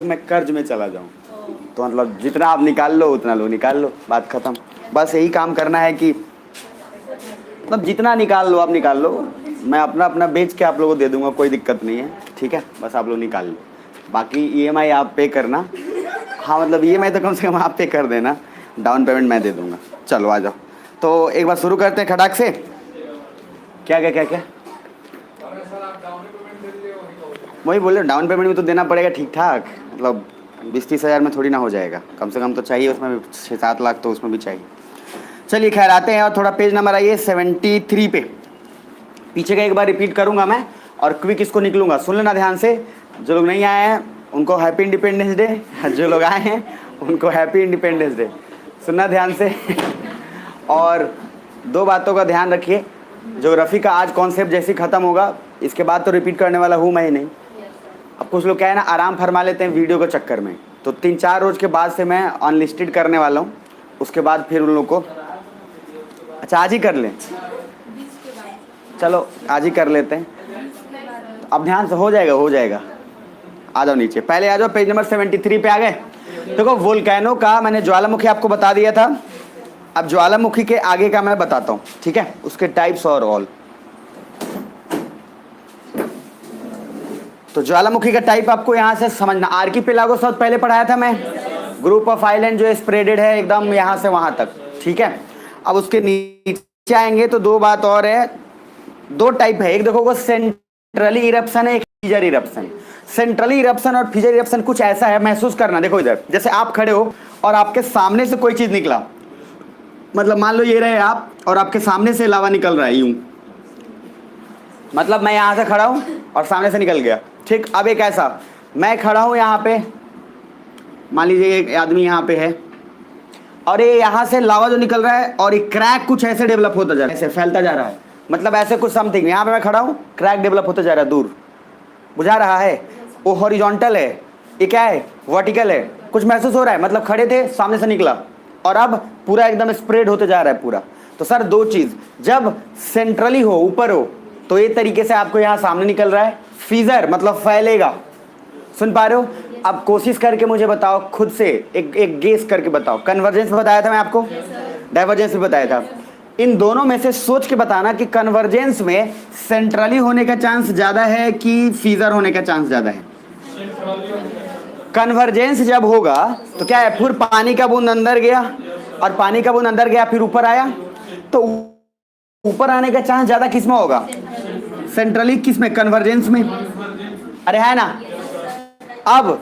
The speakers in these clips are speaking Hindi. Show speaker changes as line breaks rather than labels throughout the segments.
मैं कर्ज में चला जाऊं। तो मतलब जितना आप निकाल लो उतना लो, निकाल लो, बात खत्म। बस यही काम करना है कि मतलब जितना निकाल लो आप निकाल लो, मैं अपना अपना बेच के आप लोगों को दे दूंगा, कोई दिक्कत नहीं है, ठीक है। बस आप लोग निकाल लो, बाकी ईएमआई आप पे करना। हाँ मतलब ईएमआई तो कम से कम आप पे कर देना, डाउन पेमेंट मैं दे दूंगा। चलो आ जाओ, तो एक बार शुरू करते हैं खटाक से। क्या क्या क्या क्या वही बोले, डाउन पेमेंट भी तो देना पड़ेगा ठीक ठाक, मतलब 20-30 हज़ार में थोड़ी ना हो जाएगा, कम से कम तो चाहिए उसमें भी, 6-7 लाख तो उसमें भी चाहिए। चलिए खैर आते हैं, और थोड़ा पेज नंबर आइए 73 पे। पीछे का एक बार रिपीट करूंगा मैं और क्विक इसको निकलूंगा, सुन लेना ध्यान से। जो लोग नहीं आए हैं उनको हैप्पी इंडिपेंडेंस डे, जो लोग आए हैं उनको हैप्पी इंडिपेंडेंस डे। सुनना ध्यान से और दो बातों का ध्यान रखिए, ज्योग्राफी का आज कॉन्सेप्ट जैसे ख़त्म होगा इसके बाद तो रिपीट करने वाला हूँ मैं ही नहीं। अब कुछ लोग क्या है ना, आराम फरमा लेते हैं वीडियो के चक्कर में, तो 3-4 रोज़ के बाद से मैं अनलिस्टेड करने वाला हूँ, उसके बाद फिर उन लोग को, अच्छा आज ही कर लें, चलो आज ही कर लेते हैं। अब ध्यान से, हो जाएगा हो जाएगा। आ जाओ नीचे, पहले आ जाओ, पेज नंबर 73 पे आ गए। देखो वोल्केनो का मैंने ज्वालामुखी आपको बता दिया था, अब ज्वालामुखी के आगे का मैं बताता हूँ, ठीक है, उसके टाइप्स और ऑल। तो ज्वालामुखी का टाइप आपको यहाँ से समझना, आर्किपेलागो शब्द पहले पढ़ाया था मैं, ग्रुप ऑफ आइलैंड जो स्प्रेडेड है एकदम यहाँ से वहाँ तक, ठीक है। अब उसके नीचे आएंगे तो दो बात और है, दो टाइप है, एक देखोगे सेंट्रली इरप्शन है, एक फिजर इरप्शन। सेंट्रली इरप्शन और फिजर इरप्शन कुछ ऐसा है, महसूस करना, देखो इधर जैसे आप खड़े हो और आपके सामने से कोई चीज निकला, मतलब मान लो ये रहे आप और आपके सामने से लावा निकल रहा है यूं, मतलब मैं यहाँ से खड़ा हूँ और सामने से निकल गया, ठीक। अब एक ऐसा, मैं खड़ा हूँ यहाँ पे, मान लीजिए एक आदमी यहाँ पे है और ये यहाँ से लावा जो निकल रहा है और एक क्रैक कुछ ऐसे डेवलप होता जा रहा है, ऐसे फैलता जा रहा है, मतलब ऐसे कुछ समथिंग, यहाँ पे मैं खड़ा हूँ, क्रैक डेवलप होता जा रहा है दूर, बुझा रहा है। वो हॉरिजॉन्टल है, ये क्या है, वर्टिकल है, कुछ महसूस हो रहा है, मतलब खड़े थे सामने से निकला और अब पूरा एकदम स्प्रेड होते जा रहा है पूरा। तो सर दो चीज, जब सेंट्रली हो, ऊपर हो, तो ये तरीके से आपको यहाँ सामने निकल रहा है, फीजर मतलब फैलेगा, सुन पा रहे हो। अब कोशिश करके मुझे बताओ खुद से, एक गेस करके बताओ, कन्वर्जेंस बताया था मैं आपको, डाइवर्जेंस भी बताया था, इन दोनों में से सोच के बताना कि कन्वर्जेंस में सेंट्रली होने का चांस ज्यादा है कि फीजर होने का चांस ज्यादा है। कन्वर्जेंस जब होगा तो क्या है, फिर पानी का बूंद अंदर गया और पानी का बूंद अंदर गया फिर ऊपर आया, तो ऊपर आने का चांस ज्यादा किस में होगा, सेंट्रली, किस में, कन्वर्जेंस में, अरे है ना। अब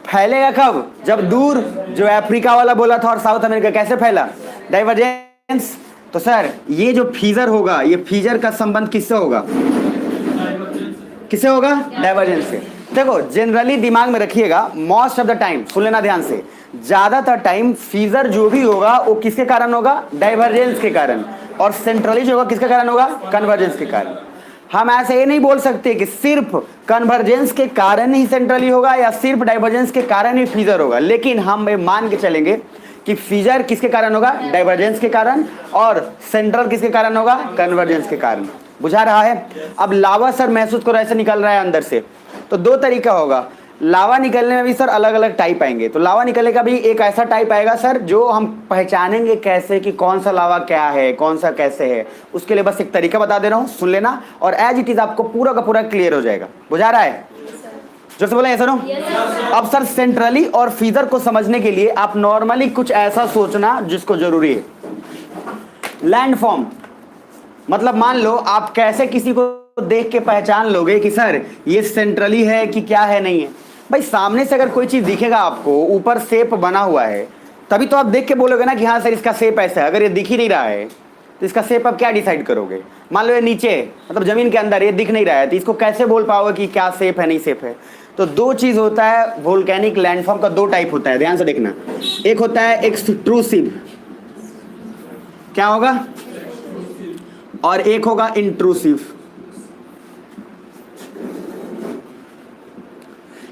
फैलेगा कब, जब दूर, जो अफ्रीका वाला बोला था और साउथ अमेरिका, कैसे फैला, डाइवर्जेंस। तो सर ये जो फीजर होगा, ये फीजर का संबंध किससे होगा, किससे होगा, डाइवर्जेंस से। देखो जनरली दिमाग में रखिएगा, मोस्ट ऑफ द टाइम, सुन लेना ध्यान से, ज्यादातर टाइम फीजर जो भी होगा वो किसके कारण होगा, डाइवर्जेंस के कारण, और सेंट्रली जो होगा किसके कारण होगा, कन्वर्जेंस के कारण। हम ऐसे ये नहीं बोल सकते कि सिर्फ कन्वर्जेंस के कारण ही सेंट्रली होगा या सिर्फ डाइवर्जेंस के कारण ही फीजर होगा, लेकिन हम मान के चलेंगे कि फीजर किसके कारण होगा, डाइवर्जेंस के कारण, और सेंट्रल किसके कारण होगा, कन्वर्जेंस के कारण। बुझा रहा है। अब लावा सर महसूस करो ऐसे निकल रहा है अंदर से, तो दो तरीका होगा, लावा निकलने में भी सर अलग अलग टाइप आएंगे। तो लावा निकलने का भी एक ऐसा टाइप आएगा सर जो हम पहचानेंगे कैसे कि कौन सा लावा क्या है, कौन सा कैसे है, उसके लिए बस एक तरीका बता दे रहा हूँ, सुन लेना, और एज इट इज आपको पूरा का पूरा क्लियर हो जाएगा। बुझा रहा है, जो से बोले ऐसा नो। अब सर सेंट्रली और फीजर को समझने के लिए आप नॉर्मली कुछ ऐसा सोचना जिसको जरूरी है, लैंडफॉर्म, मतलब मान लो आप कैसे किसी को देख के पहचान लोगे कि सर ये सेंट्रली है कि क्या है, नहीं है भाई, सामने से अगर कोई चीज दिखेगा आपको, ऊपर शेप बना हुआ है, तभी तो आप देख के बोलोगे ना कि हाँ सर इसका शेप ऐसा है। अगर ये दिख ही नहीं रहा है तो इसका शेप आप क्या डिसाइड करोगे, मान लो ये नीचे, मतलब जमीन के अंदर ये दिख नहीं रहा है, तो इसको कैसे बोल पाओगे कि क्या शेप है नहीं शेप है। तो दो चीज होता है, वोल्केनिक लैंडफॉर्म का दो टाइप होता है, ध्यान से देखना, एक होता है एक्सट्रूसिव, क्या होगा, और एक होगा इंट्रूसिव।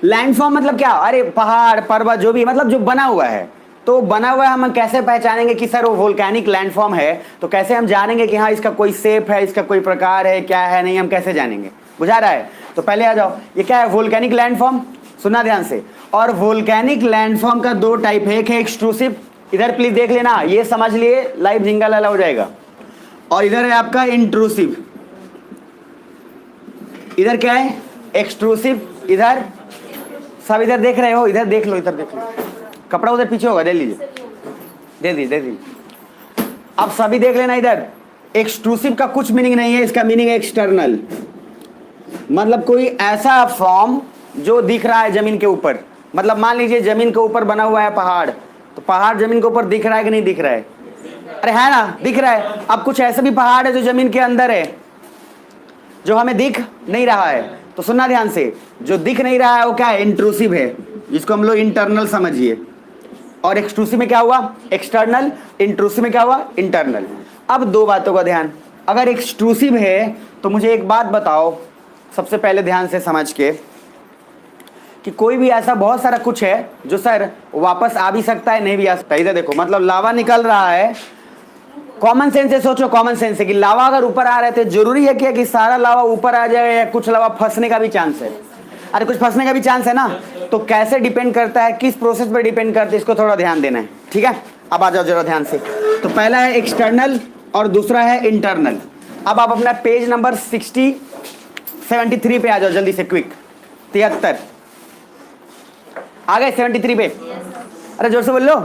लैंडफॉर्म मतलब क्या, अरे पहाड़ पर्वत जो भी, मतलब जो बना हुआ है, तो बना हुआ है हम कैसे पहचानेंगे कि सर वो वोल्केनिक लैंडफॉर्म है, तो कैसे हम जानेंगे कि हाँ इसका कोई शेप है, इसका कोई प्रकार है, क्या है नहीं, हम कैसे जानेंगे, बुझा रहा है। तो पहले आ जाओ, ये क्या है, वोल्केनिक लैंडफॉर्म, सुनना ध्यान से। और वोल्केनिक लैंडफॉर्म का दो टाइप है, एक है एक्सट्रूसिव, इधर प्लीज देख लेना, ये समझ लिए लाइव जिंगल वाला हो जाएगा, और इधर है आपका इंट्रूसिव। इधर क्या है? एक्सट्रूसिव। इधर सब इधर देख रहे हो, इधर देख लो, इधर देख लो, कपड़ा उधर पीछे होगा, दे लीजिए, दे दीजिए। अब सभी देख लेना इधर। एक्सट्रूसिव का कुछ मीनिंग नहीं है, इसका मीनिंग है एक्सटर्नल, मतलब कोई ऐसा फॉर्म जो दिख रहा है जमीन के ऊपर। मतलब मान लीजिए जमीन के ऊपर बना हुआ है पहाड़, तो पहाड़ जमीन के ऊपर दिख रहा है कि नहीं दिख रहा है? अरे है ना, दिख रहा है। अब कुछ ऐसे भी पहाड़ है जो जमीन के अंदर है, जो हमें दिख नहीं रहा है। तो सुनना ध्यान से, जो दिख नहीं रहा है वो क्या है? इंट्रूसिव है, जिसको हम लोग इंटरनल समझिए। और एक्सट्रूसिव में क्या हुआ? एक्सटर्नल। इंट्रूसिव में क्या हुआ? इंटरनल। अब दो बातों का ध्यान, अगर एक्सट्रूसिव है तो मुझे एक बात बताओ सबसे पहले ध्यान से समझ के, कि कोई भी ऐसा बहुत सारा कुछ है जो सर वापस आ भी सकता है, नहीं भी आ सकता। इधर देखो, मतलब लावा निकल रहा है, कॉमन सेंस से सोचो, कॉमन सेंस है कि लावा अगर ऊपर आ रहे थे, जरूरी है क्या कि सारा लावा ऊपर आ जाए, या कुछ लावा फंसने का भी चांस है? अरे कुछ फंसने का भी चांस है ना। तो कैसे डिपेंड करता है, किस प्रोसेस पर डिपेंड करता है, इसको थोड़ा ध्यान देना है, ठीक है। अब आ जाओ जरा ध्यान से। तो पहला है एक्सटर्नल और दूसरा है इंटरनल। अब आप अपना पेज नंबर 73 पे आ जाओ जल्दी से, क्विक। 73 आ गए? 73 पे? अरे जोर से बोल लो।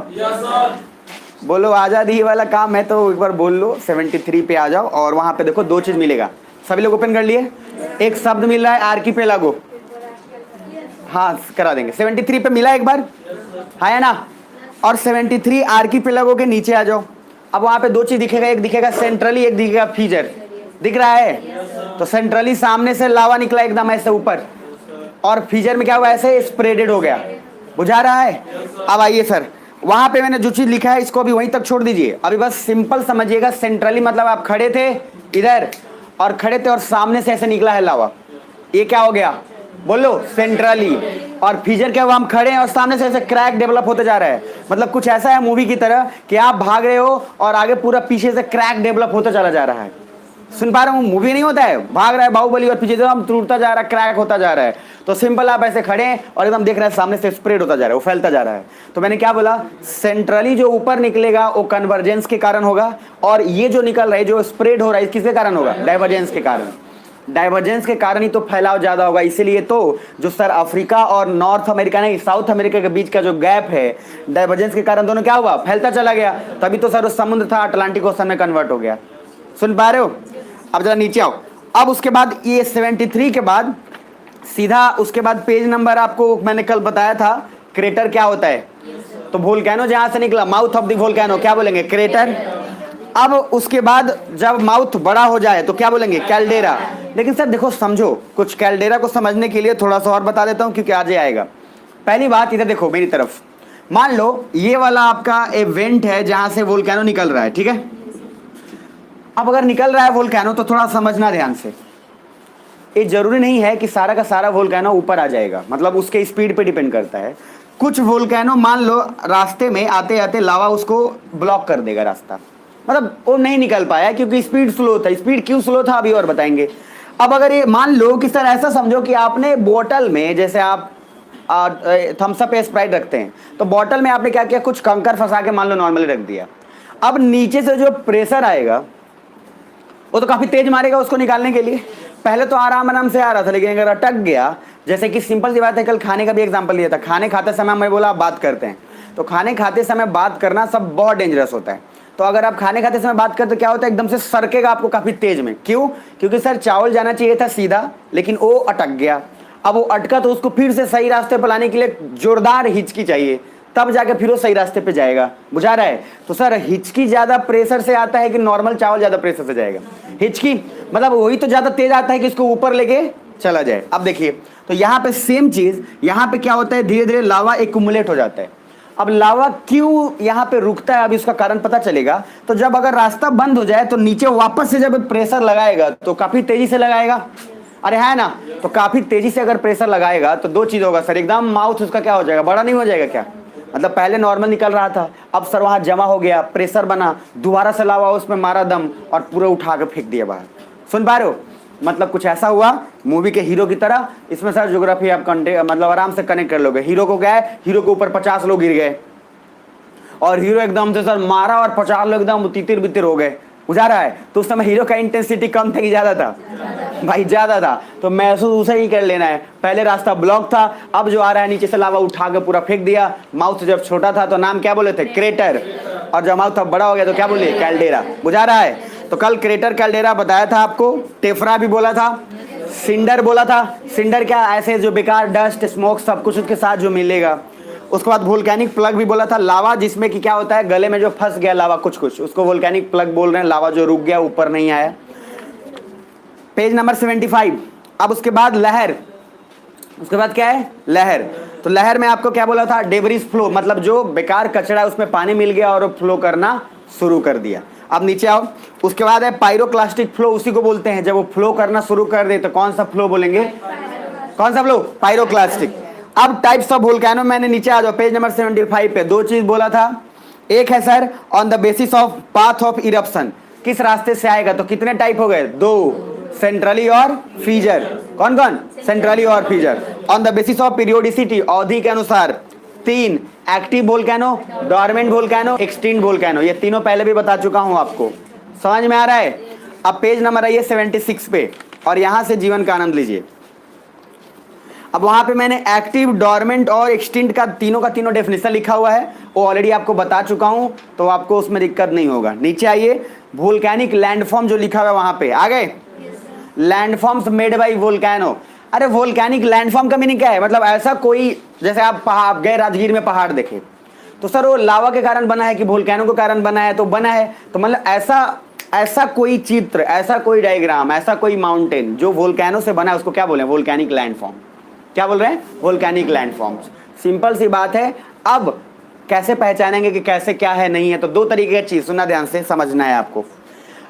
बोलो, आजादी वाला काम है तो एक बार बोल लो। 73 पे आ जाओ, और वहां पे देखो दो चीज मिलेगा। सभी लोग ओपन कर लिए? एक शब्द मिल रहा है आर्किपेलागो, हाँ करा देंगे। 73 पे मिला एक बार, है ना। और 73 आर्किपेलागो के नीचे आ जाओ। अब वहां पे दो चीज दिखेगा, एक दिखेगा सेंट्रली, एक दिखेगा फीजर। दिख रहा है? तो सेंट्रली सामने से लावा निकला एकदम ऐसे ऊपर, और फीजर में क्या हुआ? ऐसे स्प्रेडेड हो गया। बुझा रहा है? अब आइए सर, वहां पे मैंने जो चीज लिखा है इसको अभी वहीं तक छोड़ दीजिए, अभी बस सिंपल समझिएगा। सेंट्रली मतलब आप खड़े थे इधर, और खड़े थे और सामने से ऐसे निकला है लावा, ये क्या हो गया? बोलो, सेंट्रली। और फीजर क्या हुआ? हम खड़े हैं और सामने से ऐसे क्रैक डेवलप होते जा रहा है। मतलब कुछ ऐसा है मूवी की तरह कि आप भाग रहे हो और आगे पूरा पीछे से क्रैक डेवलप होता चला जा रहा है। सुन पा रहे हो? मूवी नहीं होता है, भाग रहा है बाहुबली और पीछे से हम टूटता जा रहा है, क्रैक होता जा रहा है। तो सिंपल आप ऐसे खड़े हैं और एकदम देख रहे हैं सामने से स्प्रेड होता जा रहा है, वो फैलता जा रहा है। तो मैंने क्या बोला? सेंट्रली जो ऊपर निकलेगा वो कन्वर्जेंस के कारण होगा, और ये जो निकल रहा है, जो स्प्रेड हो रहा है, किसके कारण होगा? डाइवर्जेंस के कारण। डाइवर्जेंस के कारण ही तो फैलाव ज्यादा होगा। इसीलिए तो जो सर अफ्रीका और नॉर्थ अमेरिका नहीं, साउथ अमेरिका के बीच का जो गैप है, डाइवर्जेंस के कारण दोनों क्या हुआ? फैलता चला गया। तभी तो सर उस समुद्र था अटलांटिक ओशन में कन्वर्ट हो गया। सुन पा रहे हो? अब जरा नीचे आओ। अब उसके बाद ये 73 के बाद सीधा उसके बाद पेज नंबर आपको मैंने कल बताया था, क्रेटर क्या होता है? तो वोल्केनो जहां से निकला, माउथ ऑफ द वोल्केनो, क्या बोलेंगे? क्रेटर। अब उसके बाद जब माउथ बड़ा हो जाए तो क्या बोलेंगे? कैल्डेरा। लेकिन सर देखो, समझो कुछ, कैल्डेरा को समझने के लिए थोड़ा सा और बता देता हूं क्योंकि आज ही आएगा। पहली बात, इधर देखो मेरी तरफ, मान लो ये वाला आपका इवेंट है जहां से वोल्केनो निकल रहा है, ठीक है। अब अगर निकल रहा है वोल्केनो तो थोड़ा समझना ध्यान से, ये जरूरी नहीं है कि सारा का सारा वोल्केनो ऊपर आ जाएगा, मतलब उसके स्पीड पे डिपेंड करता है। कुछ वोल्केनो मान लो रास्ते में आते आते लावा उसको ब्लॉक कर देगा रास्ता, मतलब वो नहीं निकल पाया क्योंकि स्पीड स्लो था। स्पीड क्यों स्लो था अभी और बताएंगे। अब अगर ये मान लो कि सर ऐसा समझो कि आपने बोतल में, जैसे आप थम्स अप स्प्राइट रखते हैं, तो बोतल में आपने क्या किया? कुछ कंकर फंसा के मान लो नॉर्मली रख दिया। अब नीचे से जो प्रेशर आएगा वो तो काफी तेज मारेगा उसको निकालने के लिए। पहले तो आराम आराम से आ रहा था, लेकिन अगर अटक गया, जैसे कि सिंपल सी बात है, कल खाने का भी एग्जांपल लिया था। खाने खाते समय मैं बोला आप बात करते हैं, तो खाने खाते समय बात करना सब बहुत डेंजरस होता है। तो अगर आप खाने खाते समय बात करते तो क्या होता है? एकदम से सरकेगा आपको काफी तेज में। क्यों? क्योंकि सर चावल जाना चाहिए था सीधा, लेकिन वो अटक गया। अब वो अटका तो उसको फिर से सही रास्ते पर लाने के लिए जोरदार हिचकी चाहिए, तब जाके फिर वो सही रास्ते पे जाएगा। बुझा रहा है? तो सर हिचकी ज्यादा प्रेशर से आता है कि नॉर्मल चावल ज्यादा प्रेशर से जाएगा? हिचकी, मतलब वही तो ज्यादा तेज आता है कि इसको ऊपर लेके चला जाए। अब देखिए, तो यहाँ पे सेम चीज, यहाँ पे क्या होता है? धीरे धीरे लावा एक्यूमुलेट हो जाता है। अब लावा क्यों यहाँ पे रुकता है, अब इसका कारण पता चलेगा। तो जब अगर रास्ता बंद हो जाए तो नीचे वापस से जब प्रेशर लगाएगा तो काफी तेजी से लगाएगा, अरे है ना। तो काफी तेजी से अगर प्रेशर लगाएगा तो दो चीज होगा सर, एकदम माउथ उसका क्या हो जाएगा? बड़ा नहीं हो जाएगा क्या? मतलब पहले नॉर्मल निकल रहा था, अब सर वहां जमा हो गया, प्रेशर बना, दोबारा से लावा उसमें मारा दम और पूरा उठा के फेंक दिया बाहर। सुन पा रहे हो? मतलब कुछ ऐसा हुआ मूवी के हीरो की तरह, इसमें सर ज्योग्राफी आप मतलब आराम से कनेक्ट कर लोगे। हीरो को क्या है, हीरो के ऊपर 50 लोग गिर गए और हीरो एकदम से सर मारा और 50 लोग एकदम तितिर बितिर हो गए, बुझा रहा है। तो उस समय हीरो का इंटेंसिटी कम था कि ज्यादा था? भाई ज्यादा था। तो महसूस उसे ही कर लेना है। पहले रास्ता ब्लॉक था, अब जो आ रहा है नीचे से लावा उठा के पूरा फेंक दिया। माउथ जब छोटा था तो नाम क्या बोले थे? क्रेटर। और जब माउथ अब बड़ा हो गया तो क्या बोले? कैल्डेरा। बुझा रहा है? तो कल क्रेटर कैल्डेरा बताया था आपको, टेफरा भी बोला था, सिंडर बोला था। सिंडर क्या? ऐसे जो बेकार डस्ट स्मोक सब कुछ उसके साथ जो मिलेगा। उसके बाद वोल्केनिक प्लग भी बोला था, लावा जिसमें कि क्या होता है, गले में जो फंस गया लावा कुछ कुछ, उसको वोल्केनिक प्लग बोल रहे हैं। लावा जो रुक गया, ऊपर नहीं आया। Page number 75। अब उसके बाद लहर। उसके बाद क्या है? लहर। तो लहर में आपको क्या बोला था? डेब्रिस फ्लो, मतलब जो बेकार कचरा है उसमें पानी मिल गया और फ्लो करना शुरू कर दिया। अब नीचे आओ। उसके बाद है पायरोक्लास्टिक फ्लो, उसी को बोलते हैं जब वो फ्लो करना शुरू कर दे तो कौन सा फ्लो बोलेंगे? कौन सा फ्लो? पायरोक्लास्टिक। अब टाइप्स ऑफ वोल्केनो, मैंने नीचे आ जाओ पेज नंबर 75 पे दो चीज बोला था। एक है sir on the basis of path of eruption, किस रास्ते से आएगा। तो कितने टाइप हो गए? दो, सेंट्रली और फीजर। कौन कौन? सेंट्रली और fissure. On the basis of periodicity, अवधि के अनुसार। तीन, active volcano, dormant volcano, extinct volcano. ये तीनों पहले भी बता चुका हूं आपको, समझ में आ रहा है? अब पेज नंबर आइए 76 पे और यहां से जीवन का आनंद लीजिए। अब वहां पे मैंने एक्टिव, डोरमेंट और एक्सटिंक्ट का तीनों डेफिनेशन लिखा हुआ है, वो ऑलरेडी आपको बता चुका हूं, तो आपको उसमें दिक्कत नहीं होगा। नीचे आइए, वोल्केनिक लैंडफॉर्म जो लिखा हुआ है वहां पे आ गए। Landforms made by volcano. अरे वोल्केनिक लैंडफॉर्म का मीनिंग क्या है? मतलब ऐसा कोई, जैसे आप पहाड़ गए, राजगीर में पहाड़ देखे तो सर वो लावा के कारण बना है कि वोल्केनो के कारण बना है? तो बना है। तो मतलब ऐसा कोई चित्र, ऐसा कोई डायग्राम, ऐसा कोई माउंटेन जो वोल्केनो से बना है, उसको क्या बोले? Volcanic landform. क्या बोल रहे हैं? Volcanic landforms. सिंपल सी बात है। अब कैसे पहचानेंगे कि कैसे क्या है नहीं है? तो दो तरीके की चीज, सुनना ध्यान से, समझना है आपको।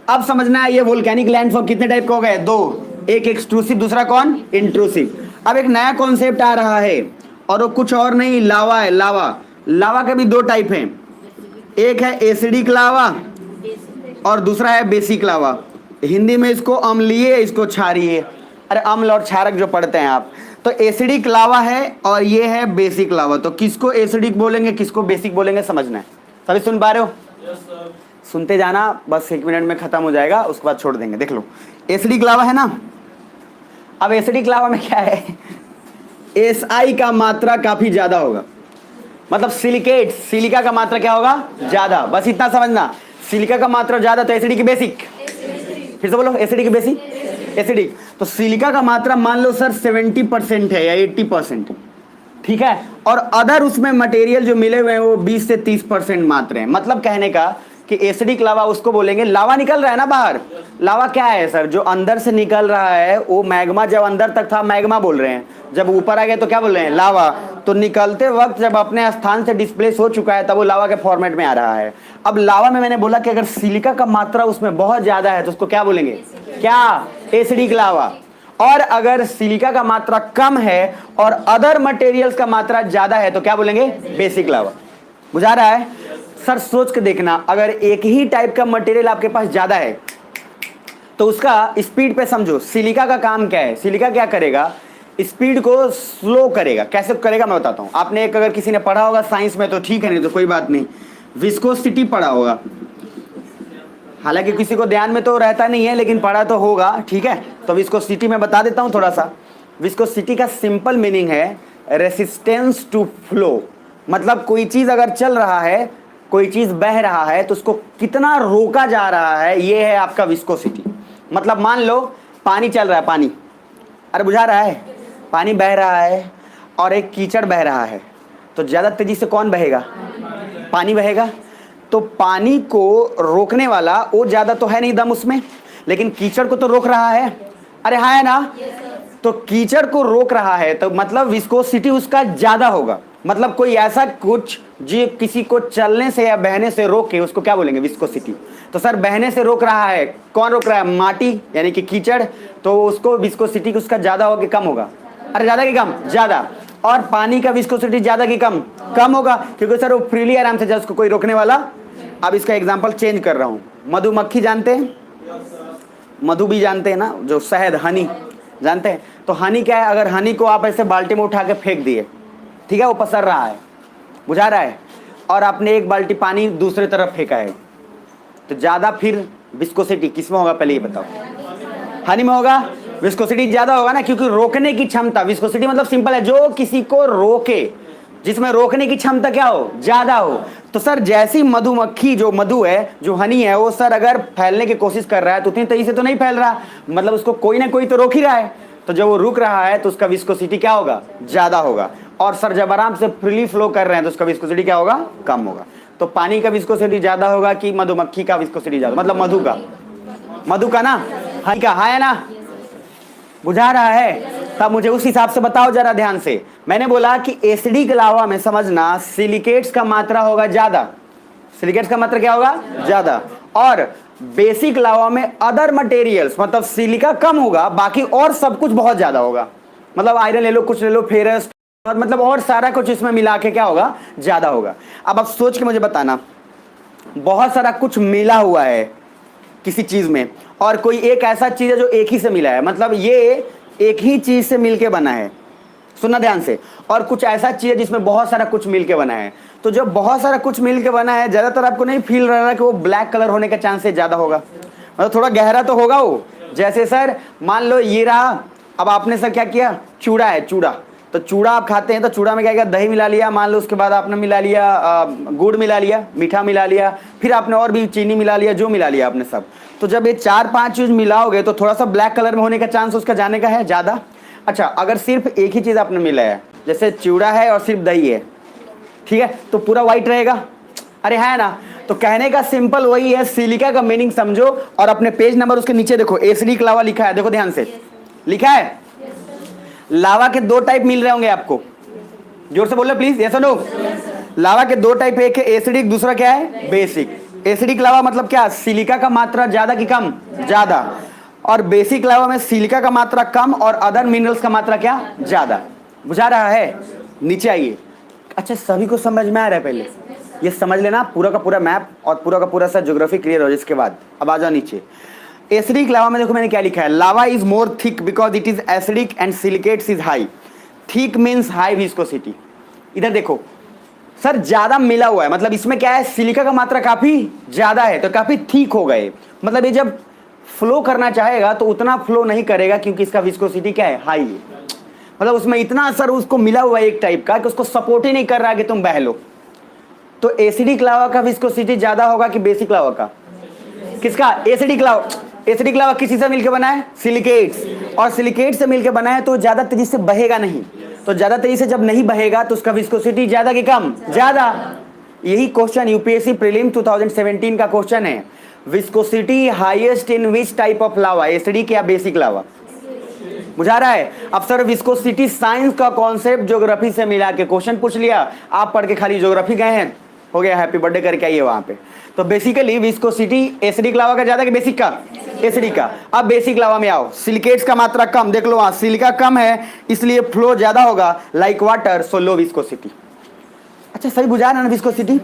अब समझना है ये वोल्केनिक लैंडफॉर्म कितने टाइप का हो गए? दो, एक एक्सट्रूसिव, दूसरा कौन? इंट्रूसिव। अब एक नया कॉन्सेप्ट आ रहा है और वो कुछ और नहीं, लावा है। लावा के भी दो टाइप हैं, एक है एसिडिक लावा और दूसरा है बेसिक लावा। हिंदी में इसको अम्लीय, इसको क्षारीय। अरे अम्ल और क्षारक जो पढ़ते हैं आप, तो एसिडिक लावा है और ये है बेसिक लावा। तो किसको एसिडिक बोलेंगे, किसको बेसिक बोलेंगे, समझना है। सभी सुन पा रहे हो? सुनते जाना, बस 1 मिनट में खत्म हो जाएगा, उसके बाद छोड़ देंगे। देख लो, एसिडिक लावा है ना। अब एसिडिक लावा में क्या है? SI का मात्रा काफी ज्यादा होगा, मतलब सिलिकेट, सिलिका का मात्रा क्या होगा? ज्यादा। बस इतना समझना, सिलिका का मात्रा ज्यादा तो एसिडिक की बेसिक। फिर से बोलो, एसिडिक की बेसिक, एसिडिक। तो सिलिका का मात्रा मान लो सर 70% है या 80%, ठीक है। और अदर उसमें मटेरियल जो मिले हुए हैं वो 20 से 30% मात्रा है। मतलब कहने का कि एसिडिक लावा उसको बोलेंगे, लावा निकल रहा है ना बाहर। लावा क्या है सर? जो अंदर से निकल रहा है वो मैग्मा, जब अंदर तक था मैग्मा बोल रहे हैं, जब ऊपर आ गया तो क्या बोल रहे हैं? लावा। तो निकलते वक्त जब अपने स्थान से डिस्प्लेस हो चुका है तब वो लावा के फॉर्मेट में आ रहा है। अब लावा में मैंने बोला कि अगर सिलिका का मात्रा उसमें बहुत ज्यादा है तो उसको क्या बोलेंगे? क्या? Acidic lava. और अगर सिलिका का मात्रा कम है और अदर मटेरियल्स का मात्रा ज्यादा है तो क्या बोलेंगे? बेसिक लावा। बुझा रहा है? सर सोच के देखना, अगर एक ही टाइप का मटेरियल आपके पास ज्यादा है तो उसका स्पीड पे समझो। सिलिका का काम क्या है? सिलिका क्या करेगा? स्पीड को स्लो करेगा। कैसे करेगा मैं बताता हूं। आपने एक, अगर किसी ने पढ़ा होगा साइंस में तो ठीक है, नहीं तो कोई बात नहीं, विस्कोसिटी पढ़ा होगा। हालांकि किसी को ध्यान में तो रहता नहीं है, लेकिन पढ़ा तो होगा, ठीक है। तो विस्कोसिटी में बता देता हूं थोड़ा सा। विस्कोसिटी का सिंपल मीनिंग है रेसिस्टेंस टू फ्लो। मतलब कोई चीज अगर चल रहा है, कोई चीज बह रहा है तो उसको कितना रोका जा रहा है, ये है आपका विस्कोसिटी। मतलब मान लो पानी चल रहा है, पानी, अरे बुझा रहा है, पानी बह रहा है और एक कीचड़ बह रहा है, तो ज्यादा तेजी से कौन बहेगा? पानी बहेगा। तो पानी को रोकने वाला वो ज्यादा तो है नहीं दम उसमें, लेकिन कीचड़ को तो रोक रहा है। अरे हाँ है ना? तो कीचड़ को रोक रहा है तो मतलब विस्कोसिटी उसका ज्यादा होगा। मतलब कोई ऐसा कुछ जो किसी को चलने से या बहने से रोके, उसको क्या बोलेंगे? विस्कोसिटी। तो सर बहने से रोक रहा है, कौन रोक रहा है? माटी यानी कि कीचड़। तो उसको विस्कोसिटी उसका ज्यादा होगा कि कम होगा? अरे ज्यादा कि कम? ज्यादा। और पानी का विस्कोसिटी ज्यादा कि कम? कम होगा, क्योंकि सर वो फ्रीली आराम से, जब उसको कोई रोकने वाला। अब इसका एग्जांपल चेंज कर रहा हूं। मधुमक्खी जानते हैं? मधु भी जानते हैं ना, जो शहद, हनी जानते हैं। तो हनी क्या है, अगर हनी को आप ऐसे बाल्टी में उठा के फेंक दिए, ठीक है, वो पसर रहा है, बुझा रहा है, और आपने एक बाल्टी पानी दूसरे तरफ फेंका है, तो ज़्यादा फिर विस्कोसिटी किस में होगा, पहले ये बताओ। हनी में होगा, विस्कोसिटी ज़्यादा होगा ना, क्योंकि रोकने की क्षमता, विस्कोसिटी मतलब सिंपल है, जो किसी को रोके, जिसमें रोकने की क्षमता क्या हो, ज़्यादा हो। तो सर जैसी मधुमक्खी, जो मधु है, जो हनी है, वो सर अगर फैलने की कोशिश कर रहा है तो उतनी तेजी से तो नहीं फैल रहा, मतलब उसको कोई ना कोई तो रोक ही रहा है। तो जब वो रुक रहा है तो उसका विस्कोसिटी क्या होगा, ज़्यादा होगा। और सर जब आराम से फ्रीली फ्लो कर रहे हैं तो उसका विस्कोसिटी क्या होगा, कम होगा। तो पानी का विस्कोसिटी ज़्यादा होगा कि मधुमक्खी का विस्कोसिटी ज़्यादा, मतलब मधु का, मधु का ना, हनी का, हाँ है ना, बुझा रहा है। तब मुझे उस हिसाब से बताओ जरा ध्यान से। मैंने बोला कि एसिडिक लावा में समझना सिलिकेट्स का मात्रा होगा ज्यादा, सिलिकेट्स का मात्रा क्या होगा, ज्यादा, और बेसिक लावा में अदर मटेरियल्स मतलब सिलिका कम होगा, बाकी और सब कुछ बहुत ज्यादा होगा। मतलब आयरन ले लो, कुछ ले लो, फेरस, और मतलब और सारा कुछ इसमें मिला के क्या होगा, ज्यादा होगा। अब आप सोच के मुझे बताना, बहुत सारा कुछ मिला हुआ है किसी चीज में, और कोई एक ऐसा चीज है जो एक ही से मिला है, मतलब ये एक ही चीज से मिलके बना है, सुनना ध्यान से, और कुछ ऐसा चीज है जिसमें बहुत सारा कुछ मिलके बना है। तो जब बहुत सारा कुछ मिलके बना है, ज्यादातर आपको नहीं फील रहा कि वो ब्लैक कलर होने का चांसेस ज्यादा होगा, मतलब थोड़ा गहरा तो होगा वो। जैसे सर मान लो ये रहा, अब आपने सर क्या किया, चूड़ा है, चूड़ा, तो चूड़ा आप खाते हैं तो चूड़ा में क्या किया, दही मिला लिया, मान लो उसके बाद आपने मिला लिया गुड़ मिला लिया, मीठा मिला लिया, फिर आपने और भी चीनी मिला लिया, जो मिला लिया आपने सब। तो जब ये 4-5 चीज मिलाओगे तो थोड़ा सा ब्लैक कलर में होने का चांस उसका जाने का है ज्यादा। अच्छा, अगर सिर्फ एक ही चीज आपने मिलाया, जैसे चूड़ा है और सिर्फ दही है, ठीक है, तो पूरा व्हाइट रहेगा, अरे है ना। तो कहने का सिंपल वही है, सिलिका का मीनिंग समझो, और अपने पेज नंबर उसके नीचे देखो, एसिडिक लावा लिखा है, देखो ध्यान से, लिखा है लावा के 2 टाइप मिल रहे होंगे आपको, जोर से बोलो प्लीज, यस और नो। लावा के 2 टाइप, एक है एसिडिक, दूसरा क्या है, बेसिक। एसिडिक लावा मतलब क्या, सिलिका का मात्रा ज्यादा कि कम, ज्यादा, और बेसिक लावा में सिलिका का मात्रा कम और अदर मिनरल्स का मात्रा क्या, ज्यादा। बुझा रहा है, नीचे आइए। अच्छा, सभी को समझ में आ रहा है, पहले ये समझ लेना, पूरा का पूरा मैप और पूरा का पूरा सा ज्योग्राफी क्लियर हो जाए इसके बाद। अब आ जाओ नीचे, एसिडिक लावा में देखो मैंने क्या लिखा है, lava is more thick because it is acidic and silicates is high. Thick means high viscosity. इधर देखो सर, ज्यादा मिला हुआ है, मतलब इसमें क्या है, सिलिका का मात्रा काफी ज्यादा है, तो काफी थिक हो गए, मतलब ये जब फ्लो करना चाहेगा तो उतना फ्लो नहीं करेगा क्योंकि इसका विस्कोसिटी क्या है, हाई है। मतलब उसमें इतना असर उसको मिला हुआ है एक टाइप का कि उसको सपोर्ट ही नहीं कर रहा कि तुम बह लो। तो एसिडिक लावा का विस्कोसिटी ज्यादा होगा कि बेसिक लावा का, किसका, एसिडिक लावा। एसिडिक लावा किसी से मिलकर बना है, सिलिकेट्स, और सिलिकेट से मिलकर बना है तो ज्यादा तेजी से बहेगा नहीं, तो ज्यादा तेजी से जब नहीं बहेगा तो उसका विस्कोसिटी ज्यादा कि कम, ज्यादा। यही क्वेश्चन यूपीएससी प्रीलिम 2017 का क्वेश्चन है, viscosity highest in which type of lava, acidic या बेसिक लावा। बुझा रहा है। अब सर विस्कोसिटी साइंस का कॉन्सेप्ट ज्योग्राफी से मिला के क्वेश्चन पूछ लिया, आप पढ़ के खाली ज्योग्राफी गए हैं, हो गया, हैप्पी बर्थडे करके आइए वहां पे। तो बेसिकली विस्कोसिटी एसिडिक लावा का ज्यादा कि बेसिक का, एसिडिक का। अब बेसिक लावा में आओ, सिलिकेट्स का मात्रा कम, देख लो वहां सिलिका कम है इसलिए फ्लो ज्यादा होगा, लाइक वाटर, सो लो विस्कोसिटी। अच्छा सही बुझा ना विस्कोसिटी।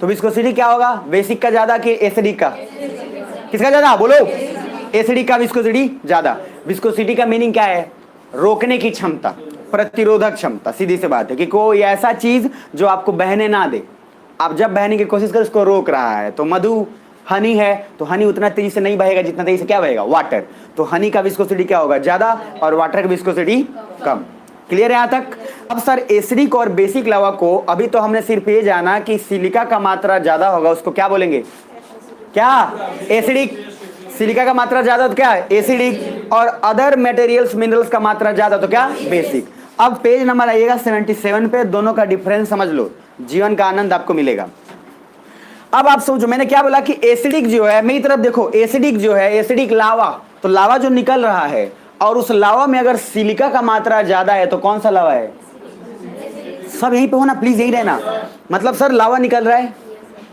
तो विस्कोसिटी क्या होगा, बेसिक का ज्यादा कि एसिडिक का, किसका ज्यादा बोलो, एसिडिक का विस्कोसिटी ज्यादा। विस्कोसिटी का मीनिंग क्या है, रोकने की क्षमता, प्रतिरोधक क्षमता, सीधी सी बात है कि कोई ऐसा चीज जो आपको बहने ना दे, आप जब बहने की कोशिश करें उसको रोक रहा है। तो मधु, हनी है तो हनी उतना तेजी से नहीं बहेगा जितना तेजी से क्या बहेगा, वाटर। तो हनी का विस्कोसिटी क्या होगा, ज्यादा, और वाटर का विस्कोसिटी कम। क्लियर है यहाँ तक। अब सर एसिडिक और बेसिक लावा को अभी तो हमने सिर्फ ये जाना कि सिलिका का मात्रा ज्यादा होगा, उसको क्या बोलेंगे, क्या, एसिडिक। सिलिका का मात्रा ज्यादा तो क्या है, एसिडिक, और अदर मटेरियल्स मिनरल्स का मात्रा ज्यादा तो क्या, बेसिक। अब पेज नंबर आइएगा 77 पे, दोनों का डिफरेंस समझ लो, जीवन का आनंद आपको मिलेगा। अब आप सोचो मैंने क्या बोला कि एसिडिक जो है, मेरी तरफ देखो, एसिडिक जो है, एसिडिक लावा, तो लावा जो निकल रहा है और उस लावा में अगर सिलिका का मात्रा ज्यादा है तो कौन सा लावा है, सब यहीं पे हो ना प्लीज, यही रहना। मतलब सर लावा निकल रहा है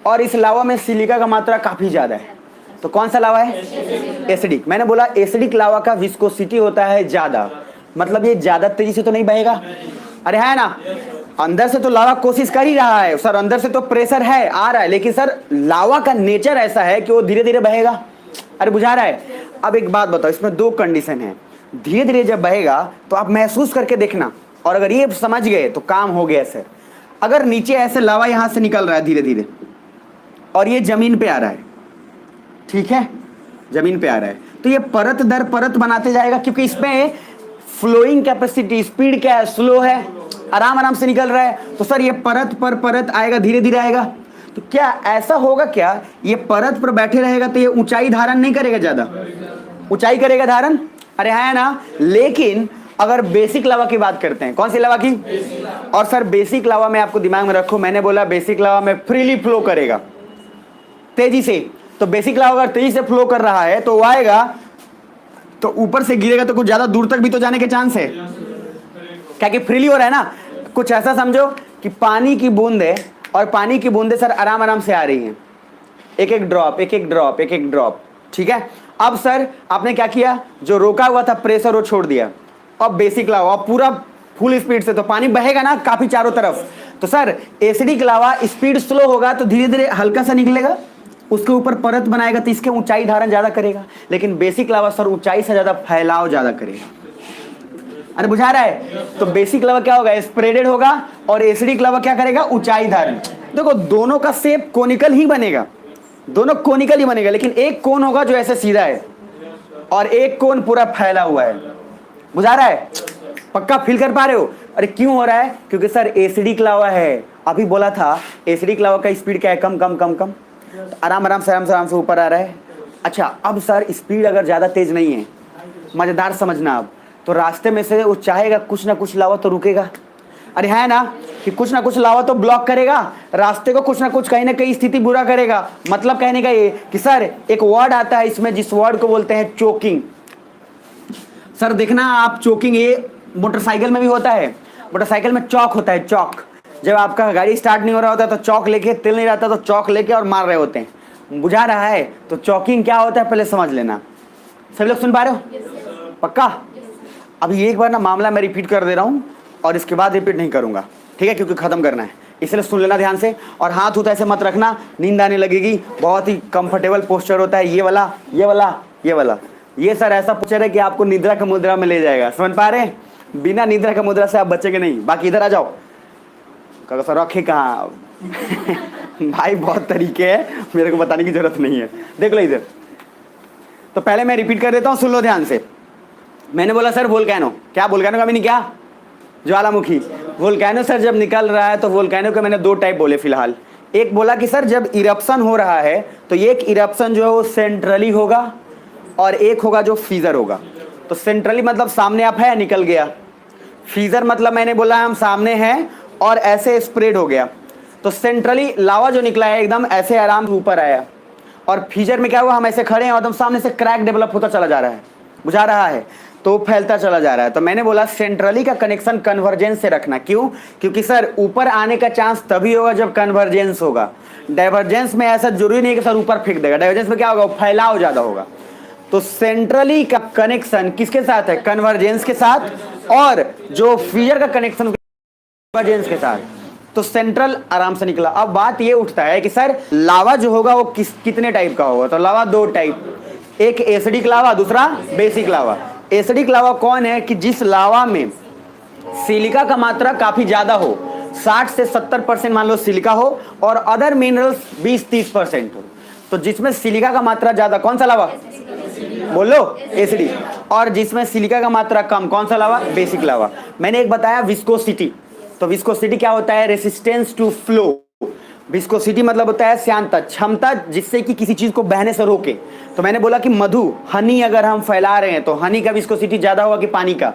और इस लावा में सिलिका का मात्रा काफी ज्यादा है, तो कौन सा लावा है, एसिडिक। मैंने बोला एसिडिक लावा का विस्कोसिटी होता है ज्यादा, मतलब ये ज्यादा तेजी से तो नहीं बहेगा, अरे है ना, अंदर से तो लावा कोशिश कर ही रहा है सर, अंदर से तो प्रेशर है, आ रहा है, लेकिन सर लावा का नेचर ऐसा है कि वो धीरे धीरे बहेगा, अरे बुझा रहा है? अब एक बात बताओ, इसमें दो कंडीशन है। धीरे धीरे जब बहेगा तो आप महसूस करके देखना, और अगर ये समझ गए तो काम हो गया सर। अगर नीचे ऐसे लावा यहां से निकल रहा है धीरे धीरे और ये जमीन पे आ रहा है, ठीक है, जमीन पे आ रहा है, तो ये परत दर परत बनाते जाएगा, क्योंकि इसमें फ्लोइंग कैपेसिटी, स्पीड क्या है, स्लो है, आराम आराम से निकल रहा है। तो सर ये परत पर परत आएगा, धीरे धीरे आएगा। तो क्या ऐसा होगा, क्या ये परत पर बैठे रहेगा तो ये ऊंचाई धारण नहीं करेगा, ज्यादा ऊंचाई करेगा धारण? अरे है ना। लेकिन अगर बेसिक लावा की बात करते हैं, कौन सी लावा की? और सर बेसिक लावा में आपको दिमाग में रखो, मैंने बोला बेसिक लावा में फ्रीली फ्लो करेगा, तेजी से। तो बेसिक लावा अगर तेजी से फ्लो कर रहा है तो वो आएगा, तो ऊपर से गिरेगा तो कुछ ज्यादा दूर तक भी तो जाने के चांस है, क्या कि फ्रीली हो रहा है ना। कुछ ऐसा समझो कि पानी की बूंदे, और पानी की बूंदे सर आराम आराम से आ रही हैं, एक एक ड्रॉप, एक एक ड्रॉप, एक एक ड्रॉप, ठीक है। अब सर आपने क्या किया, जो रोका हुआ था प्रेशर वो छोड़ दिया, अब बेसिक लावा पूरा फुल स्पीड से, तो पानी बहेगा ना काफी चारों तरफ। तो sir acidic lava speed slow होगा तो धीरे धीरे हल्का सा निकलेगा, उसके ऊपर परत बनाएगा तो इसके ऊंचाई धारण ज्यादा करेगा। लेकिन बेसिक लावा सर ऊंचाई से ज्यादा फैलाव ज्यादा करेगा। अरे बुझा रहा है? तो बेसिक लावा क्या होगा, स्प्रेडेड होगा, और एसिडिक लावा क्या करेगा, ऊंचाई धारण। देखो दोनों का शेप कोनिकल ही बनेगा, दोनों कोनिकल ही बनेगा, लेकिन एक कोन होगा जो ऐसे सीधा है और एक कोन पूरा फैला हुआ है। बुझा रहा है? पक्का फील कर पा रहे हो? अरे क्यों हो रहा है? क्योंकि सर एसिडिक लावा है, अभी बोला था एसिडिक लावा का स्पीड क्या है, कम कम कम कम, तो आराम आराम से आराम से आराम से ऊपर आ रहा है। अच्छा अब सर स्पीड अगर ज्यादा तेज नहीं है, मजेदार समझना अब, तो रास्ते में से वो चाहेगा कुछ ना कुछ लावा तो रुकेगा। अरे है ना कि कुछ ना कुछ लावा तो ब्लॉक करेगा रास्ते को, कुछ ना कुछ कहीं ना कहीं स्थिति बुरा करेगा। मतलब कहने का ये कि सर एक वर्ड आता है इसमें जिस वर्ड को बोलते हैं चोकिंग। सर देखना आप, चोकिंग ये मोटरसाइकिल में भी होता है। मोटरसाइकिल में चौक होता है, चौक। जब आपका गाड़ी स्टार्ट नहीं हो रहा होता तो चौक लेके, तेल नहीं रहता तो चौक लेके और मार रहे होते हैं। बुझा रहा है? तो चौकिंग क्या होता है पहले समझ लेना। सभी लोग सुन पा रहे हो? पक्का? अभी एक बार ना मामला मैं रिपीट कर दे रहा हूँ और इसके बाद रिपीट नहीं करूंगा, ठीक है, क्योंकि खत्म करना है, इसलिए सुन लेना ध्यान से। और हाथ उठा ऐसे मत रखना, नींद आने लगेगी। बहुत ही कंफर्टेबल पोस्चर होता है ये वाला, ये वाला, ये वाला। ये सर ऐसा पोस्चर है कि आपको निद्रा का मुद्रा में ले जाएगा। समझ पा रहे हैं? बिना निद्रा का मुद्रा से आप बचेंगे नहीं। बाकी इधर आ जाओ। कहा सर रखे कहाँ? भाई बहुत तरीके हैं, मेरे को बताने की जरूरत नहीं है। देख लो इधर। तो पहले मैं रिपीट कर देता हूँ, सुन लो ध्यान से। मैंने बोला सर वोल्केनो, क्या वोल्केनो का मीनिंग क्या? ज्वालामुखी। वोल्केनो सर जब निकल रहा है तो वोल्केनो के मैंने दो टाइप बोले फिलहाल। एक बोला कि सर जब इरप्शन हो रहा है तो एक इरप्शन जो है वो सेंट्रली होगा और एक होगा जो फीजर होगा। तो सेंट्रली मतलब सामने आप है, निकल गया। फीजर मतलब मैंने बोला हम सामने हैं और ऐसे स्प्रेड हो गया। तो सेंट्रली लावा जो निकला है एकदम ऐसे आराम से ऊपर आया, और फीजर में क्या हुआ, हम ऐसे खड़े हैं और एकदम सामने से क्रैक डेवलप होता चला जा रहा है। बुझा रहा है? तो फैलता चला जा रहा है। तो मैंने बोला सेंट्रली का कनेक्शन कन्वर्जेंस से रखना। क्यों? क्योंकि सर ऊपर आने का चांस तभी होगा जब कन्वर्जेंस होगा। डाइवर्जेंस में ऐसा जरूरी नहीं है कि सर ऊपर फेंक देगा। डाइवर्जेंस में क्या होगा, फैलाव ज्यादा होगा। तो सेंट्रली का कनेक्शन किसके साथ है? कन्वर्जेंस के साथ। और जो फीजर का कनेक्शन कन्वर्जेंस के साथ। तो सेंट्रल आराम से निकला। अब बात ये उठता है कि सर लावा जो होगा वो कितने टाइप का होगा? तो लावा दो टाइप, एक एसिडिक लावा, दूसरा बेसिक लावा। एसिडिक लावा कौन है? कि जिस लावा में सिलिका का मात्रा काफी ज्यादा हो, 60 से 70% मान लो सिलिका हो, और अदर मिनरल्स 20-30% हो। तो जिसमें सिलिका का मात्रा ज्यादा, कौन सा लावा? बोलो एसिडिक। और जिसमें सिलिका का मात्रा कम, कौन सा लावा? बेसिक लावा। मैंने एक बताया विस्कोसिटी। तो विस्कोसिटी क्या होता है? Resistance to flow. विस्कोसिटी मतलब होता है श्यानता, क्षमता जिससे कि किसी चीज को बहने से रोके। तो मैंने बोला कि मधु, हनी अगर हम फैला रहे हैं तो हनी का विस्कोसिटी ज्यादा होगा कि पानी का?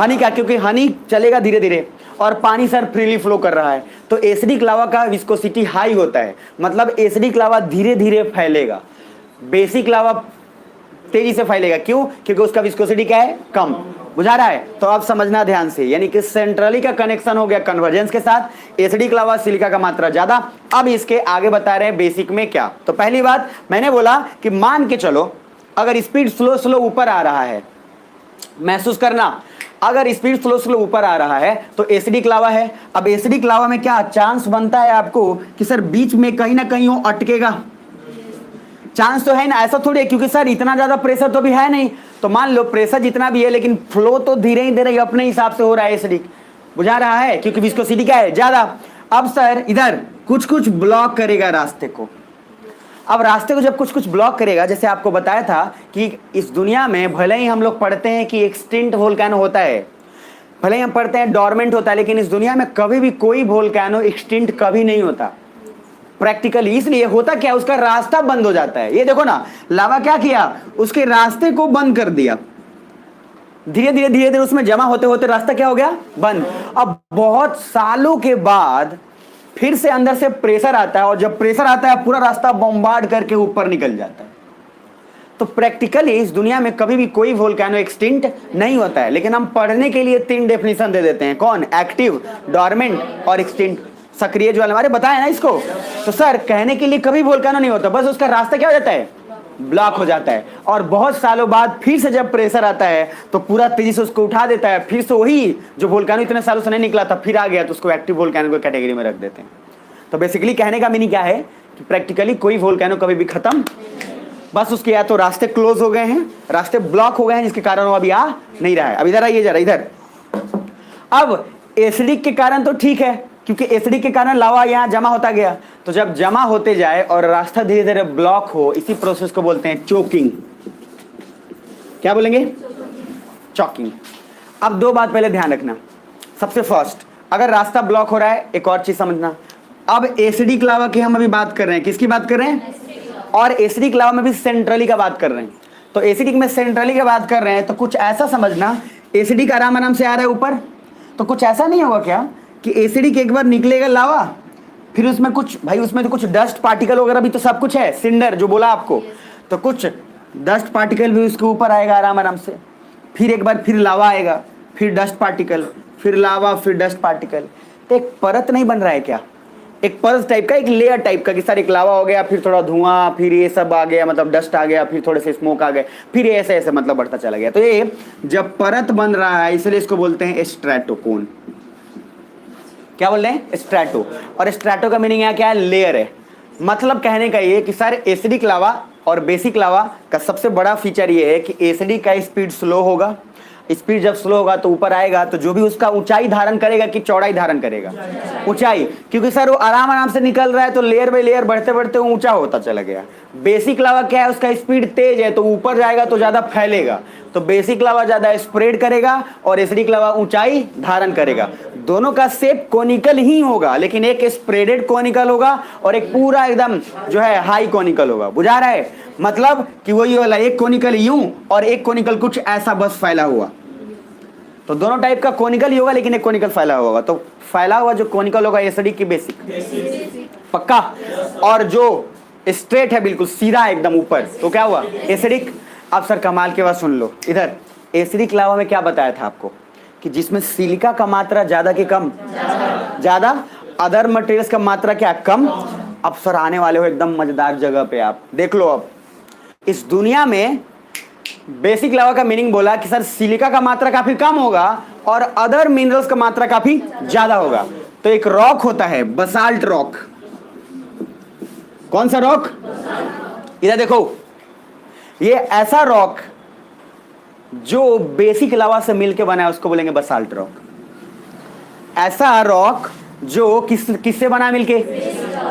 हनी का, क्योंकि हनी चलेगा धीरे धीरे और पानी सर फ्रीली फ्लो कर रहा है। तो एसिडिक लावा का विस्कोसिटी हाई होता है, मतलब एसिडिक लावा धीरे धीरे फैलेगा। बेसिक लावा तेजी से फैलेगा। क्यों? क्योंकि उसका विस्कोसिटी क्या है? कम। बुझा रहा है? तो आप समझना ध्यान से, यानी कि सेंट्रली का कनेक्शन हो गया कन्वर्जेंस के साथ, एसिडिक लावा सिलिका का मात्रा ज्यादा। अब इसके आगे बता रहे हैं बेसिक में क्या। तो पहली बात मैंने बोला कि मान के चलो अगर स्पीड स्लो स्लो ऊपर आ रहा है, महसूस करना, अगर स्पीड स्लो स्लो ऊपर आ रहा है तो एसिडिक लावा है। अब एसिडिक लावा में क्या चांस बनता है आपको कि सर बीच में कहीं ना कहीं वो अटकेगा, चांस तो है ना, ऐसा थोड़ी है क्योंकि सर इतना ज्यादा प्रेशर तो भी है नहीं, तो मान लो प्रेशर जितना भी है लेकिन फ्लो तो धीरे ही धीरे अपने हिसाब से हो रहा है एसिडिक, बुझा रहा है, क्योंकि विस्कोसिटी क्या है ज्यादा। अब सर इधर कुछ कुछ ब्लॉक करेगा रास्ते को। अब रास्ते को जब कुछ कुछ ब्लॉक करेगा, जैसे आपको बताया था कि इस दुनिया में भले ही हम लोग पढ़ते हैं कि एक्सटिंक्ट वोल्केनो होता है, भले ही हम पढ़ते हैं डोरमेंट होता है, लेकिन इस दुनिया में कभी भी कोई वोल्केनो एक्सटिंक्ट कभी नहीं होता प्रैक्टिकली। इसलिए होता क्या, उसका रास्ता बंद हो जाता है। ये देखो ना, लावा क्या किया, उसके रास्ते को बंद कर दिया, धीरे धीरे धीरे धीरे उसमें जमा होते होते रास्ता क्या हो गया, बंद। अब बहुत सालों के बाद फिर से अंदर से प्रेशर आता है, और जब प्रेशर आता है पूरा रास्ता बॉम्बार्ड करके ऊपर निकल जाता है। तो प्रैक्टिकली इस दुनिया में कभी भी कोई वोल्केनो एक्सटिंक्ट नहीं होता है, लेकिन हम पढ़ने के लिए 3 डेफिनेशन दे देते हैं। कौन, एक्टिव, डोरमेंट और एक्सटिंक्ट, सक्रिय ज्वाला। हमारे बताया ना इसको। तो सर कहने के लिए कभी वोल्केनो नहीं होता, बस उसका रास्ता क्या हो जाता है, ब्लॉक हो जाता है, और बहुत सालों बाद फिर से जब प्रेशर आता है तो पूरा तेजी से उसको उठा देता है, फिर से वही जो वोल्केनो इतने सालों से नहीं निकला था फिर आ गया, तो उसको एक्टिव वोल्केनो को कैटेगरी में रख देते हैं। तो बेसिकली कहने का मीनिंग क्या है कि प्रैक्टिकली कोई वोल्केनो कभी भी खत्म, बस उसके या तो रास्ते क्लोज हो गए हैं, रास्ते ब्लॉक हो गए हैं, जिसके कारण वो अभी आ नहीं रहा है। अब इधर आइए जरा इधर। अब एसिडिक के कारण तो ठीक है, क्योंकि एसिडिक के कारण लावा यहाँ जमा होता गया, तो जब जमा होते जाए और रास्ता धीरे धीरे ब्लॉक हो, इसी प्रोसेस को बोलते हैं चोकिंग। क्या बोलेंगे, चॉकिंग। अब 2 बात पहले ध्यान रखना। सबसे फर्स्ट, अगर रास्ता ब्लॉक हो रहा है, एक और चीज समझना, अब एसिडिक लावा की हम अभी बात कर रहे हैं, किसकी बात कर रहे हैं, और एसिडिक लावा में भी सेंट्रली का बात कर रहे हैं। तो एसिडिक में सेंट्रली का बात कर रहे हैं, तो कुछ ऐसा समझना, एसिडिक आराम आराम से आ रहा है ऊपर, तो कुछ ऐसा नहीं होगा क्या कि एसिडिक एक बार निकलेगा लावा, फिर उसमें कुछ, भाई उसमें तो कुछ डस्ट पार्टिकल वगैरह भी तो सब कुछ है, सिंडर जो बोला आपको, तो कुछ डस्ट पार्टिकल भी उसके ऊपर आएगा आराम आराम से, फिर एक बार फिर लावा आएगा, फिर डस्ट पार्टिकल, फिर लावा, फिर डस्ट पार्टिकल। तो एक परत नहीं बन रहा है क्या, एक परत टाइप का, एक लेयर टाइप का, कि सर एक लावा हो गया, फिर थोड़ा धुआं, फिर ये सब आ गया, मतलब डस्ट आ गया, फिर थोड़े से स्मोक आ गए, फिर ऐसे ऐसे मतलब बढ़ता चला गया। तो ये जब परत बन रहा है, इसलिए इसको बोलते हैं स्ट्रैटोकोन। क्या बोल रहे हैं, स्ट्रैटो। और स्ट्रैटो का मीनिंग यहाँ क्या है, लेयर है। मतलब कहने का ये कि सर एसिडिक लावा और बेसिक लावा का सबसे बड़ा फीचर ये है कि एसिडिक का स्पीड स्लो होगा, स्पीड जब स्लो होगा तो ऊपर आएगा, तो जो भी उसका ऊंचाई धारण करेगा कि चौड़ाई धारण करेगा, ऊंचाई, क्योंकि सर वो आराम आराम से निकल रहा है तो लेयर बाय लेयर बढ़ते बढ़ते वो ऊंचा होता चला गया। बेसिक लावा क्या है, उसका स्पीड तेज है, तो ऊपर जाएगा तो ज्यादा फैलेगा, तो बेसिक लावा ज्यादा स्प्रेड करेगा और एसिडिक लावा ऊंचाई धारण करेगा। दोनों का शेप कोनिकल ही होगा, लेकिन एक स्प्रेडेड कोनिकल होगा और एक पूरा एकदम जो है हाई कोनिकल होगा। बुझा रहा है, मतलब कि वही वाला एक कोनिकल यूं और एक कोनिकल कुछ ऐसा बस फैला हुआ। तो दोनों टाइप का कोनिकल ही होगा, लेकिन एक कोनिकल फैला हुआ होगा। तो फैला हुआ जो कोनिकल होगा एसिडिक की बेसिक, पक्का। और जो स्ट्रेट है बिल्कुल सीधा एकदम ऊपर, तो क्या हुआ, एसिडिक। अब सर कमाल के बाद सुन लो इधर, एसिडिक लावा में क्या बताया था आपको कि जिसमें सिलिका का मात्रा ज्यादा कि कम, ज्यादा, अदर मटेरियल्स का मात्रा क्या, कम। अब सर आने वाले हो एकदम मजेदार जगह पे, आप देख लो। अब इस दुनिया में बेसिक लावा का मीनिंग बोला कि सर सिलिका का मात्रा काफी कम होगा और अदर मिनरल्स का मात्रा काफी ज्यादा होगा। तो एक रॉक होता है बसाल्ट रॉक। कौन सा रॉक, इधर देखो, ये ऐसा रॉक जो बेसिक लावा से मिलकर बना है उसको बोलेंगे बसाल्ट रॉक। ऐसा रॉक जो किससे बना मिलके,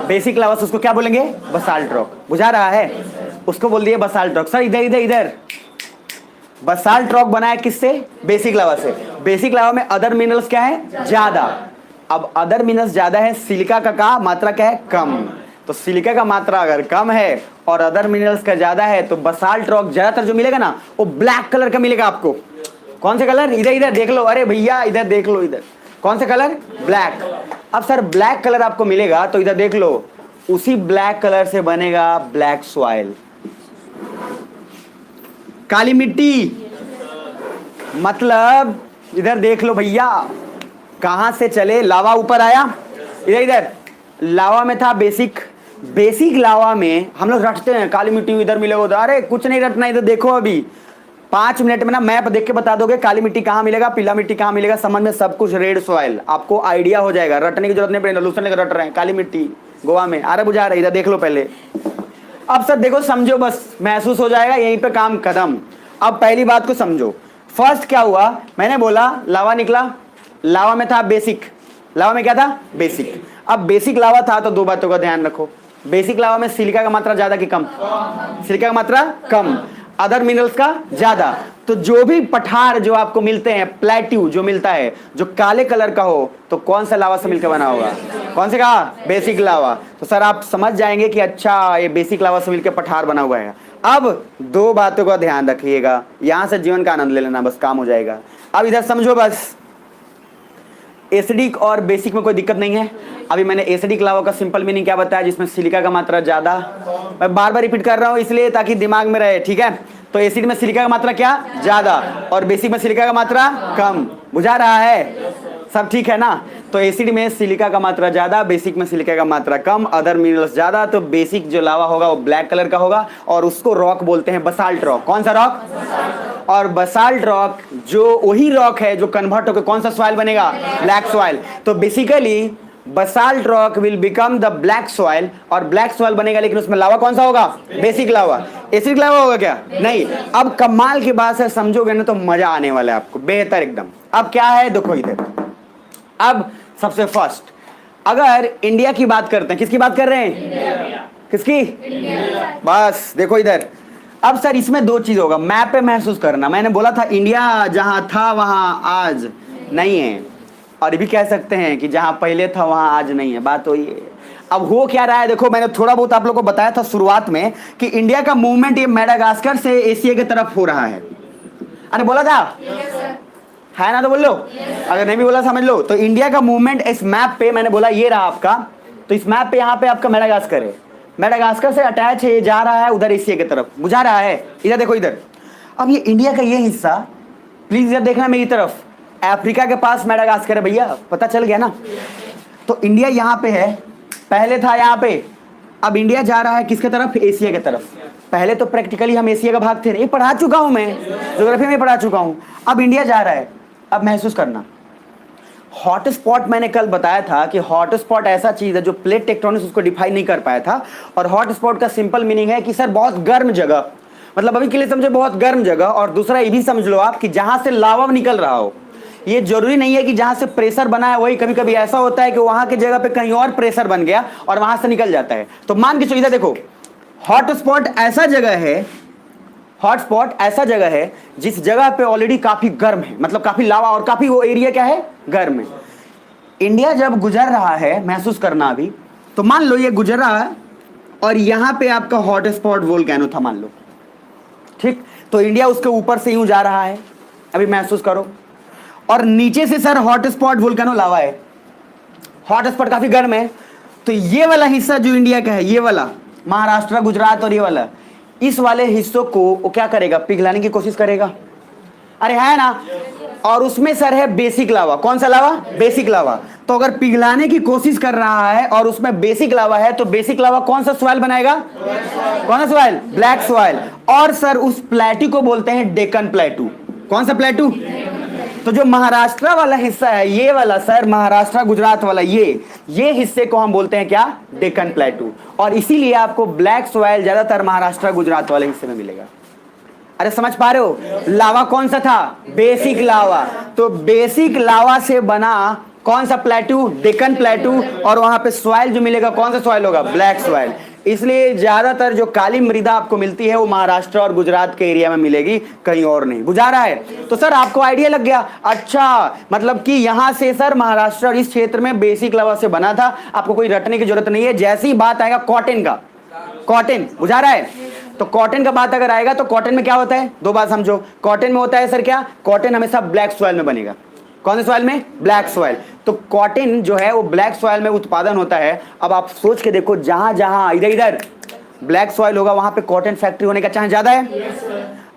बेसिक लावा से, उसको क्या बोलेंगे, बसाल्ट रॉक। बुझा रहा है, उसको बोल दिए बसाल्ट रॉक। सर इधर इधर इधर, बसाल्ट रॉक बना है किससे, बेसिक लावा से। बेसिक लावा में अदर मिनरल्स क्या है, ज्यादा। अब अदर मिनरल्स ज्यादा है, सिलिका का मात्रा क्या है, कम। तो सिलिका का मात्रा अगर कम है और अदर मिनरल्स का ज्यादा है, तो बसाल्ट रॉक ज्यादातर जो मिलेगा ना वो ब्लैक कलर का मिलेगा आपको। कौन से कलर, इधर इधर देख लो, अरे भैया इधर देख लो, इधर कौन से कलर, ब्लैक। अब सर ब्लैक कलर आपको मिलेगा, तो इधर देख लो, उसी ब्लैक कलर से बनेगा ब्लैक सॉइल, काली मिट्टी। मतलब इधर देख लो भैया, कहां से चले, लावा ऊपर आया, इधर इधर लावा में था बेसिक। बेसिक लावा में हम लोग रटते हैं काली मिट्टी इधर मिलेगा उधर, अरे कुछ नहीं रटना, इधर देखो अभी 5 मिनट में ना मैप देख के बता दोगे काली मिट्टी कहाँ मिलेगा, पीला मिट्टी कहाँ मिलेगा, समझ में सब कुछ, रेड सॉइल, आपको आइडिया हो जाएगा। रटने की जरूरत नहीं पड़ेगी, लूसन लेकर रट रहे हैं, काली मिट्टी गोवा में, अरे बुझा रहे, इधर देख लो पहले। अब सर देखो समझो, बस महसूस हो जाएगा, यहीं पे काम खत्म। अब पहली बात को समझो। फर्स्ट क्या हुआ, मैंने बोला लावा निकला, लावा में था बेसिक, लावा में क्या था बेसिक। अब बेसिक लावा था तो दो बातों का ध्यान रखो, बेसिक लावा में सिलिका का मात्रा ज्यादा कि कम? सिलिका का मात्रा कम, अदर मिनरल्स का ज्यादा। तो जो भी पठार जो आपको मिलते हैं, प्लेट्यू जो मिलता है जो काले कलर का हो, तो कौन सा लावा से मिलकर बना होगा? कौन से का? बेसिक लावा। तो सर आप समझ जाएंगे कि अच्छा ये बेसिक लावा से मिलकर पठार बना हुआ है। अब दो बातों का ध्यान रखिएगा, यहां से जीवन का आनंद ले लेना, बस काम हो जाएगा। अब इधर समझो, बस एसिडिक और बेसिक में कोई दिक्कत नहीं है। अभी मैंने एसिडिक लावा का सिंपल मीनिंग क्या बताया, जिसमें सिलिका का मात्रा ज्यादा। मैं बार बार रिपीट कर रहा हूं इसलिए ताकि दिमाग में रहे, ठीक है। तो एसिड में सिलिका का मात्रा क्या? ज्यादा, और बेसिक में सिलिका का मात्रा कम। बुझा रहा है? सब ठीक है ना? तो एसिड में सिलिका का मात्रा ज्यादा, बेसिक में सिलिका का मात्रा कम, अदर मिनरल्स ज्यादा। तो बेसिक जो लावा होगा वो ब्लैक कलर का होगा, और उसको रॉक बोलते हैं, बसाल्ट रॉक। कौन सा रॉक? और बसाल्ट रॉक जो वही रॉक है जो कन्वर्ट होकर कौन सा सॉइल बनेगा? Black soil. तो basically basalt rock will become the black soil, और ब्लैक सॉइल बनेगा, लेकिन उसमें लावा कौन सा होगा? बेसिक लावा। एसिडिक लावा होगा क्या? नहीं। अब कमाल की बात है, समझोगे ना तो मजा आने वाला है आपको, बेहतर एकदम। अब क्या है देखो इधर, अब सबसे फर्स्ट अगर इंडिया की बात करते हैं, किसकी बात कर रहे हैं? किसकी? बस देखो इधर। अब सर इसमें दो चीज होगा, मैप पे महसूस करना। मैंने बोला था इंडिया जहां था वहां आज नहीं है, और ये भी कह सकते हैं कि जहां पहले था वहां आज नहीं है, बात वही है। अब हो क्या रहा है देखो, मैंने थोड़ा बहुत आप लोगों को बताया था शुरुआत में कि इंडिया का मूवमेंट ये मेडागास्कर से एशिया की तरफ हो रहा है। अरे बोला था है ना? तो बोल लो, अगर नहीं भी बोला समझ लो। तो इंडिया का मूवमेंट इस मैप पे मैंने बोला ये रहा आपका, तो इस मैप पे यहाँ पे आपका मेडागास्कर है, मेडागास्कर से अटैच है, जा रहा है उधर एशिया की तरफ। बुझा रहा है? इधर देखो इधर। अब ये इंडिया का ये हिस्सा, प्लीज इधर देखना मेरी तरफ, अफ्रीका के पास मेडागास्कर है भैया, पता चल गया ना? तो इंडिया यहाँ पे है, पहले था यहाँ पे, अब इंडिया जा रहा है किसके तरफ? एशिया की तरफ। पहले तो प्रैक्टिकली हम एशिया का भाग थे, ये पढ़ा चुका हूं मैं, ज्योग्राफी में पढ़ा चुका हूं। अब इंडिया जा रहा है, अब महसूस करना। हॉट स्पॉट मैंने कल बताया था कि हॉट स्पॉट ऐसा चीज है जो प्लेट टेक्टोनिक्स उसको डिफाइन नहीं कर पाया था। और हॉट स्पॉट का सिंपल मीनिंग है कि सर बहुत गर्म जगह, मतलब अभी के लिए समझे बहुत गर्म जगह। और दूसरा ये भी समझ लो आप कि जहां से लावा निकल रहा हो, ये जरूरी नहीं है कि जहां से प्रेशर बना है वही, कभी कभी ऐसा होता है कि वहां की जगह पे कहीं और प्रेशर बन गया और वहां से निकल जाता है। तो मान के चलिए देखो, हॉट स्पॉट ऐसा जगह है, हॉट स्पॉट ऐसा जगह है जिस जगह पे ऑलरेडी काफी गर्म है, मतलब काफी लावा और काफी वो एरिया क्या है? गर्म है। इंडिया जब गुजर रहा है, महसूस करना अभी, तो मान लो ये गुजर रहा है और यहां पे आपका हॉट स्पॉट वोल्केनो था मान लो, ठीक। तो इंडिया उसके ऊपर से यूं जा रहा है, अभी महसूस करो, और नीचे से सर हॉट स्पॉट वोल्केनो लावा है, हॉट स्पॉट काफी गर्म है। तो ये वाला हिस्सा जो इंडिया का है, ये वाला महाराष्ट्र, गुजरात और ये वाला, इस वाले हिस्सों को वो क्या करेगा? पिघलाने की कोशिश करेगा। अरे है ना? और उसमें सर है बेसिक लावा। कौन सा लावा? बेसिक लावा। तो अगर पिघलाने की कोशिश कर रहा है और उसमें बेसिक लावा है, तो बेसिक लावा कौन सा सॉइल बनाएगा? कौन सा सॉइल? Black soil. और सर उस प्लेटू को बोलते हैं डेक्कन प्लेटू। कौन सा प्लेटू? तो जो महाराष्ट्र वाला हिस्सा है, ये वाला सर, महाराष्ट्र गुजरात वाला, ये हिस्से को हम बोलते हैं क्या? डेक्कन प्लेटू। और इसीलिए आपको ब्लैक सॉइल ज्यादातर महाराष्ट्र गुजरात वाले हिस्से में मिलेगा। अरे समझ पा रहे हो? लावा कौन सा था? बेसिक लावा। तो बेसिक लावा से बना कौन सा प्लेटू? डेक्कन प्लेटू। और वहां पे सॉइल जो मिलेगा कौन सा सॉइल होगा? Black soil. इसलिए ज्यादातर जो काली मृदा आपको मिलती है वो महाराष्ट्र और गुजरात के एरिया में मिलेगी, कहीं और नहीं। बुझा रहा है? तो सर आपको आइडिया लग गया। अच्छा, मतलब कि यहां से सर महाराष्ट्र और इस क्षेत्र में बेसिक लावा से बना था, आपको कोई रटने की जरूरत नहीं है। जैसी ही बात आएगा कॉटन का, कॉटन, बुझा रहा है? तो कॉटन का बात अगर आएगा तो कॉटन में क्या होता है? दो बात समझो। कॉटन में होता है सर क्या? कॉटन हमेशा ब्लैक सॉइल में बनेगा। कौन से सॉइल में? Black soil. तो कॉटन जो है वो ब्लैक सॉइल में उत्पादन होता है। अब आप सोच के देखो, जहां जहां इधर इधर ब्लैक सॉइल होगा वहां पे कॉटन फैक्ट्री होने का चांस ज्यादा है।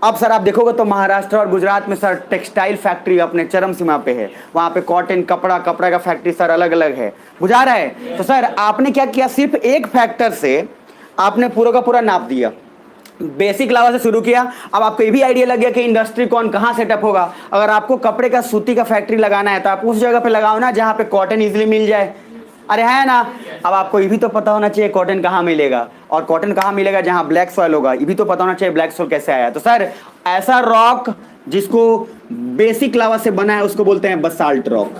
अब सर आप देखोगे तो महाराष्ट्र और गुजरात में सर टेक्सटाइल फैक्ट्री अपने चरम सीमा पे है। वहां पे कॉटन, कपड़ा का फैक्ट्री सर अलग अलग है। बुझा रहा है? तो सर आपने क्या किया? सिर्फ एक फैक्टर से आपने पूरा का पूरा नाप दिया। बेसिक लावा से शुरू किया। अब आपको ये भी आइडिया लग गया कि इंडस्ट्री कौन कहां सेटअप होगा। अगर आपको कपड़े का, सूती का फैक्ट्री लगाना है तो आप उस जगह पे लगाओ ना जहां पे कॉटन इजीली मिल जाए। अरे है ना। अब आपको ये भी तो पता होना चाहिए कॉटन कहाँ मिलेगा, और कॉटन कहाँ मिलेगा जहाँ ब्लैक सॉइल होगा, ये भी तो पता होना चाहिए ब्लैक सॉइल कैसे आया। तो सर ऐसा रॉक जिसको बेसिक लावा से बना है उसको बोलते हैं बसाल्ट रॉक।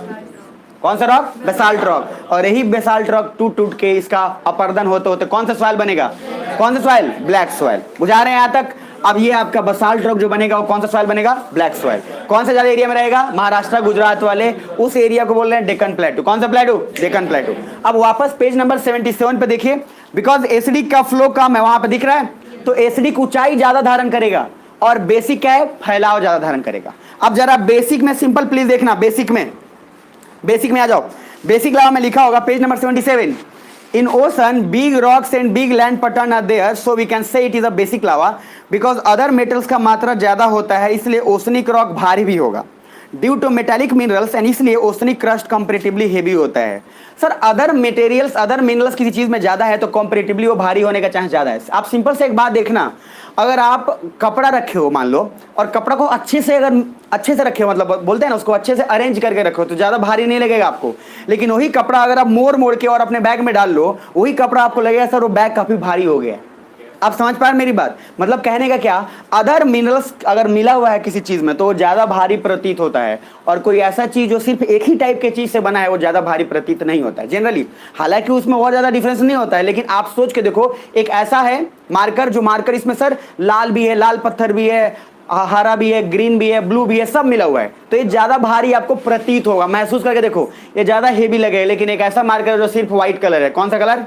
कौन सा रॉक? Basalt rock. और यही बेसाल्ट रॉक टूट टूट के इसका अपर्दन होते होते कौन सा सॉइल बनेगा? कौन सा सॉइल? Black soil. बुझा रहे हैं यहाँ तक? अब ये आपका बसाल्ट रॉक जो बनेगा वो कौन सा सॉइल बनेगा? Black soil. कौन सा ज्यादा एरिया में रहेगा? महाराष्ट्र गुजरात वाले उस एरिया को बोल रहे हैं डेक्कन प्लेटू। कौन सा प्लेटू? डेक्कन प्लेटू। अब वापस पेज नंबर 77 पे देखिए, बिकॉज एसिडिक का फ्लो कम है वहां पे दिख रहा है, तो एसिडिक ऊंचाई ज्यादा धारण करेगा और बेसिक क्या है? फैलाव ज्यादा धारण करेगा। अब जरा बेसिक में सिंपल प्लीज देखना, बेसिक में आ जाओ। बेसिक लावा में लिखा होगा page number 77, in ocean big rocks and big land pattern are there, so we can say it is a basic lava because other metals का मात्रा ज्यादा होता है, इसलिए ओसनिक रॉक भारी भी होगा due to metallic minerals, and इसलिए ओसनिक क्रस्ट कंपेरेटिवली हेवी होता है। Sir other materials, other minerals किसी चीज में ज्यादा है तो कंपेरेटिवली वो भारी होने का चांस ज्यादा है। आप सिंपल से एक बात देखना, अगर आप कपड़ा रखे हो मान लो, और कपड़ा को अच्छे से रखे हो, मतलब बोलते हैं ना उसको अच्छे से अरेंज करके रखो, तो ज्यादा भारी नहीं लगेगा आपको। लेकिन वही कपड़ा अगर आप मोड़ के और अपने बैग में डाल लो, वही कपड़ा आपको लगेगा सर वो बैग काफी भारी हो गया। आप समझ पा रहे मेरी बात? मतलब कहने का क्या, अदर मिनरल्स अगर मिला हुआ है किसी चीज में तो वो ज्यादा भारी प्रतीत होता है, और कोई ऐसा चीज जो सिर्फ एक ही टाइप के चीज से बना है वो ज्यादा भारी प्रतीत नहीं होता है जनरली। हालांकि उसमें बहुत ज्यादा डिफरेंस नहीं होता है, लेकिन आप सोच के देखो, एक ऐसा है मार्कर, जो मार्कर इसमें सर लाल भी है, लाल पत्थर भी है, हरा भी है, ग्रीन भी है, ब्लू भी है, सब मिला हुआ है, तो ये ज्यादा भारी आपको प्रतीत होगा। महसूस करके देखो, ये ज्यादा हेवी लगे। लेकिन एक ऐसा मार्कर है जो सिर्फ व्हाइट कलर है, कौन सा कलर?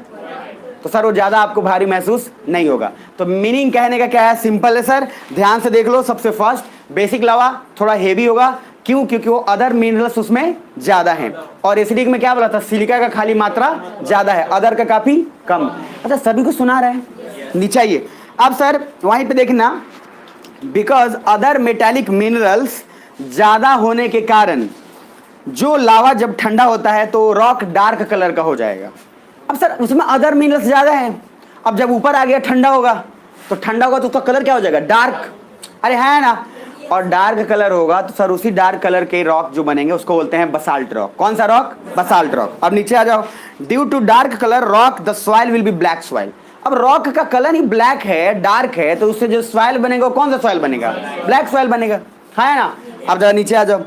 तो सर वो ज्यादा आपको भारी महसूस नहीं होगा। तो मीनिंग कहने का क्या है? सिंपल है सर, ध्यान से देख लो। सबसे फर्स्ट बेसिक लावा थोड़ा हेवी होगा, क्यों? क्योंकि वो अदर मिनरल्स उसमें ज्यादा हैं। और एसिडिक में क्या बोला था? सिलिका का खाली मात्रा ज्यादा है, अदर का काफी कम। अच्छा सभी को सुना रहा है? नीचे आइए। अब सर वहीं पे देखना, बिकॉज अदर मेटालिक मिनरल्स ज्यादा होने के कारण जो लावा जब ठंडा होता है तो रॉक डार्क कलर का हो जाएगा। अब सर उसमें अदर मिनरल्स ज्यादा हैं, अब जब ऊपर आ गया ठंडा होगा तो उसका कलर क्या हो जाएगा? डार्क। अरे है ना। और डार्क कलर होगा तो सर उसी डार्क कलर के रॉक जो बनेंगे उसको बोलते हैं बसाल्ट रॉक। कौन सा रॉक? Basalt rock. अब नीचे आ जाओ। Due to dark colour rock the soil will be black soil. अब रॉक का कलर ही ब्लैक है, डार्क है, तो उससे जो सॉइल बनेगा वो कौन सा सॉइल बनेगा? ब्लैक सॉइल बनेगा, है ना। अब जरा नीचे आ जाओ।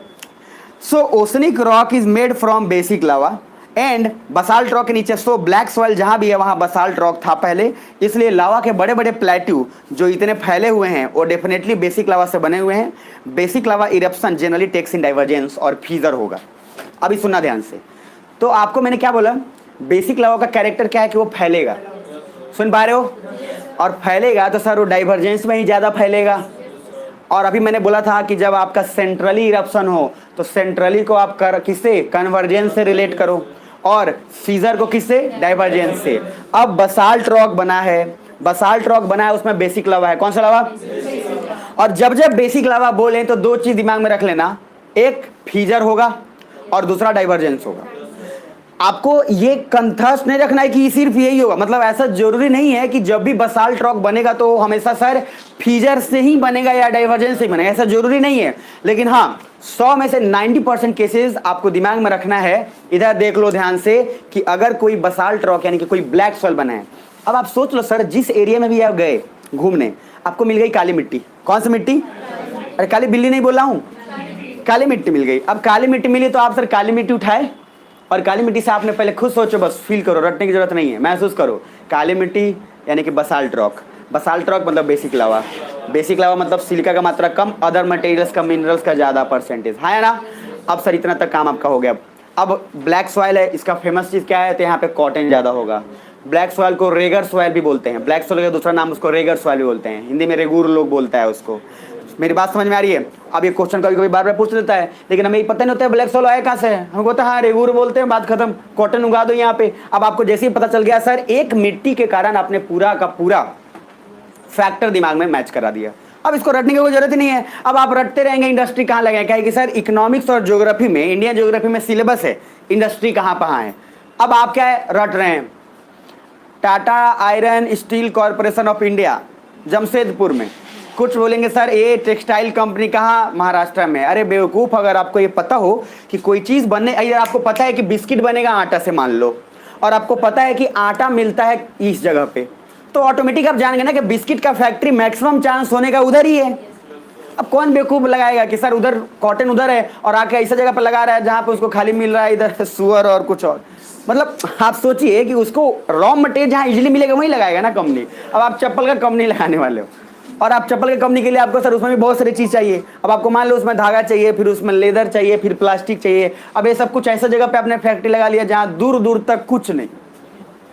So oceanic rock is made from basic lava and basalt rock के नीचे, सो ब्लैक सॉइल जहां भी है वहां बसाल्ट रॉक था पहले, इसलिए लावा के बड़े बड़े प्लेट्यू जो इतने फैले हुए हैं वो डेफिनेटली बेसिक लावा से बने हुए हैं। Basic lava eruption generally takes in divergence और फीजर होगा। अभी सुनना ध्यान से। तो आपको मैंने क्या बोला? बेसिक लावा का कैरेक्टर क्या है कि वो फैलेगा। सुन पा रहे हो? और फैलेगा तो सर वो डाइवर्जेंस में ही ज्यादा फैलेगा। और अभी मैंने बोला था कि जब आपका सेंट्रली इरप्शन हो तो सेंट्रली को आप किससे? कन्वर्जेंस से रिलेट करो, और सीजर को किससे? डाइवर्जेंस से। अब बसाल्ट रॉक बना है, बसाल्ट रॉक बना है, उसमें बेसिक लावा है। कौन सा लावा? और जब बेसिक लावा बोले तो दो चीज दिमाग में रख लेना, एक फीजर होगा और दूसरा डाइवर्जेंस होगा। आपको ये कंथस्ट नहीं रखना है कि सिर्फ यही होगा, मतलब ऐसा जरूरी नहीं है कि जब भी बसाल्ट रॉक बनेगा तो हमेशा सर फीजर से ही बनेगा या डाइवर्जेंस से ही बनेगा, ऐसा जरूरी नहीं है। लेकिन हाँ 100 में से 90% केसेस आपको दिमाग में रखना है। इधर देख लो ध्यान से कि अगर कोई बसाल्ट रॉक यानी कि कोई ब्लैक सॉइल बना है, अब आप सोच लो सर जिस एरिया में भी आप गए घूमने, आपको मिल गई काली मिट्टी। कौन सी मिट्टी? अरे काली बिल्ली नहीं बोल रहा हूँ, काली मिट्टी मिल गई। अब काली मिट्टी मिली तो आप सर काली मिट्टी उठाए और काली मिट्टी से आपने पहले खुद सोचो, बस फील करो, रटने की जरूरत नहीं है, महसूस करो। काली मिट्टी यानी कि बसाल्ट रॉक, बसाल्ट रॉक मतलब बेसिक लावा, बेसिक लावा मतलब सिलिका का मात्रा कम, अदर मटेरियल्स का मिनरल्स का ज़्यादा परसेंटेज, है ना। अब सर इतना तक काम आपका हो गया। अब ब्लैक सॉइल है, इसका फेमस चीज़ क्या है? तो यहाँ पे कॉटन ज़्यादा होगा। ब्लैक सॉइल को रेगर सॉइल भी बोलते हैं, ब्लैक सॉइल का दूसरा नाम उसको रेगर सॉइल भी बोलते हैं, हिंदी में रेगूर लोग बोलता है उसको। मेरी बात समझ में आ रही है? अब ये क्वेश्चन कभी कभी बार बार पूछ लेता है, लेकिन हमें पता नहीं होता है ब्लैक सॉइल आया कहाँ से है। हमको बोलते हैं हाँ रेगूर बोलते हैं, बात खत्म, कॉटन उगा दो यहाँ पे। अब आपको जैसे ही पता चल गया सर एक मिट्टी के कारण आपने पूरा का पूरा फैक्टर दिमाग में मैच करा दिया। अब इसको रटने की कोई जरूरत ही नहीं है। अब आप रटते रहेंगे इंडस्ट्री कहाँ लगे, क्या है कि सर इकोनॉमिक्स और ज्योग्राफी में, इंडियन ज्योग्राफी में सिलेबस है इंडस्ट्री कहाँ कहाँ है। अब आप क्या है रट रहे हैं, Tata iron steel corporation of India Jamshedpur में, कुछ बोलेंगे सर ये टेक्सटाइल कंपनी कहाँ? महाराष्ट्र में। अरे बेवकूफ़, अगर आपको ये पता हो कि कोई चीज़ बनने, अगर आपको पता है कि बिस्किट बनेगा आटा से मान लो, और आपको पता है कि आटा मिलता है इस जगह पे, तो ऑटोमेटिक आप जानेंगे ना कि बिस्किट का फैक्ट्री मैक्सिमम चांस होने का उधर ही है। अब कौन बेवकूफ लगाएगा कि सर उधर कॉटन उधर है और आके ऐसा जगह पर लगा रहा है जहां पे उसको खाली मिल रहा है इधर सुअर और कुछ और। मतलब आप सोचिए कि उसको रॉ मटेरियल जहां इजीली मिलेगा वहीं लगाएगा ना कंपनी। अब आप चप्पल का कंपनी लगाने वाले हो और आप चप्पल के कंपनी के लिए आपको सर उसमें भी बहुत सारी चीज चाहिए। अब आपको मान लो उसमें धागा चाहिए, फिर उसमें लेदर चाहिए, फिर प्लास्टिक चाहिए। अब ये सब कुछ ऐसा जगह पे आपने फैक्ट्री लगा लिया जहां दूर दूर तक कुछ नहीं,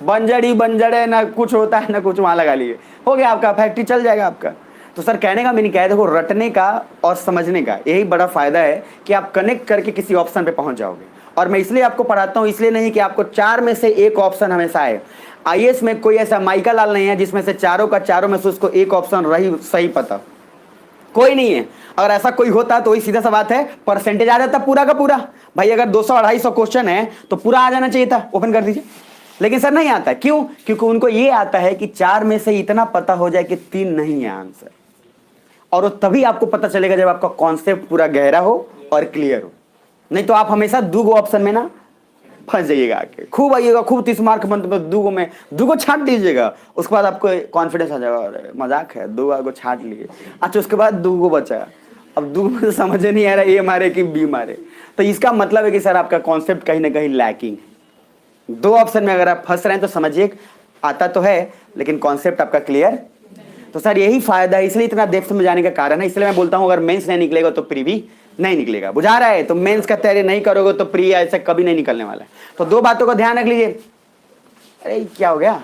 बंजर ही बंजर है, ना कुछ होता है ना कुछ, वहां लगा लिए, हो गया आपका फैक्ट्री चल जाएगा आपका। तो सर कहने का मैंने क्या है, देखो रटने का और समझने का यही बड़ा फायदा है कि आप कनेक्ट करके किसी ऑप्शन पे पहुंच जाओगे। और मैं इसलिए आपको पढ़ाता हूं, इसलिए नहीं कि आपको 4 में से एक ऑप्शन हमेशा आए। आईएएस में कोई ऐसा माइका लाल नहीं है जिसमें से चारों का चारों में से उसको एक ऑप्शन रही सही पता, कोई नहीं है। अगर ऐसा कोई होता तो वही सीधा सा बात है, परसेंटेज आ जाता पूरा का पूरा। भाई अगर 200-250 क्वेश्चन है तो पूरा आ जाना चाहिए था, ओपन कर दीजिए। लेकिन सर नहीं आता, क्यों? क्योंकि उनको ये आता है कि 4 में से इतना पता हो जाए कि 3 नहीं है आंसर। और वो तभी आपको पता चलेगा जब आपका कॉन्सेप्ट पूरा गहरा हो और क्लियर हो। नहीं तो आप हमेशा दूगो ऑप्शन में ना फंस जाइएगा, आके खूब आइएगा, खूब 30 मार्क बनते दूगो में दूगो छांट दीजिएगा। उसके बाद आपको कॉन्फिडेंस आ जाएगा, अरे मजाक है, दूगो छांट लिए। अच्छा उसके बाद दूगो बचा, अब दूगो में समझ नहीं आ रहा ए मारे कि बी मारे। तो इसका मतलब है कि सर आपका कॉन्सेप्ट कहीं ना कहीं लैकिंग। 2 ऑप्शन में अगर आप फंस रहे हैं तो समझिए आता तो है लेकिन कॉन्सेप्ट आपका क्लियर। तो सर यही फायदा है, इसलिए इतना डेप्थ में जाने का कारण है। इसलिए मैं बोलता हूं अगर मेंस नहीं निकलेगा तो प्री भी नहीं निकलेगा। बुझा रहा है? तो मेंस का तैयारी नहीं करोगे तो प्री ऐसे कभी नहीं निकलने वाला है। तो 2 बातों का ध्यान रख लीजिए। अरे क्या हो गया?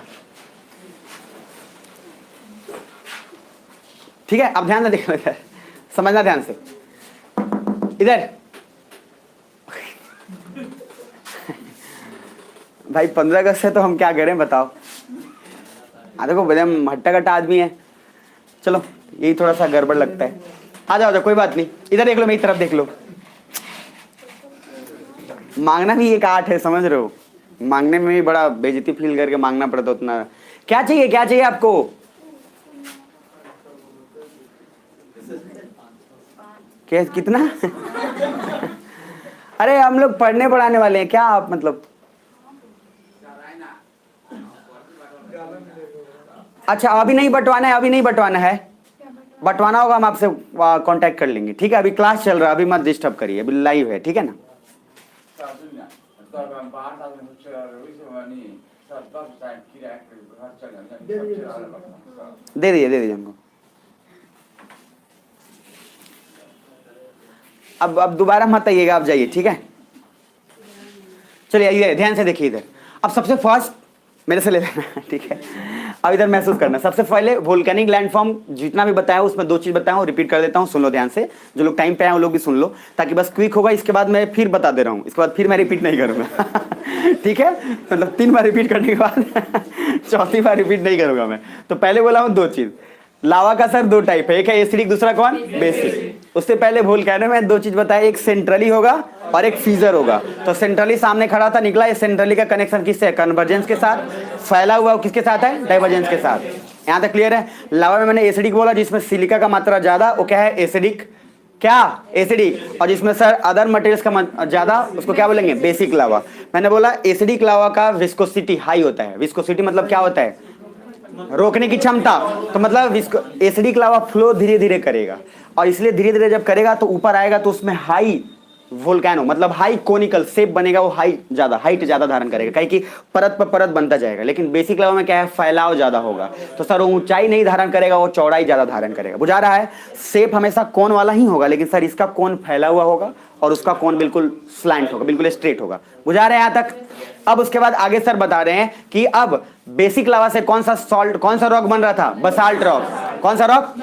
ठीक है, अब ध्यान से देखना, इधर समझना ध्यान से, इधर भाई 15 अगस्त से तो हम क्या करें बताओ? देखो एकदम हट्टा कट्टा आदमी है। चलो यही थोड़ा सा गड़बड़ लगता है। आ जाओ कोई बात नहीं, इधर देख लो, मेरी तरफ देख लो। मांगना भी एक आर्ट है, समझ रहे हो? मांगने में भी बड़ा बेइज्जती फील करके मांगना पड़ता उतना। क्या चाहिए, क्या चाहिए आपको? क्या कितना? अरे हम लोग पढ़ने पढ़ाने वाले हैं क्या आप? मतलब अच्छा अभी नहीं बंटवाना है, अभी नहीं बंटवाना है। बंटवाना होगा हम आपसे कांटेक्ट कर लेंगे, ठीक है? अभी क्लास चल रहा है, अभी मत डिस्टर्ब करिए, अभी लाइव है, ठीक है ना? दे दीजिए हमको। अब दोबारा मत आइएगा, आप जाइए, ठीक है? चलिए आइए, ध्यान से देखिए इधर। अब सबसे फर्स्ट मेरे से ले लेना, ठीक है? अब इधर महसूस करना। सबसे पहले वोल्केनिक लैंडफॉर्म जितना भी बताया उसमें 2 चीज बताया हूँ, रिपीट कर देता हूँ, सुन लो ध्यान से। जो लोग टाइम पे आए वो लोग भी सुन लो, ताकि बस क्विक होगा। इसके बाद मैं फिर बता दे रहा हूँ, इसके बाद फिर मैं रिपीट नहीं करूंगा। ठीक है? मतलब 3 बार रिपीट करने के बाद 4थी बार रिपीट नहीं करूंगा मैं। तो पहले बोला हूँ 2 चीज। लावा का सर 2 टाइप है, एक है एसिडिक, दूसरा कौन? बेसिक। उससे पहले वोल्केनो में 2 चीज बताया, एक सेंट्रली होगा और एक फीजर होगा। तो सेंट्रली सामने खड़ा था, निकला। ये सेंट्रली का कनेक्शन किससे? कन्वर्जेंस के साथ। फैला हुआ किसके साथ है? डाइवर्जेंस के साथ। यहां तक क्लियर है? लावा में मैंने एसिडिक बोला, जिसमें सिलिका का मात्रा ज्यादा, वो क्या है? एसिडिक। क्या? एसिडिक। और जिसमें सर अदर मटेरियल्स का ज्यादा, उसको क्या बोलेंगे? बेसिक लावा। मैंने बोला एसिडिक लावा का विस्कोसिटी हाई होता है। विस्कोसिटी मतलब क्या होता है? रोकने की क्षमता। तो मतलब एसिडिक लावा फ्लो धीरे धीरे करेगा, और इसलिए धीरे धीरे जब करेगा तो ऊपर आएगा तो उसमें हाई वोल्केनो मतलब हाई कोनिकल शेप बनेगा। वो हाइट ज्यादा धारण करेगा, कहीं की परत पर परत बनता जाएगा। लेकिन बेसिक लावा में क्या है? फैलाव ज्यादा होगा। तो सर वो ऊंचाई नहीं धारण करेगा, वो चौड़ाई ज्यादा धारण करेगा। बुझा रहा है? शेप हमेशा कोन वाला ही होगा, लेकिन सर इसका कोन फैला हुआ होगा और उसका कोन बिल्कुल स्लैंट होगा, बिल्कुल स्ट्रेट होगा। बुझा रहे हैं यहां तक? अब उसके बाद आगे सर बता रहे हैं कि अब बेसिक लावा से कौन सा रॉक बन रहा था? Basalt rock. कौन सा रॉक?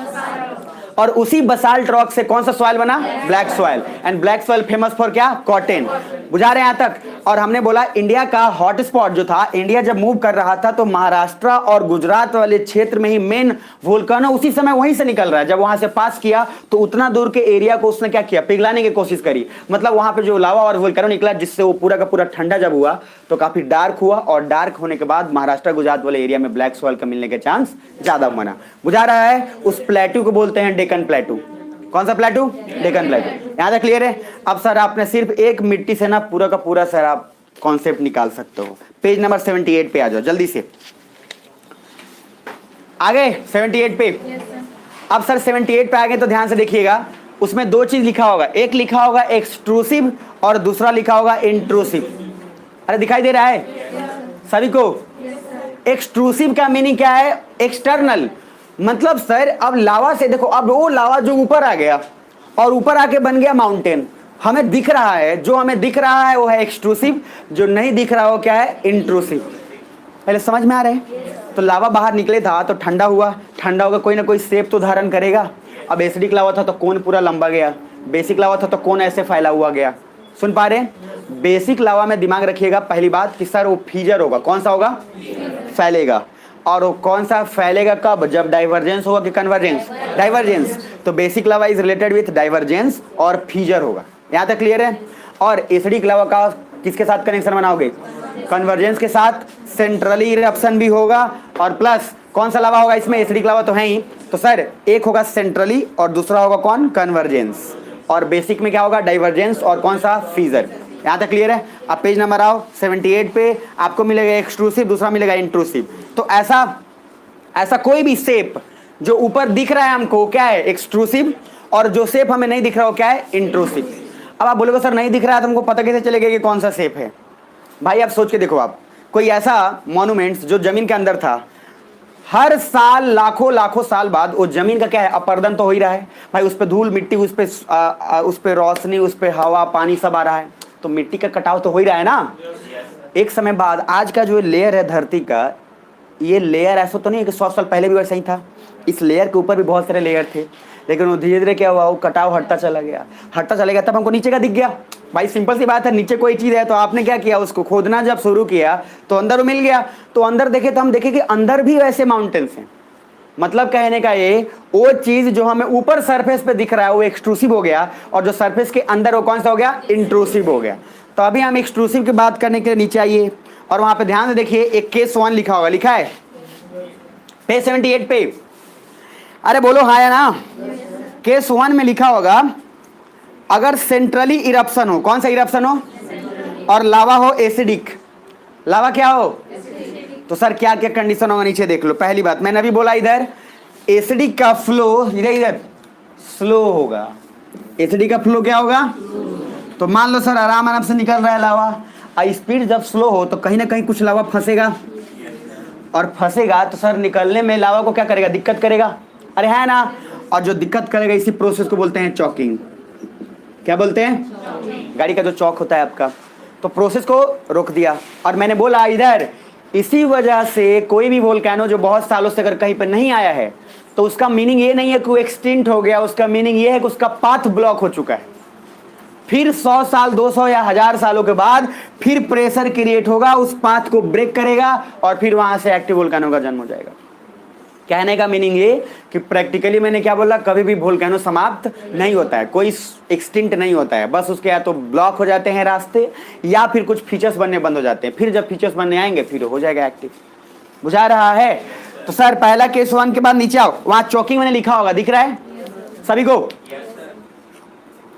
और उसी बसाल्ट रॉक से कौन सा सॉइल बना? Black soil. And black soil famous for क्या? कॉटन। बुझा रहे हैं यहां तक? और हमने बोला इंडिया का हॉट स्पॉट जो था, इंडिया जब मूव कर रहा था तो महाराष्ट्र और गुजरात वाले क्षेत्र में ही मेन वोल्केनो उसी समय वहीं से निकल रहा है। जब वहां से पास किया तो उतना दूर के एरिया को उसने क्या किया? पिघलाने की कोशिश करी। मतलब वहां पे जो लावा और वोल्केनो निकला, जिससे वो पूरा का पूरा ठंडा जब हुआ तो काफी डार्क हुआ, और डार्क होने के बाद महाराष्ट्र गुजरात वाले एरिया में ब्लैक सॉइल का मिलने के चांस ज्यादा बना। बुझा रहा है? उस प्लेटू को बोलते हैं डेक्कन प्लेटू। कौन सा प्लेटू? डेक्कन प्लेटू। यहां तक क्लियर है? अब सर आपने सिर्फ एक मिट्टी से ना पूरा का पूरा सर आप कॉन्सेप्ट निकाल सकते हो। पेज नंबर 78 पे आ जाओ जल्दी से, आ गए 78 पे? अब सर 78 पे आ गए तो ध्यान से देखिएगा, उसमें दो चीज लिखा होगा, एक लिखा होगा एक्सट्रूसिव और दूसरा लिखा होगा इंट्रूसिव। अरे दिखाई दे रहा है सभी को? एक्सट्रूसिव का मीनिंग क्या है? एक्सटर्नल। मतलब सर अब लावा से देखो, अब वो लावा जो ऊपर आ गया और ऊपर आके बन गया माउंटेन, हमें दिख रहा है, जो हमें दिख रहा है वो है एक्सट्रूसिव, जो नहीं दिख रहा हो क्या है? इंट्रूसिव। पहले समझ में आ रहा है? तो लावा बाहर निकले था तो ठंडा हुआ, ठंडा होगा कोई ना कोई शेप तो धारण करेगा। अब एसिडिक लावा था तो कोन पूरा लंबा गया, बेसिक लावा था तो कोन ऐसे फैला हुआ गया। सुन पा रहे हैं? बेसिक लावा में दिमाग रखिएगा पहली बात कि सर वो फीजर होगा। कौन सा होगा? फैलेगा। और वो कौन सा फैलेगा? कब? जब डाइवर्जेंस होगा कि कन्वर्जेंस? डाइवर्जेंस। तो basic lava is related with divergence और फीजर होगा। यहां तक क्लियर है? और एसिडिक लावा का किसके साथ कनेक्शन बनाओगे? कन्वर्जेंस के साथ। सेंट्रली इरप्शन भी होगा और प्लस कौन सा लावा होगा इसमें? एसिडिक लावा तो है ही, तो सर एक होगा सेंट्रली और दूसरा होगा कौन? कन्वर्जेंस। और बेसिक में क्या होगा? डाइवर्जेंस और कौन सा? फीजर। यहां तक क्लियर है? अब पेज नंबर आओ 78 पे, आपको मिलेगा एक्सट्रूसिव, दूसरा मिलेगा इंट्रूसिव। तो ऐसा कोई भी शेप जो ऊपर दिख रहा है हमको क्या है? एक्सट्रूसिव। और जो शेप हमें नहीं दिख रहा हो क्या है? इंट्रूसिव। अब आप बोलोगे सर नहीं दिख रहा है तो हमको पता कैसे चलेगा कि कौन सा शेप है? भाई आप सोच के देखो, आप कोई ऐसा मॉन्यूमेंट्स जो जमीन के अंदर था, हर साल लाखों साल बाद वो जमीन का क्या है? अपरदन तो हो ही रहा है भाई, उस पर धूल मिट्टी, उस पर रोशनी, उस पर हवा पानी सब आ रहा है, तो मिट्टी का कटाव तो हो ही रहा है ना। एक समय बाद आज का जो लेयर है धरती का, ये लेयर ऐसा तो नहीं है कि 100 साल पहले भी वैसा ही था, इस लेयर के ऊपर भी बहुत सारे लेयर थे, लेकिन वो धीरे धीरे क्या हुआ? वो कटाव हटता चला गया, तब हमको नीचे का दिख गया। भाई सिंपल सी बात है, नीचे कोई चीज़ है तो आपने क्या किया? उसको खोदना जब शुरू किया तो अंदर वो मिल गया, तो अंदर देखे तो हम देखे कि अंदर भी वैसे माउंटेन्स हैं। मतलब कहने का ये, वो चीज़ जो हमें ऊपर सरफेस पे दिख रहा है वो एक्सट्रूसिव हो गया, और जो सरफेस के अंदर वो कौन सा हो गया? इंट्रूसिव हो गया। तो अभी हम एक्सट्रूसिव की बात करने के लिए नीचे आइए और वहां पे ध्यान से देखिए, एक केस 1 लिखा होगा, लिखा है पेज 78 पे। अरे बोलो हाँ या ना? केस 1 में लिखा होगा, अगर सेंट्रली इरप्शन हो, कौन सा इरप्शन हो? और लावा हो एसिडिक, लावा क्या हो? तो सर क्या क्या कंडीशन होगा नीचे देख लो। पहली बात मैंने अभी बोला, इधर एसिडिक का फ्लो इधर स्लो होगा। एसिडिक का फ्लो क्या होगा? तो मान लो सर आराम से निकल रहा है लावा, स्पीड जब स्लो हो तो कहीं ना कहीं कुछ लावा फंसेगा, और फंसेगा तो सर निकलने में लावा को क्या करेगा? दिक्कत करेगा। अरे है ना? और जो दिक्कत करेगा इसी प्रोसेस को बोलते हैं चॉकिंग। क्या बोलते हैं? गाड़ी का जो चौक होता है आपका, तो प्रोसेस को रोक दिया। और मैंने बोला इधर इसी वजह से कोई भी वोल्केनो जो बहुत सालों से अगर कहीं पर नहीं आया है तो उसका मीनिंग ये नहीं है कि वो एक्सटिंक्ट हो गया, उसका मीनिंग ये है कि उसका पाथ ब्लॉक हो चुका है। फिर 100 साल 200 या 1000 सालों के बाद फिर प्रेशर क्रिएट होगा, उस पाथ को ब्रेक करेगा और फिर वहां से एक्टिव वोल्केनो का जन्म हो जाएगा। कहने का मीनिंग ये कि प्रैक्टिकली मैंने क्या बोला, कभी भी वोल्केनो समाप्त नहीं होता है, कोई एक्सटिंक्ट नहीं होता है, बस उसके या तो ब्लॉक हो जाते हैं रास्ते या फिर कुछ फीचर्स बनने बंद हो जाते हैं, फिर जब फीचर्स बनने आएंगे फिर हो जाएगा एक्टिव। बुझा रहा है? तो सर पहला केस 1 के बाद नीचे आओ, वहां चॉकिंग मैंने लिखा होगा, दिख रहा है सभी को?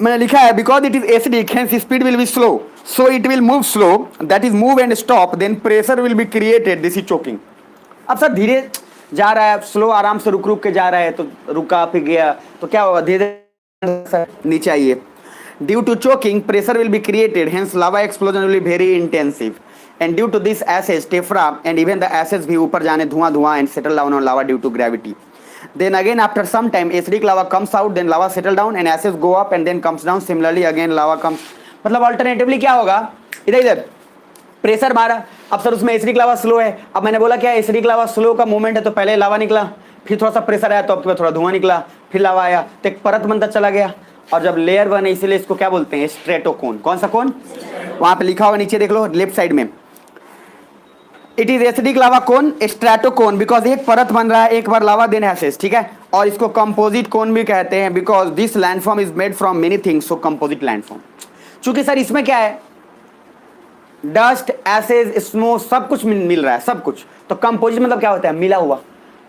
मैंने लिखा है because it is acidic hence speed will be slow, so it will move slow, that is move and stop, then pressure will be created, this is choking. अब सर धीरे जा रहा है, स्लो आराम से रुक रुक के जा रहा है, तो रुका फिर गया तो क्या होगा? धीरे धीरे नीचे आइए। Due to choking pressure will be created, hence lava explosion will be very intensive, and due to this ashes tephra and even the ashes भी ऊपर जाने धुआं and settle down on lava due to gravity. Then again after some time acidic lava comes out, then lava settle down and ashes go up and then comes down, similarly again lava comes। मतलब अल्टरनेटिवली क्या होगा? इधर प्रेशर मारा, अब सर उसमें एसिडिक लावा स्लो है, अब मैंने बोला क्या एसिडिक लावा स्लो का मूवमेंट है, तो पहले लावा निकला, फिर थोड़ा सा प्रेशर आया तो अब थोड़ा धुआं निकला, फिर लावा आया तो एक परत बनता चला गया, और जब लेयर बने इसीलिए इसको क्या बोलते हैं? स्ट्रेटोकोन। कौन सा कोन? वहां पे लिखा होगा नीचे देख लो लेफ्ट साइड में, it is acidic lava cone stratocone, because एक परत बन रहा है एक बार लावा देन एसेस, ठीक है। और इसको कंपोजिट कोन भी कहते हैं because this landform is made from many things, so composite landform. चूंकि सर इसमें क्या है? डस्ट एसेज स्नो सब कुछ मिल रहा है, सब कुछ, तो कंपोजिट मतलब क्या होता है? मिला हुआ।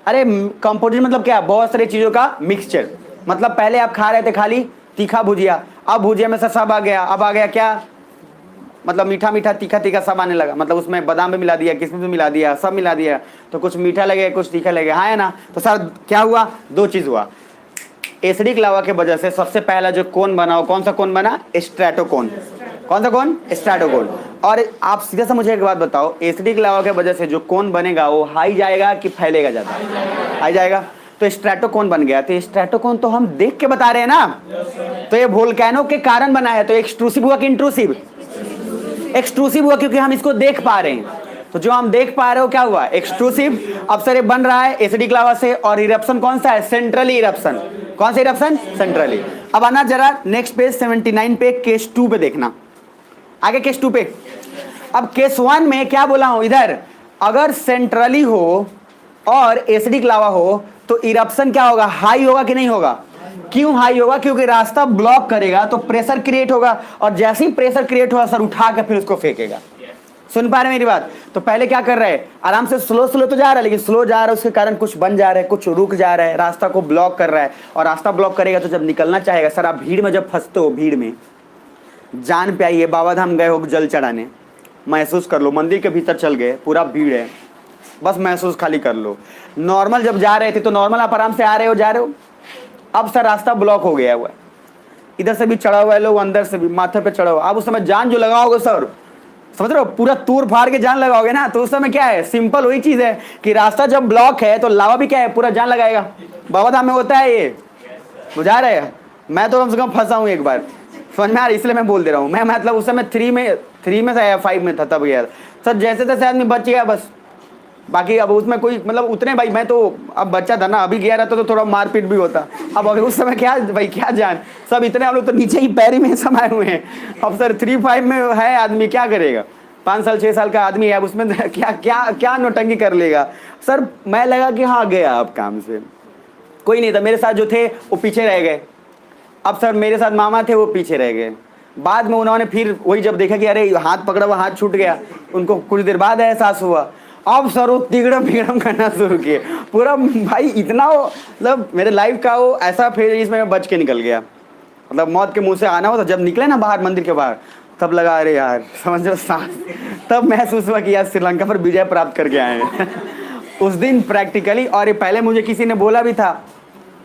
अरे कंपोजिट मतलब क्या? बहुत सारी चीजों का मिक्सचर। मतलब पहले आप खा रहे थे खाली तीखा भुजिया, अब भुजिया में से सब आ गया, अब आ गया क्या? मतलब मीठा मीठा तीखा तीखा सब आने लगा, मतलब उसमें बादाम भी मिला दिया, किशमिश भी मिला दिया, सब मिला दिया, तो कुछ मीठा लगे कुछ तीखा लगे, हाँ है ना। तो सर क्या हुआ, दो चीज़ हुआ, एसिडिक लावा के वजह से सबसे पहला जो कोन बना हो, कौन सा कोन बना, स्ट्रेटोकोन। कौन सा कोन, स्ट्रेटोकोन। और आप सीधे से मुझे एक बात बताओ, एसिडिक लावा के वजह से जो कोन बनेगा वो हाई जाएगा कि फैलेगा ज़्यादा, हाई जाएगा। तो स्ट्रेटोकोन बन गया, तो स्ट्रेटोकोन तो हम देख के बता रहे हैं ना, तो ये वोल्केनो के कारण बना है, तो एक्सट्रूसिव हुआ कि इंट्रूसिव, एक्सट्रूसिव हुआ क्योंकि हम इसको देख पा रहे हैं। तो जो हम देख पा रहे हो क्या हुआ, एक्सट्रूसिव। अब सर ये बन रहा है एसिडिक लावा से, और इरप्शन कौन सा है, सेंट्रली इरप्शन। कौन सा इरप्शन, सेंट्रली। अब आना जरा नेक्स्ट पेज 79 पे, केस 2 पे देखना, आगे केस 2 पे। अब केस 1 में क्या बोला हूं, इधर अगर सेंट्रली हो और एसिडिक लावा हो तो इरप्शन क्या होगा, हाई होगा कि नहीं होगा। क्यों हाई होगा, क्योंकि रास्ता ब्लॉक करेगा तो प्रेशर क्रिएट होगा, और जैसे ही प्रेशर क्रिएट होगा सर उठा के फिर उसको फेंकेगा। सुन पा रहे मेरी बात। तो पहले क्या कर रहे हैं, आराम से स्लो स्लो तो जा रहा है, लेकिन स्लो जा रहा है उसके कारण कुछ बन जा रहा है, कुछ रुक जा रहा है, रास्ता को ब्लॉक कर रहा है। और रास्ता ब्लॉक करेगा तो जब निकलना चाहेगा, सर आप भीड़ में जब फंसते हो, भीड़ में जान पे आइए, बाबा धाम गए हो जल चढ़ाने, महसूस कर लो, मंदिर के भीतर चल गए, पूरा भीड़ है, बस महसूस खाली कर लो। नॉर्मल जब जा रहे थे तो नॉर्मल आप आराम से आ रहे हो, जा रहे हो, अब सर रास्ता ब्लॉक हो गया हुआ है, इधर से भी चढ़ा हुआ है लोग, अंदर से भी माथे पे चढ़ा हुआ। अब उस समय जान जो लगाओगे सर, समझ रहे हो, पूरा तूर फाड़ के जान लगाओगे ना, तो उस समय क्या है, सिंपल वही चीज है कि रास्ता जब ब्लॉक है तो लावा भी क्या है, पूरा जान लगाएगा। बाबा धाम में होता है ये, बुझा रहे हैं। मैं तो कम से कम फंसा हूँ एक बार, समझ में आ रहा, इसलिए मैं बोल दे रहा हूँ। मैं मतलब उस समय 3 में था या 5 में था, तब गया सर, जैसे तैसे आदमी बच गया बस। बाकी अब उसमें कोई मतलब उतने भाई, मैं तो अब बच्चा था ना, अभी गया रहता तो थोड़ा मारपीट भी होता। अब अभी उस समय क्या भाई, क्या जान, सब इतने हम लोग तो नीचे ही पैरी में समाये हुए हैं। अब सर 3-5 में है आदमी, क्या करेगा, 5 साल 6 साल का आदमी है, अब उसमें क्या क्या क्या नौटंकी कर लेगा सर। मैं लगा कि हाँ गया अब काम से, कोई नहीं था मेरे साथ, जो थे वो पीछे रह गए। अब सर मेरे साथ मामा थे, वो पीछे रह गए। बाद में उन्होंने फिर वही जब देखा कि अरे हाथ पकड़ा हुआ हाथ छूट गया, उनको कुछ देर बाद एहसास हुआ। अब सर वो तिगड़म फिगड़म करना शुरू किए पूरा भाई, इतना वो मतलब मेरे लाइफ का वो ऐसा फेज जिसमें मैं बच के निकल गया, मतलब मौत के मुंह से आना हो। तो जब निकले ना बाहर मंदिर के बाहर, तब लगा अरे यार, समझ लो सांस, तब महसूस हुआ कि यार श्रीलंका पर विजय प्राप्त करके आए हैं। उस दिन प्रैक्टिकली, और ये पहले मुझे किसी ने बोला भी था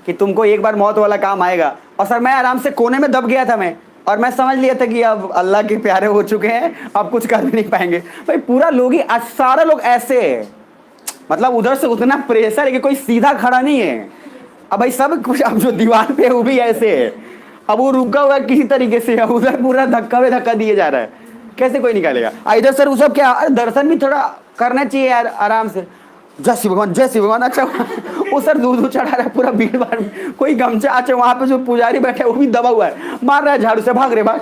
कि तुमको एक बार मौत वाला काम आएगा, और सर मैं आराम से कोने में दब गया था मैं, और मैं समझ लिया था कि अब अल्लाह के प्यारे हो चुके हैं, अब कुछ कर भी नहीं पाएंगे। भाई पूरा लोग ही, आज सारे लोग ऐसे है, मतलब उधर से उतना प्रेशर है कि कोई सीधा खड़ा नहीं है। अब भाई सब कुछ, अब जो दीवार पे है वो भी ऐसे है, अब वो रुका हुआ किसी तरीके से, अब उधर पूरा धक्का में धक्का दिए जा रहा है, कैसे कोई निकालेगा। इधर सर वो सब क्या, दर्शन भी थोड़ा करना चाहिए यार आराम से, जय शिव भगवान जय शिव भगवान। अच्छा वो सर दूध चढ़ा रहा है पूरा भीड़ भाड़ में, कोई गमछा, अच्छा वहाँ पे जो पुजारी बैठे वो भी दबा हुआ है, मार रहा है झाड़ू से, भाग रे भाग।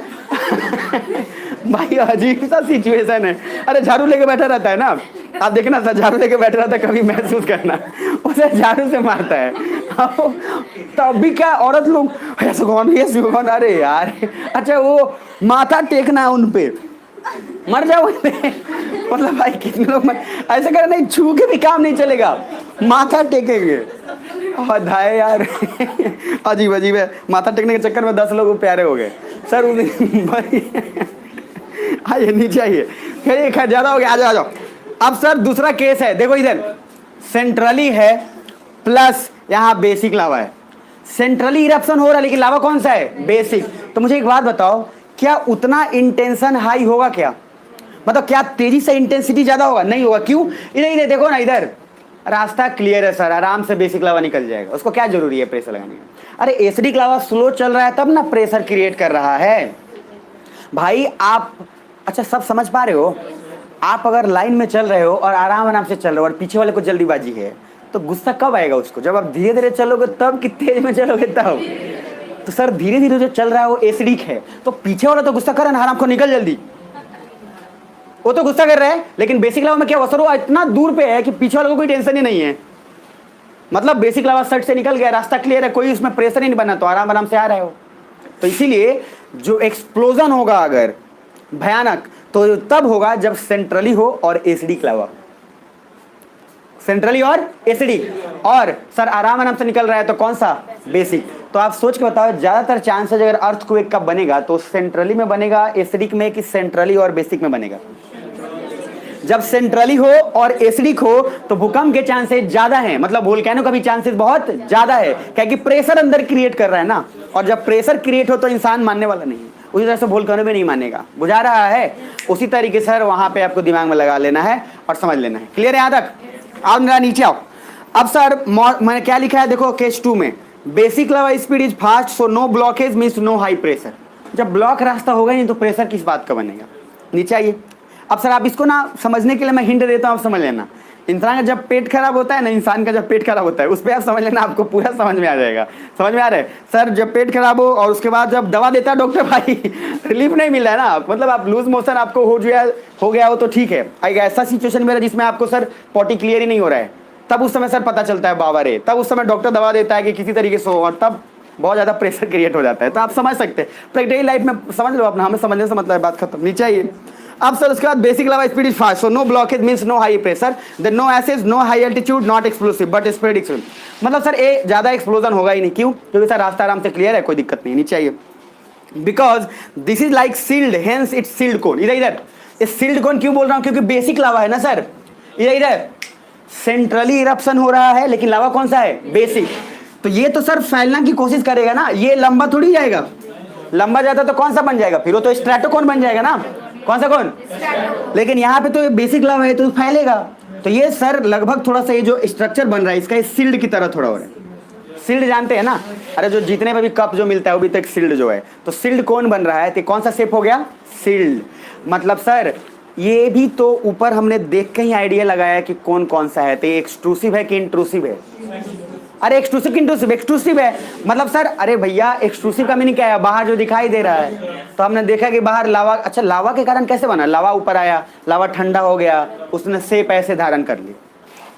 भाई अजीब सा सिचुएशन है। अरे झाड़ू लेके बैठा रहता है ना, आप देखना सर, झाड़ू लेके बैठा रहता है, कभी महसूस करना, उसे झाड़ू से मारता है। तब भी क्या औरत लोग ऐसे कौन, ये शिव भगवान, अरे यार। अच्छा वो माथा टेकना है उन पे, मर जाओ। मतलब भाई कितने लोग ऐसे कर, नहीं छू के भी काम नहीं चलेगा, माथा टेकेंगे। धाए यार, अजीब अजीब है। माथा टेकने के चक्कर में 10 लोग प्यारे हो गए सर। आइए नीचे आइए, खैर ज्यादा हो गया, आ जाओ आ जाओ। अब सर दूसरा केस है, देखो इधर सेंट्रली है प्लस यहाँ बेसिक लावा है। सेंट्रली इरप्शन हो रहा है लेकिन लावा कौन सा है, बेसिक। तो मुझे एक बात बताओ, क्या उतना इंटेंशन हाई होगा क्या, मतलब क्या तेजी से इंटेंसिटी ज्यादा होगा, नहीं होगा। क्यों, इधर देखो ना, इधर रास्ता क्लियर है सर, आराम से बेसिक लावा निकल जाएगा, उसको क्या जरूरी है प्रेशर लगाने का। अरे एसिडिक लावा स्लो चल रहा है तब ना प्रेशर क्रिएट कर रहा है भाई। आप अच्छा सब समझ पा रहे हो, आप अगर लाइन में चल रहे हो और आराम आराम से चल रहे हो और पीछे वाले को जल्दीबाजी है, तो गुस्सा कब आएगा उसको, जब आप धीरे धीरे चलोगे तब कि तेज में चलोगे तब। तो सर धीरे धीरे जो चल रहा है वो एसिडिक है, तो पीछे वाला तो गुस्सा कर रहा है, आराम को निकल जल्दी, वो तो गुस्सा कर रहा है। लेकिन बेसिक लावा में क्या हुआ सर, वो इतना दूर पे है कि पीछे वाले को कोई टेंशन ही नहीं है, मतलब बेसिक लावा सट से निकल गया, रास्ता क्लियर है, कोई उसमें प्रेशर ही नहीं बना, तो आराम आराम से आ रहे हो। तो इसीलिए जो एक्सप्लोजन होगा अगर भयानक, तो तब होगा जब सेंट्रली हो और एसिडिक लावा। सेंट्रली और एसिडिक, और सर आराम से निकल रहा है तो कौन सा, बेसिक। तो आप सोच के बताओ ज्यादातर चांसेस अगर अर्थक्वेक कब बनेगा तो सेंट्रली में बनेगा, एसिडिक में, कि सेंट्रली और बेसिक में बनेगा। जब सेंट्रली हो और एसिडिक हो तो भूकंप के चांसेस ज्यादा हैं, मतलब वोल्केनो का भी चांसेस बहुत ज्यादा है, क्योंकि प्रेशर अंदर क्रिएट कर रहा है ना, और जब प्रेशर क्रिएट हो तो इंसान मानने वाला नहीं है, उसी तरह से वोल्केनो भी नहीं मानेगा। बुझा रहा है? उसी तरीके से वहां पे आपको दिमाग में लगा लेना है और समझ लेना है। क्लियर है? यहां तक आओ, मेरा नीचे आओ। अब सर मैंने क्या लिखा है देखो, केस 2 में basic lava speed is fast so no blockage means no high pressure. जब ब्लॉक रास्ता होगा नहीं तो प्रेशर किस बात का बनेगा? नीचे आइए। अब सर आप इसको ना समझने के लिए मैं हिंट देता हूं, आप समझ लेना। इंसान का जब पेट खराब होता है ना, इंसान का जब पेट खराब होता है उस पर आप समझ लेना, आपको पूरा समझ में आ जाएगा। समझ में आ रहा है? सर जब पेट खराब हो और उसके बाद जब दवा देता है डॉक्टर भाई रिलीफ नहीं मिल रहा है ना, मतलब आप लूज मोशन आपको हो गया हो तो ठीक है, ऐसा सिचुएशन मेरा जिसमें आपको सर पॉटी क्लियर ही नहीं हो रहा है, तब उस समय सर पता चलता है बाबा रे, तब उस समय डॉक्टर दवा देता है कि किसी तरीके से हो, और तब बहुत ज्यादा प्रेशर क्रिएट हो जाता है। तो आप समझ सकते हैं, प्रैक्टिकल लाइफ में समझ लो अपना, हमें समझने से मतलब है, बात खत्म। नीचे आइए। अब सर उसके बाद basic lava speed is fast so no blockage means no high pressure, then no acid, no high altitude, not explosive but spread explosive. मतलब सर ए ज्यादा एक्सप्लोजन होगा ही नहीं, क्यों? क्योंकि सर रास्ता आराम से क्लियर है, कोई दिक्कत नहीं। नीचे आइए। Because this is like sealed hence it's sealed cone. इधर इधर इस सील्ड कोन क्यों बोल रहा हूं? क्योंकि बेसिक लावा है ना सर। इधर इधर सेंट्रली इरप्शन हो रहा है लेकिन लावा कौन सा है? बेसिक। तो ये तो सर फैलना की कोशिश करेगा ना, ये लंबा थोड़ी जाएगा, लंबा जाता तो कौन सा बन जाएगा? फिर वो तो स्ट्रैटोकोन बन जाएगा ना। कौन सा कौन? लेकिन यहाँ पे तो बेसिक लावा है तो फैलेगा। तो ये सर लगभग थोड़ा सा ये जो स्ट्रक्चर बन रहा है इसका सील्ड की तरह थोड़ा हो रहा है। सील्ड जानते हैं ना? अरे जो जितने में भी कप जो मिलता है वो भी तो एक सील्ड जो है, तो सील्ड कौन बन रहा है? तो कौन सा शेप हो गया? सील्ड। मतलब सर ये भी तो ऊपर हमने देख के ही आइडिया लगाया कि कौन कौन सा है, तो ये एक्सट्रूसिव है कि इंट्रूसिव है? अरे एक्सट्रूसिव इंट्रूसिव, एक्सट्रूसिव है। मतलब सर अरे भैया एक्सट्रूसिव का मीनिंग क्या है? बाहर जो दिखाई दे रहा है, तो हमने देखा कि बाहर लावा, अच्छा लावा के कारण कैसे बना? लावा ऊपर आया, लावा ठंडा हो गया, उसने शेप ऐसे धारण कर ली,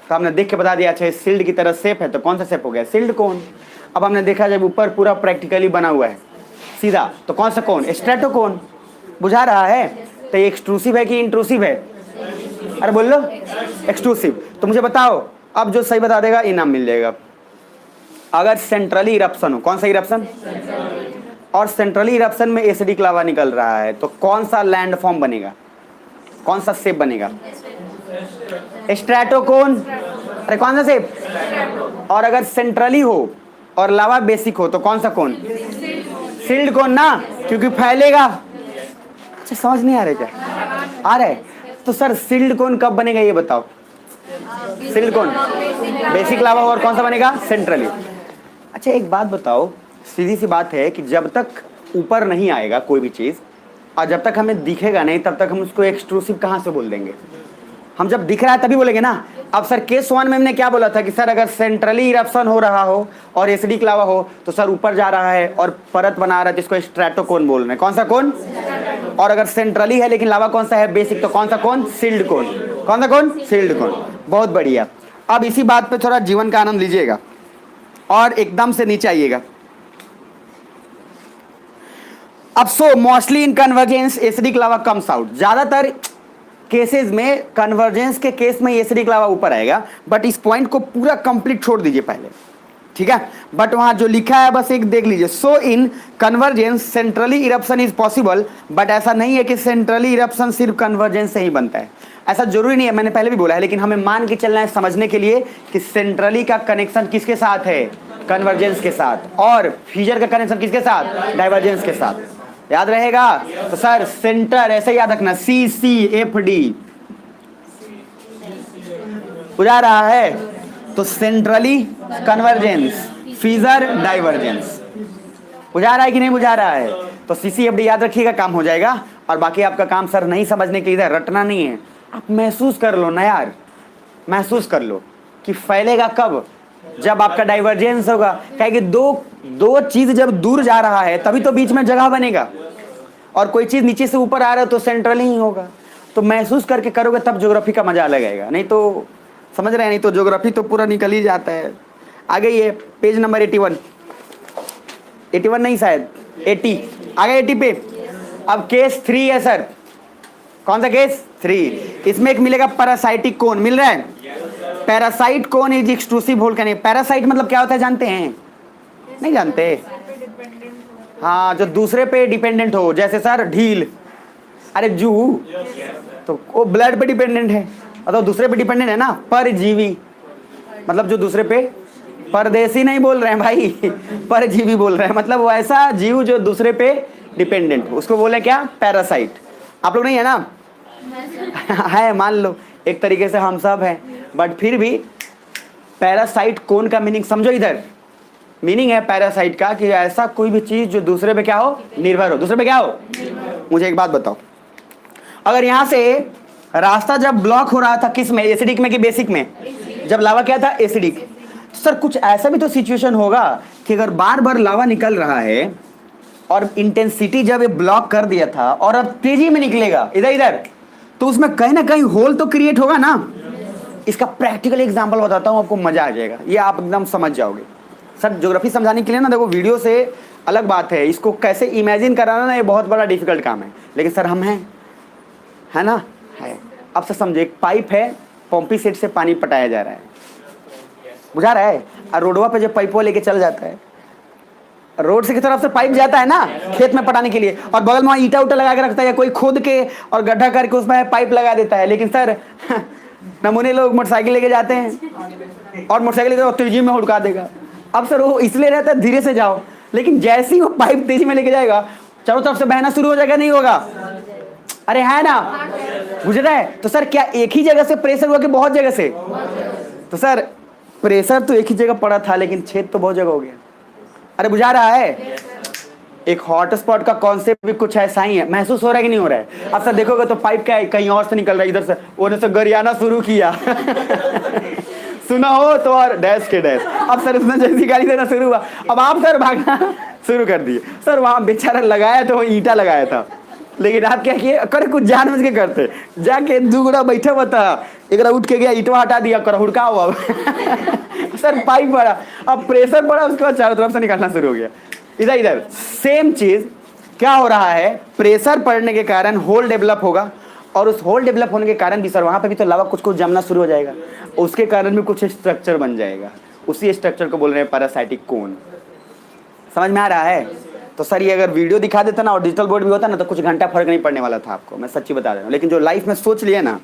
तो हमने देख के बता दिया अच्छा सील्ड की तरह शेप है, तो कौन सा शेप हो गया? सील्ड कोन। अब हमने देखा जब ऊपर पूरा प्रैक्टिकली बना हुआ है सीधा, तो कौन सा कोन? स्ट्रेटोकोन। बुझा रहा है? तो ये एक्सट्रूसिव है कि इंट्रूसिव है? अरे बोल लो एक्सट्रूसिव। तो मुझे बताओ, अब जो सही बता देगा इनाम मिल जाएगा। अगर सेंट्रली इरप्शन हो, कौन सा इरप्शन? और सेंट्रली इरप्शन में एसिडिक लावा निकल रहा है, तो कौन सा लैंड फॉर्म बनेगा? कौन सा शेप बनेगा? स्ट्रैटोकोन। अरे कौन सा शेप? और अगर सेंट्रली हो और लावा बेसिक हो तो कौन सा कोन? सील्ड कोन ना, क्योंकि फैलेगा। अच्छा समझ नहीं आ रहा क्या? आ रहा है? तो सर सील्ड कोन कब बनेगा ये बताओ? सील्ड कोन बेसिक लावा और कौन सा बनेगा? सेंट्रली। अच्छा एक बात बताओ, सीधी सी बात है कि जब तक ऊपर नहीं आएगा कोई भी चीज और जब तक हमें दिखेगा नहीं तब तक हम उसको एक्सट्रूसिव कहाँ से बोल देंगे? हम जब दिख रहा है तभी बोलेंगे ना। अब सर केस 1 में हमने क्या बोला था कि सर अगर सेंट्रली इरप्शन हो रहा हो और एसिडिक लावा हो तो सर ऊपर जा रहा है और परत बना रहा है, जिसको स्ट्रैटोकोन बोल रहे हैं। कौन सा कोन? और अगर सेंट्रली है लेकिन लावा कौन सा है? बेसिक, तो कौन सा कोन? सील्ड कोन। कौन सा कोन? सील्ड कोन। बहुत बढ़िया। अब इसी बात पे थोड़ा जीवन का आनंद लीजिएगा और एकदम से नीचे आइएगा। अब so mostly in convergence acidic lava comes out. ज्यादातर केसेस में कन्वर्जेंस के केस में एसिडिक लावा ऊपर आएगा, बट इस पॉइंट को पूरा कंप्लीट छोड़ दीजिए पहले, ठीक है? बट वहां जो लिखा है बस एक देख लीजिए। So in convergence centrally eruption is possible, but ऐसा नहीं है कि सेंट्रली इरप्शन सिर्फ कन्वर्जेंस से ही बनता है, ऐसा जरूरी नहीं है, मैंने पहले भी बोला है। लेकिन हमें मान के चलना है समझने के लिए कि सेंट्रली का कनेक्शन किसके साथ है? कन्वर्जेंस के साथ। और फ्यूजर का कनेक्शन किसके साथ? डाइवर्जेंस के साथ। याद रहेगा? तो सर सेंटर ऐसे याद रखना, CCFD। बुझा रहा है? तो सेंट्रली कन्वर्जेंस, फ्यूजर डाइवर्जेंस। बुझा रहा है कि नहीं बुझा रहा है? तो CCFD याद रखिएगा, काम हो जाएगा। और बाकी आपका काम सर नहीं समझने के इधर रटना नहीं है, आप महसूस कर लो ना यार, महसूस कर लो कि फैलेगा कब? जब आपका डाइवर्जेंस होगा। क्या कि दो चीज जब दूर जा रहा है तभी तो बीच में जगह बनेगा, और कोई चीज नीचे से ऊपर आ रहा है तो सेंट्रली ही होगा। तो महसूस करके करोगे तब ज्योग्राफी का मजा अलग आएगा, नहीं तो समझ रहे हैं, नहीं तो ज्योग्राफी तो पूरा निकल ही जाता है। आगे ये पेज नंबर 81 नहीं शायद 80, आगे 80 पे। अब केस 3 है सर। कौन सा केस? 3। इसमें एक मिलेगा पैरासाइटिक कोन, मिल रहा है? Parasite cone is exclusive hole can. Parasite मतलब क्या होता है जानते हैं? नहीं जानते? हाँ, जो दूसरे पे डिपेंडेंट हो, जैसे सर ढील, अरे जू, तो वो ब्लड पे डिपेंडेंट है, तो दूसरे पे डिपेंडेंट है ना। परजीवी मतलब जो दूसरे पे, परदेसी नहीं बोल रहे हैं भाई, परजीवी बोल रहे हैं, मतलब वो ऐसा जीव जो दूसरे पे डिपेंडेंट, उसको बोले क्या? पैरासाइट। आप लोग नहीं है ना? है, मान लो एक तरीके से हम सब हैं, बट फिर भी पैरासाइट कौन का मीनिंग समझो। इधर मीनिंग है पैरासाइट का कि ऐसा कोई भी चीज जो दूसरे पे क्या हो? निर्भर हो। दूसरे पे क्या हो? मुझे एक बात बताओ, अगर यहां से रास्ता जब ब्लॉक हो रहा था, किस में? एसिडिक में कि बेसिक में? जब लावा क्या था? एसिडिक। सर कुछ ऐसा भी तो सिचुएशन होगा कि अगर बार बार लावा निकल रहा है और इंटेंसिटी जब ये ब्लॉक कर दिया था और अब तेजी में निकलेगा इधर इधर, तो उसमें कहीं ना कहीं होल तो क्रिएट होगा ना। इसका प्रैक्टिकल एग्जांपल बताता हूं, आपको मजा आ जाएगा, ये आप एकदम समझ जाओगे। सर ज्योग्राफी समझाने के लिए ना, देखो वीडियो से अलग बात है, इसको कैसे इमेजिन कराना ना, ये बहुत बड़ा डिफिकल्ट काम है, लेकिन सर हम हैं, है ना? है। अब से समझो, एक पाइप है, पंपी सेट से पानी पटाया जा रहा है, बुझा रहा है, और रोडवा पे जब पाइप लेके चल जाता है, रोड से की तरफ से पाइप जाता है ना खेत में पटाने के लिए, और बगल में ईटा उटा लगा के रखता है, या कोई खोद के और गड्ढा करके उसमें पाइप लगा देता है। लेकिन सर नमूने लोग मोटरसाइकिल लेके जाते हैं और मोटरसाइकिल लेके तेजी में उड़का देगा। अब सर वो इसलिए रहता है धीरे से जाओ, लेकिन जैसे ही वो पाइप तेजी में लेके जाएगा, चारों तरफ से बहना शुरू हो जाएगा, नहीं होगा? अरे है ना, बुझ रहा है? तो सर क्या एक ही जगह से प्रेशर हुआ कि बहुत जगह से? तो सर प्रेशर तो एक ही जगह पड़ा था, लेकिन छेद तो बहुत जगह हो गया। अरे बुझा रहा है? एक हॉटस्पॉट का कॉन्सेप्ट भी कुछ ऐसा ही है। महसूस हो रहा है कि नहीं हो रहा है? अब सर देखोगे तो पाइप क्या है, कहीं और से निकल रहा है, इधर से उन्होंने से गरियाना शुरू किया सुना हो तो, और डैश के डैश। अब सर उसने जैसी गाली देना शुरू हुआ, अब आप सर भागना शुरू कर दिए। सर वहां बेचारा लगाया तो ईंटा लगाया था, लेकिन आप क्या किए? कर कुछ जानबूझ के करते, जाके दुगड़ा बैठा हुआ था, एक उठ के गया, ईंटवा हटा दिया, कर हुड़का हुआ सर पाइप पड़ा, अब प्रेशर पड़ा, उसके बाद चारों तरफ से निकलना शुरू हो गया। इधर इधर सेम चीज क्या हो रहा है? प्रेशर पड़ने के कारण होल डेवलप होगा, और उस होल डेवलप होने के कारण भी सर वहां पे भी तो लावा कुछ कुछ जमना शुरू हो जाएगा, उसके कारण भी कुछ स्ट्रक्चर बन जाएगा। उसी स्ट्रक्चर को बोल रहे हैं पैरासाइटिक कोन। समझ में आ रहा है? तो सर ये अगर वीडियो दिखा देता ना और डिजिटल बोर्ड भी होता ना, तो कुछ घंटा फर्क नहीं पड़ने वाला था आपको, मैं सच्ची बता रहा हूँ। लेकिन जो लाइफ में सोच लिया ना,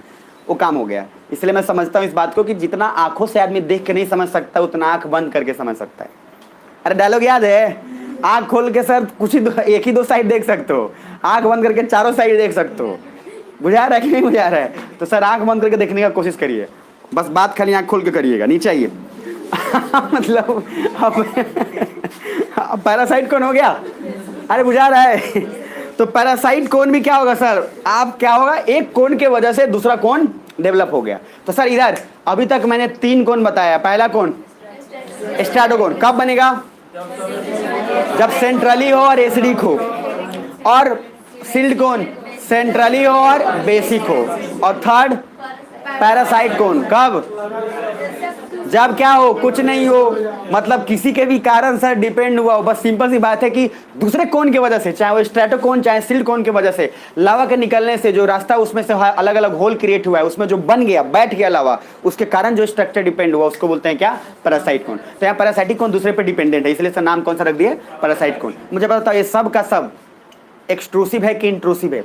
वो काम हो गया। इसलिए मैं समझता हूँ इस बात को कि जितना आंखों से आदमी देख के नहीं समझ सकता, उतना आंख बंद करके समझ सकता है। अरे डायलॉग याद है? आंख खोल के सर कुछ ही एक ही दो साइड देख सकते हो, आंख बंद करके चारों साइड देख सकते हो। बुझा रहा है कि नहीं बुझा रहा है? तो सर आंख बंद करके देखने का कोशिश करिए, बस बात खाली आंख खोल के करिएगा, नीचे आइए मतलब अब पैरासाइट कौन हो गया? अरे बुझा रहा है? तो पैरासाइट कोन भी क्या होगा सर? आप क्या होगा, एक कोन के वजह से दूसरा कोन डेवलप हो गया। तो सर इधर अभी तक मैंने 3 कोन बताया। पहला कोन स्ट्रैटोकोन, कब बनेगा? जब सेंट्रली हो और एसिडिक हो। और सील्ड कोन सेंट्रली हो और बेसिक हो। और थर्ड पैरासाइट कोन कब? जब क्या हो, कुछ नहीं हो, मतलब किसी के भी कारण सर डिपेंड हुआ हो। बस सिंपल सी बात है कि दूसरे कोन की वजह से, चाहे वो स्ट्रैटोकोन चाहे सील्ड कोन की वजह से, लावा के निकलने से जो रास्ता उसमें से अलग अलग होल क्रिएट हुआ है, उसमें जो बन गया, बैठ गया लावा, उसके कारण जो स्ट्रक्चर डिपेंड हुआ, उसको बोलते हैं क्या? पैरासाइट कोन। तो यहाँ पैरासाइटिक कोन दूसरे पे डिपेंडेंट है, इसलिए सर नाम कौन सा रख दिया? पैरासाइट कोन। मुझे बताओ ये सब का सब एक्सट्रूसिव है कि इंट्रूसिव है?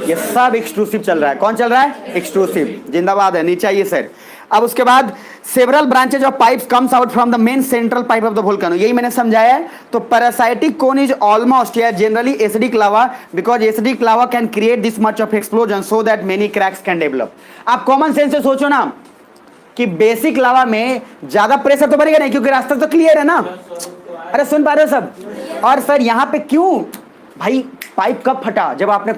ये सब एक्सट्रूसिव चल रहा है। कौन चल रहा है? एक्सट्रूसिव। जिंदाबाद है, नीचे आइए सर। अब उसके बाद several branches of pipes comes out from the main central pipe of the volcano, यही मैंने समझाया है। तो पैरासाइटिक कोन इज ऑलमोस्ट या generally acidic lava, because acidic lava can create this much of explosion so that many cracks can develop. आप कॉमन सेंस से सोचो ना कि बेसिक लावा में ज्यादा प्रेशर तो बढ़ेगा नहीं, क्योंकि रास्ता तो क्लियर है ना। अरे सुन पा रहे हो सब? और सर यहाँ पे क्यों भाई पाइप कब फटा? जब आपने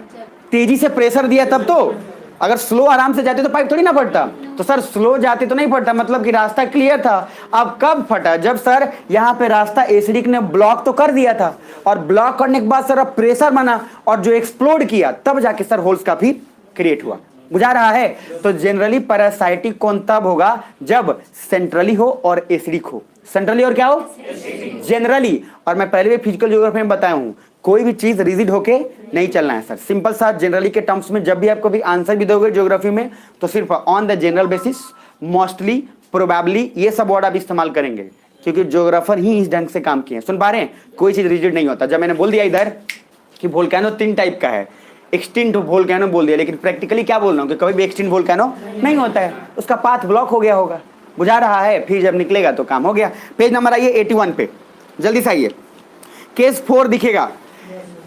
तेजी से प्रेशर दिया तब। तो अगर स्लो आराम से जाते तो पाइप थोड़ी ना फटता। तो सर स्लो जाते तो नहीं फटता, मतलब कि रास्ता क्लियर था। अब कब फटा? जब सर यहाँ पे रास्ता एसिडिक ने ब्लॉक तो कर दिया था, और ब्लॉक करने के बाद सर अब प्रेशर बना और जो एक्सप्लोड किया, तब जाके सर होल्स का भी क्रिएट हुआ। बुझा रहा है? तो जनरली पैरासाइटिक कोन तब होगा जब सेंट्रली हो और एसिडिक हो। सेंट्रली और क्या हो? जनरली। और मैं पहले भी फिजिकल ज्योग्राफी में बताया हूं, कोई भी चीज रिजिड होके नहीं चलना है सर। सिंपल सा जनरली के टर्म्स में जब भी आपको भी आंसर भी दोगे ज्योग्राफी में, तो सिर्फ on the general basis, mostly, probably, ये सब वर्ड आप इस्तेमाल करेंगे क्योंकि ज्योग्राफर ही इस ढंग से काम किए हैं। सुन पा रहे हैं? कोई चीज रिजिड नहीं होता। जब मैंने बोल दिया इधर कि वोल्केनो 3 टाइप का है, एक्सटिंक्ट वोल्केनो बोल दिया, लेकिन प्रैक्टिकली क्या बोल रहा हूँ कि कभी भी एक्सटिंक्ट वोल्केनो नहीं होता है, उसका पाथ ब्लॉक हो गया होगा। बुझा रहा है? फिर जब निकलेगा तो काम हो गया। पेज नंबर आइए 81 पे, जल्दी से आइए। केस 4 दिखेगा।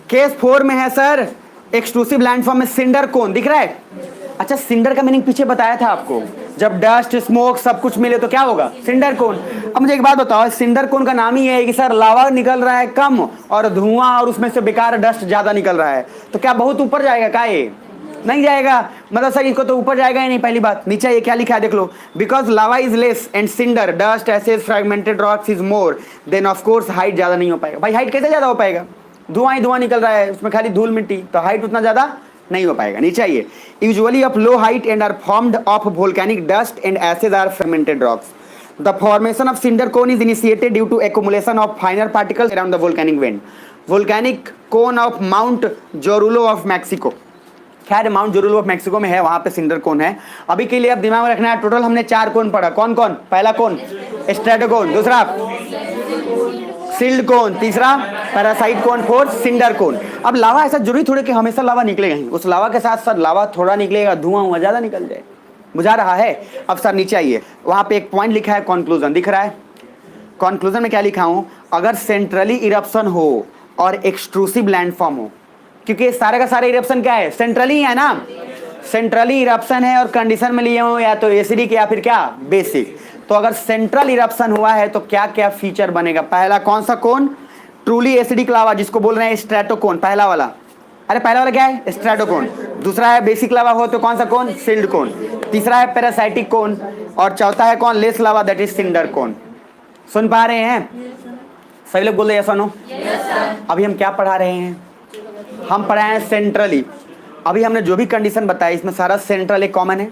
केस 4 में है सर एक्सक्लूसिव लैंडफॉर्म में सिंडर कोन दिख रहा है। अच्छा, सिंडर का मीनिंग पीछे बताया था आपको, जब डस्ट स्मोक सब कुछ मिले तो क्या होगा? Cinder cone. अब मुझे एक बात बताओ, सिंडर कोन का नाम ही है कि सर लावा निकल रहा है कम और धुआं और उसमें से बेकार डस्ट ज्यादा निकल रहा है, तो क्या बहुत ऊपर जाएगा? क्या ये नहीं जाएगा? मतलब सर इसको तो ऊपर जाएगा ही नहीं। पहली बात, नीचे ये क्या लिखा है देख लो, because lava is less and cinder dust ashes fragmented rocks is more, then of course height ज्यादा नहीं हो पाएगा। भाई हाइट कैसे ज्यादा हो पाएगा? धुआं ही धुआं निकल रहा है, उसमें खाली धूल मिट्टी, तो हाइट उतना ज्यादा नहीं हो पाएगा। नीचे आइए। Usually of low height and are formed of volcanic dust and ashes are fragmented rocks. The formation of cinder cone is initiated due to accumulation of finer particles around the volcanic vent. Volcanic cone of Mount Jorullo of Mexico. खैर माउंट जोरुलो ऑफ मैक्सिको में है, वहां पे सिंडर कोन है। अभी के लिए अब दिमाग में रखना है, टोटल हमने 4 कोन पढ़ा। कौन कौन? पहला कोन स्ट्रेटोकोन, दूसरा सील्ड कोन, तीसरा पैरासाइट कोन, फोर्थ सिंडर कोन। अब लावा ऐसा जरूरी थोड़े कि हमेशा लावा निकलेगा ही, उस लावा के साथ साथ लावा थोड़ा निकलेगा, धुआं ज्यादा निकल जाए। बुझा रहा है? अब सर नीचे आइए, वहां पे एक पॉइंट लिखा है कंक्लूजन, दिख रहा है? कंक्लूजन में क्या लिखा हूं? अगर सेंट्रली इरप्शन हो और एक्सट्रूसिव लैंडफॉर्म हो, क्योंकि सारे का सारे इरप्शन क्या है? सेंट्रली है ना। सेंट्रली इरप्शन है और कंडीशन में लिए हो या तो एसिडिक या फिर क्या बेसिक। तो अगर सेंट्रल इरप्शन हुआ है तो क्या क्या फीचर बनेगा? पहला कौन सा कोन? ट्रूली एसिडिक लावा, जिसको बोल रहे हैं स्ट्रेटोकोन, पहला वाला। अरे पहला वाला क्या है? स्ट्रेटोकोन। दूसरा है बेसिक लावा हो तो कौन सा कोन? सील्ड कोन। तीसरा है पैरासाइटिक कोन और चौथा है कौन? Less lava, that is cinder cone. सुन पा रहे हैं? सभी लोग बोल रहे यस और नो? अभी हम क्या पढ़ा रहे हैं? हम पढ़ाए हैं सेंट्रली। अभी हमने जो भी कंडीशन बताई इसमें सारा सेंट्रल एक कॉमन है।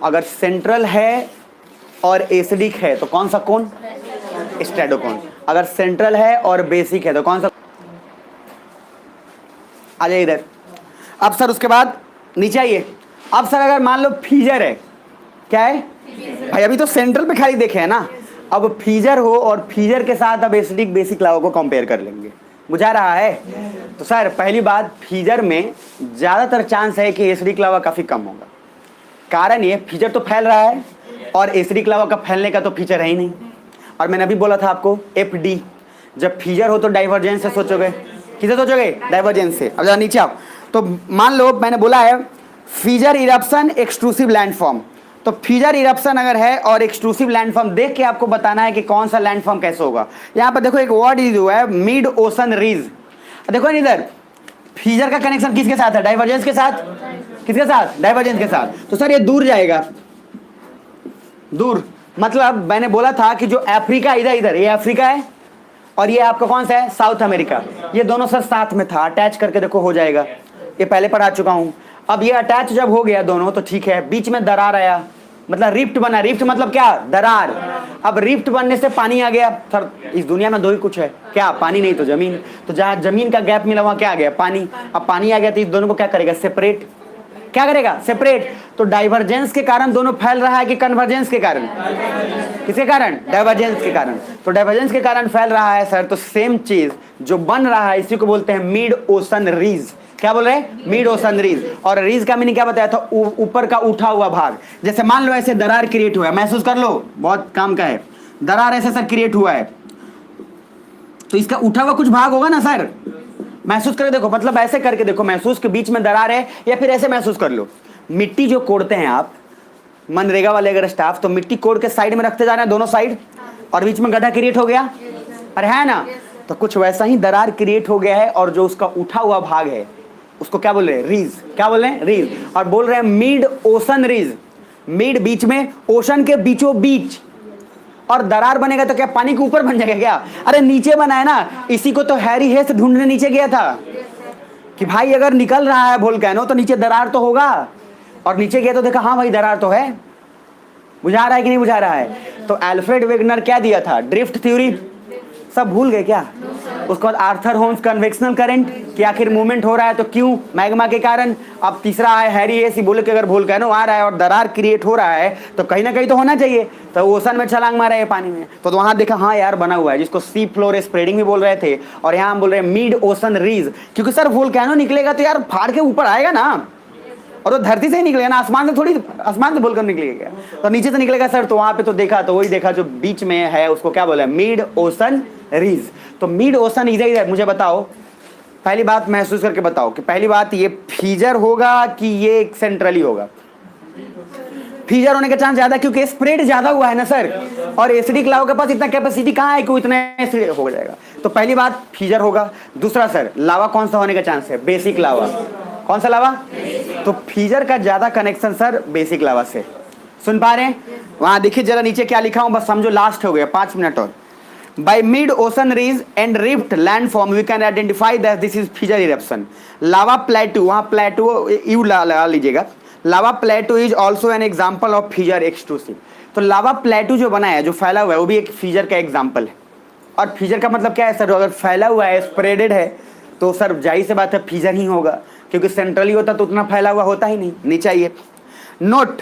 अगर सेंट्रल है और एसिडिक है तो कौन सा कोन? स्ट्रेटोकोन। अगर सेंट्रल है और बेसिक है तो कौन सा? आ जाइए इधर। अब सर उसके बाद नीचे आइए। अब सर अगर मान लो फीजर है, क्या है भाई? अभी तो सेंट्रल पे खाली देखे है ना, अब फीजर हो और फीजर के साथ अब एसिडिक बेसिक लावा को कंपेयर कर लेंगे। बुझा रहा है? तो सर पहली बात, फीजर में ज्यादातर चांस है कि एसिडिक लावा काफी कम होगा। कारण ये, फीजर तो फैल रहा है और एसिडिक लावा का फैलने का तो फीचर है ही नहीं। और मैंने अभी बोला था आपको FD, जब फीजर हो तो डाइवर्जेंस से सोचोगे। किसे सोचोगे? डाइवर्जेंस से। अब जरा नीचे आओ, तो मान लो मैंने बोला है फीजर इरप्शन एक्सट्रूसिव लैंडफॉर्म, तो फीजर इरप्शन अगर है और एक्सट्रूसिव लैंडफॉर्म देख के आपको बताना है कि कौन सा लैंडफॉर्म कैसे होगा। यहाँ पर देखो एक वर्ड जो है मिड ओशन रीज, देखो इधर फीजर का कनेक्शन किसके साथ है? डाइवर्जेंस के साथ। किसके साथ? डाइवर्जेंस के साथ। तो सर ये दूर जाएगा, दूर मतलब मैंने बोला था कि जो अफ्रीका इधर इधर, ये अफ्रीका है और ये आपका कौन सा है? South America. ये दोनों सर साथ में था, अटैच करके देखो हो जाएगा। ये पहले पढ़ा चुका हूं। अब ये अटैच जब हो गया दोनों तो ठीक है, बीच में दरार आया, मतलब रिफ्ट बना। रिफ्ट मतलब क्या? दरार। अब रिफ्ट बनने से पानी आ गया। सर इस दुनिया में दो ही कुछ है, क्या? पानी नहीं तो जमीन। तो जहां जमीन का गैप मिला वहां क्या आ गया? पानी। अब पानी आ गया तो इस दोनों को क्या करेगा? सेपरेट। क्या करेगा? सेपरेट। तो डाइवर्जेंस के कारण दोनों फैल रहा है कि कन्वर्जेंस के कारण? किसके कारण? डाइवर्जेंस के कारण। तो डाइवर्जेंस के कारण फैल रहा है सर, तो सेम चीज जो बन रहा है इसी को बोलते हैं मिड ओशन रीज। क्या बोल रहे हैं? Mid ocean ridge. और रीज का मीनिंग क्या बताया था? ऊपर का उठा हुआ भाग। जैसे मान लो ऐसे दरार क्रिएट हुआ है, महसूस कर लो, बहुत काम का है। दरार ऐसे सर क्रिएट हुआ है तो इसका उठा हुआ कुछ भाग होगा ना सर, महसूस करके देखो, मतलब ऐसे करके देखो, महसूस के बीच में दरार है, या फिर ऐसे महसूस कर लो। मिट्टी जो कोड़ते हैं आप, मनरेगा वाले अगर स्टाफ, तो मिट्टी कोड़ के साइड में रखते जा रहे हैं दोनों साइड, और बीच में गड्ढा क्रिएट हो गया, अरे है ना? तो कुछ वैसा ही दरार क्रिएट हो गया है, और जो उसका उठा हुआ भाग है उसको क्या बोल रहे हैं? रीज। क्या बोल रहे हैं? रीज। और बोल रहे हैं मिड ओशन रीज। मिड बीच में, ओशन के बीचों बीच। और दरार बनेगा तो क्या पानी के ऊपर बन जाएगा क्या? अरे नीचे बना है ना। इसी को तो हैरी हेस ढूंढने नीचे गया था कि भाई अगर निकल रहा है वोल्केनो तो नीचे दरार तो होगा, और नीचे गया तो देखा हाँ भाई दरार तो है। बुझा रहा है कि नहीं बुझा रहा है? तो अल्फ्रेड वेगनर क्या दिया था? Drift theory. सब भूल गए क्या? उसके बाद आर्थर होम्स कन्वेक्शनल करंट कि आखिर मूवमेंट हो रहा है तो क्यों? मैग्मा के कारण। अब तीसरा है हैरी एसी बोले कि अगर वोल्केनो आ रहा है और दरार क्रिएट हो रहा है तो कहीं ना कहीं तो होना चाहिए, तो ओशन में छलांग मारा है पानी में, तो वहां देखा हाँ यार बना हुआ है, जिसको सी फ्लोर स्प्रेडिंग भी बोल रहे थे, और यहाँ हम बोल रहे हैं मिड ओशन रीज, क्योंकि सर वोल्केनो निकलेगा तो यार फाड़ के ऊपर आएगा ना, और वो धरती से ही निकलेगा ना, आसमान से थोड़ी, आसमान से बोलकर निकलेगा तो नीचे से निकलेगा सर। तो वहां पे तो देखा, तो वही देखा जो बीच में है उसको क्या बोला, मिड ओशन रीज। तो मिड ओशन रीज है। मुझे बताओ, पहली बात महसूस करके बताओ कि पहली बात ये फीजर होगा कि ये सेंट्रली होगा? फीजर होने का चांस ज्यादा, क्योंकि स्प्रेड ज्यादा हुआ है ना सर, और एसिडिक लावा के पास इतना कैपेसिटी कहाँ है कि इतना एसिड हो जाएगा। तो पहली बात फीजर होगा। दूसरा सर, लावा कौन सा होने का चांस है? बेसिक लावा। कौन सा लावा? तो फीजर का ज्यादा कनेक्शन सर बेसिक लावा से। सुन पा रहे हैं? वहां देखिए जरा नीचे क्या लिखा हूं, बस समझो, लास्ट हो गया 5 मिनट और। By mid ocean ridge and rift landform we can identify that this is fissure eruption. Lava plateau, वहां प्लेटू यू लगा लीजिएगा, lava plateau is also an example of fissure extrusive. तो लावा प्लेटू जो बना है, जो फैला हुआ है, वो भी एक फीजर का एग्जाम्पल है। और फीजर का मतलब क्या है सर? अगर फैला हुआ है, स्प्रेडेड है, तो सर जाहिर सी बात है फीजर ही होगा, क्योंकि सेंट्रली होता तो उतना फैला हुआ होता ही नहीं। नीचे आइए, note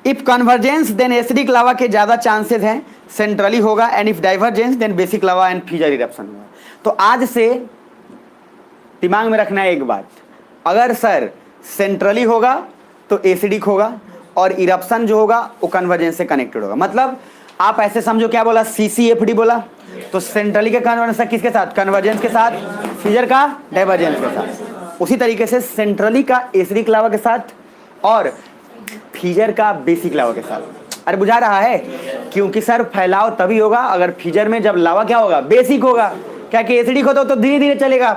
if convergence then acidic lava के ज्यादा चांसेस हैं सेंट्रली होगा, and if divergence then basic lava and fissure eruption होगा। तो आज से दिमाग में रखना है एक बात, अगर सर सेंट्रली होगा तो एसिडिक होगा, और इरप्शन जो होगा वो कन्वर्जेंस से कनेक्टेड होगा। मतलब आप ऐसे समझो, क्या बोला, CCFD बोला, तो सेंट्रली का कन्वर्जेंस किसके साथ? कन्वर्जेंस के साथ, फीजर का डाइवर्जेंस के साथ। उसी तरीके से सेंट्रली का एसिडिक लावा के साथ, और फीजर का बेसिक लावा के साथ। अरे बुझा रहा है? क्योंकि सर फैलाव तभी होगा अगर फीजर में जब लावा क्या होगा, बेसिक होगा। क्या कि एसिडिक होता तो धीरे धीरे चलेगा,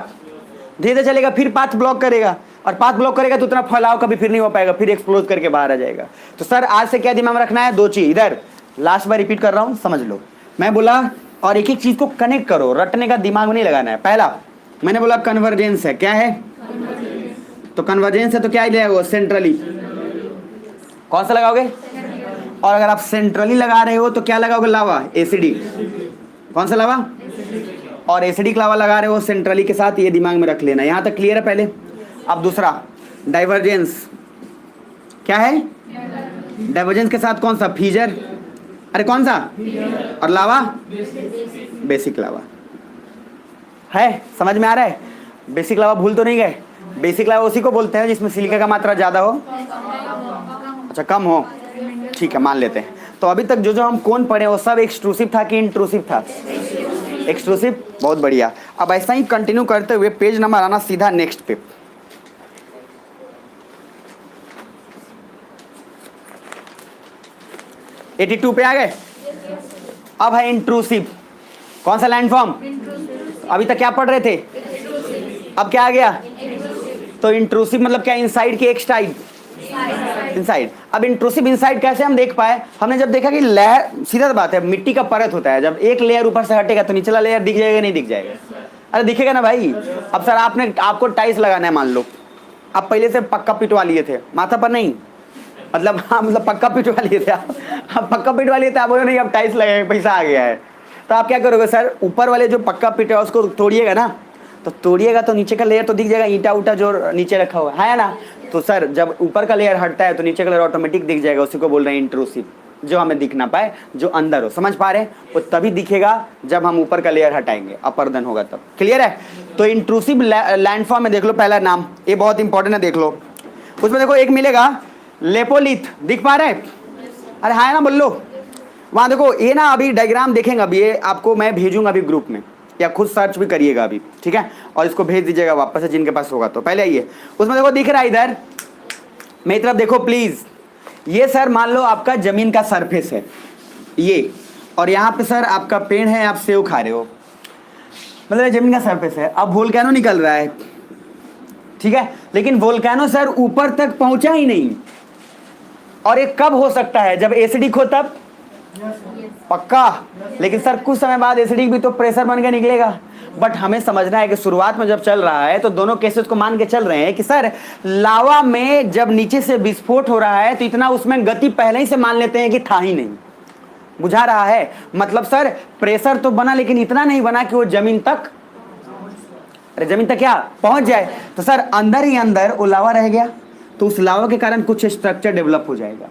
धीरे धीरे चलेगा, फिर पाथ ब्लॉक करेगा, और पाथ ब्लॉक करेगा तो उतना फैलाव कभी फिर नहीं हो पाएगा, फिर एक्सप्लोज करके बाहर आ जाएगा। तो सर आज से क्या दिमाग में रखना है? 2 चीज, इधर लास्ट बार रिपीट कर रहा हूं, समझ लो। मैं बोला और एक एक चीज को कनेक्ट करो, रटने का दिमाग में नहीं लगाना है। पहला मैंने बोला कन्वर्जेंस है, क्या है? तो कन्वर्जेंस है तो क्या लगेगा? सेंट्रली। कौन सा लगाओगे? और अगर आप सेंट्रली लगा रहे हो तो क्या लगाओगे? लावा, एसिडिक। कौन सा लावा? और एसिडिक लावा लगा रहे हो सेंट्रली के साथ, ये दिमाग में रख लेना। यहां तक क्लियर है पहले? अब दूसरा डाइवर्जेंस, क्या है? डाइवर्जेंस के साथ कौन सा? फीजर। अरे कौन सा? और लावा, बेसिक लावा। है समझ में आ रहा है? बेसिक लावा भूल तो नहीं गए? बेसिक लावा उसी को बोलते हैं जिसमें सिलिका का मात्रा ज्यादा हो, अच्छा कम हो, ठीक है मान लेते हैं। तो अभी तक जो जो हम कौन पढ़े वो सब एक्सट्रूसिव था कि इंट्रूसिव था? एक्सट्रूसिव, बहुत बढ़िया। अब ऐसा ही कंटिन्यू करते हुए पेज नंबर आना सीधा नेक्स्ट पे। yes, 82 पे आ गए। अब है इंट्रूसिव। कौन सा लैंडफॉर्म? अभी तक क्या पढ़ रहे थे? अब क्या आ गया? तो इंट्रूसिव मतलब क्या? इनसाइड की एक्सटाइड, इनसाइड। अब इंट्रूसिव इनसाइड कैसे हम देख पाए? हमने जब देखा कि लेयर, सीधा बात है, मिट्टी का परत होता है, जब एक लेयर ऊपर से हटेगा तो निचला लेयर दिख जाएगा नहीं दिख जाएगा? अरे दिखेगा ना भाई। अब सर आपको टाइल्स लगाना है, मान लो आप पहले से पक्का पिटवा लिए थे, माथा पर नहीं, मतलब हाँ मतलब पक्का पिटवा लिए थे आप पक्का पिटवा लिए थे, आप बोलो नहीं अब टाइल्स लगेगा, पैसा आ गया है, तो आप क्या करोगे सर? ऊपर वाले जो पक्का पिट है उसको तोड़िएगा ना, तो तोड़िएगा तो नीचे का लेयर तो दिख जाएगा, ईंटा उटा जो नीचे रखा हुआ है ना। तो सर जब ऊपर का लेयर हटता है तो नीचे का लेयर ऑटोमेटिक दिख जाएगा, उसी को बोल रहे हैं इंट्रूसिव। जो हमें दिख ना पाए, जो अंदर हो, समझ पा रहे हैं? वो तभी दिखेगा जब हम ऊपर का लेयर हटाएंगे, अपर्दन होगा तब। क्लियर है? तो इंट्रूसिव लैंडफॉर्म में देख लो पहला नाम, ये बहुत इंपॉर्टेंट है, देख लो। उसमें देखो एक मिलेगा लेपोलिथ, दिख पा रहे हैं? अरे हाँ ना बोल लो। वहाँ देखो ये ना, अभी डायग्राम देखेंगे, अभी ये आपको मैं भेजूंगा अभी ग्रुप में, या खुद सर्च भी करिएगा अभी, ठीक है? और इसको भेज दीजिएगा वापस से जिनके पास होगा। तो पहले आइए, उसमें देखो दिख रहा है, इधर मेरी तरफ देखो प्लीज। ये सर मान लो आपका जमीन का सरफेस है ये, और यहाँ पे सर आपका पेड़ है, आप सेव खा रहे हो, मतलब जमीन का सरफेस है। अब वोल्केनो निकल रहा है, ठीक है, लेकिन वोल्केनो सर ऊपर तक पहुंचा ही नहीं। और ये कब हो सकता है? जब एसिडिक हो तब, पक्का। लेकिन सर कुछ समय बाद एसिडिक भी तो प्रेशर बन के निकलेगा। बट हमें समझना है कि शुरुआत में जब चल रहा है तो दोनों केसेस को मान के चल रहे हैं कि सर लावा में जब नीचे से विस्फोट हो रहा है तो इतना उसमें गति पहले ही से मान लेते हैं कि था ही नहीं, बुझा रहा है? मतलब सर प्रेशर तो बना लेकिन इतना नहीं बना कि वो जमीन तक, अरे जमीन तक क्या पहुंच जाए। तो सर अंदर ही अंदर वो लावा रह गया, तो उस लावा के कारण कुछ स्ट्रक्चर डेवलप हो जाएगा।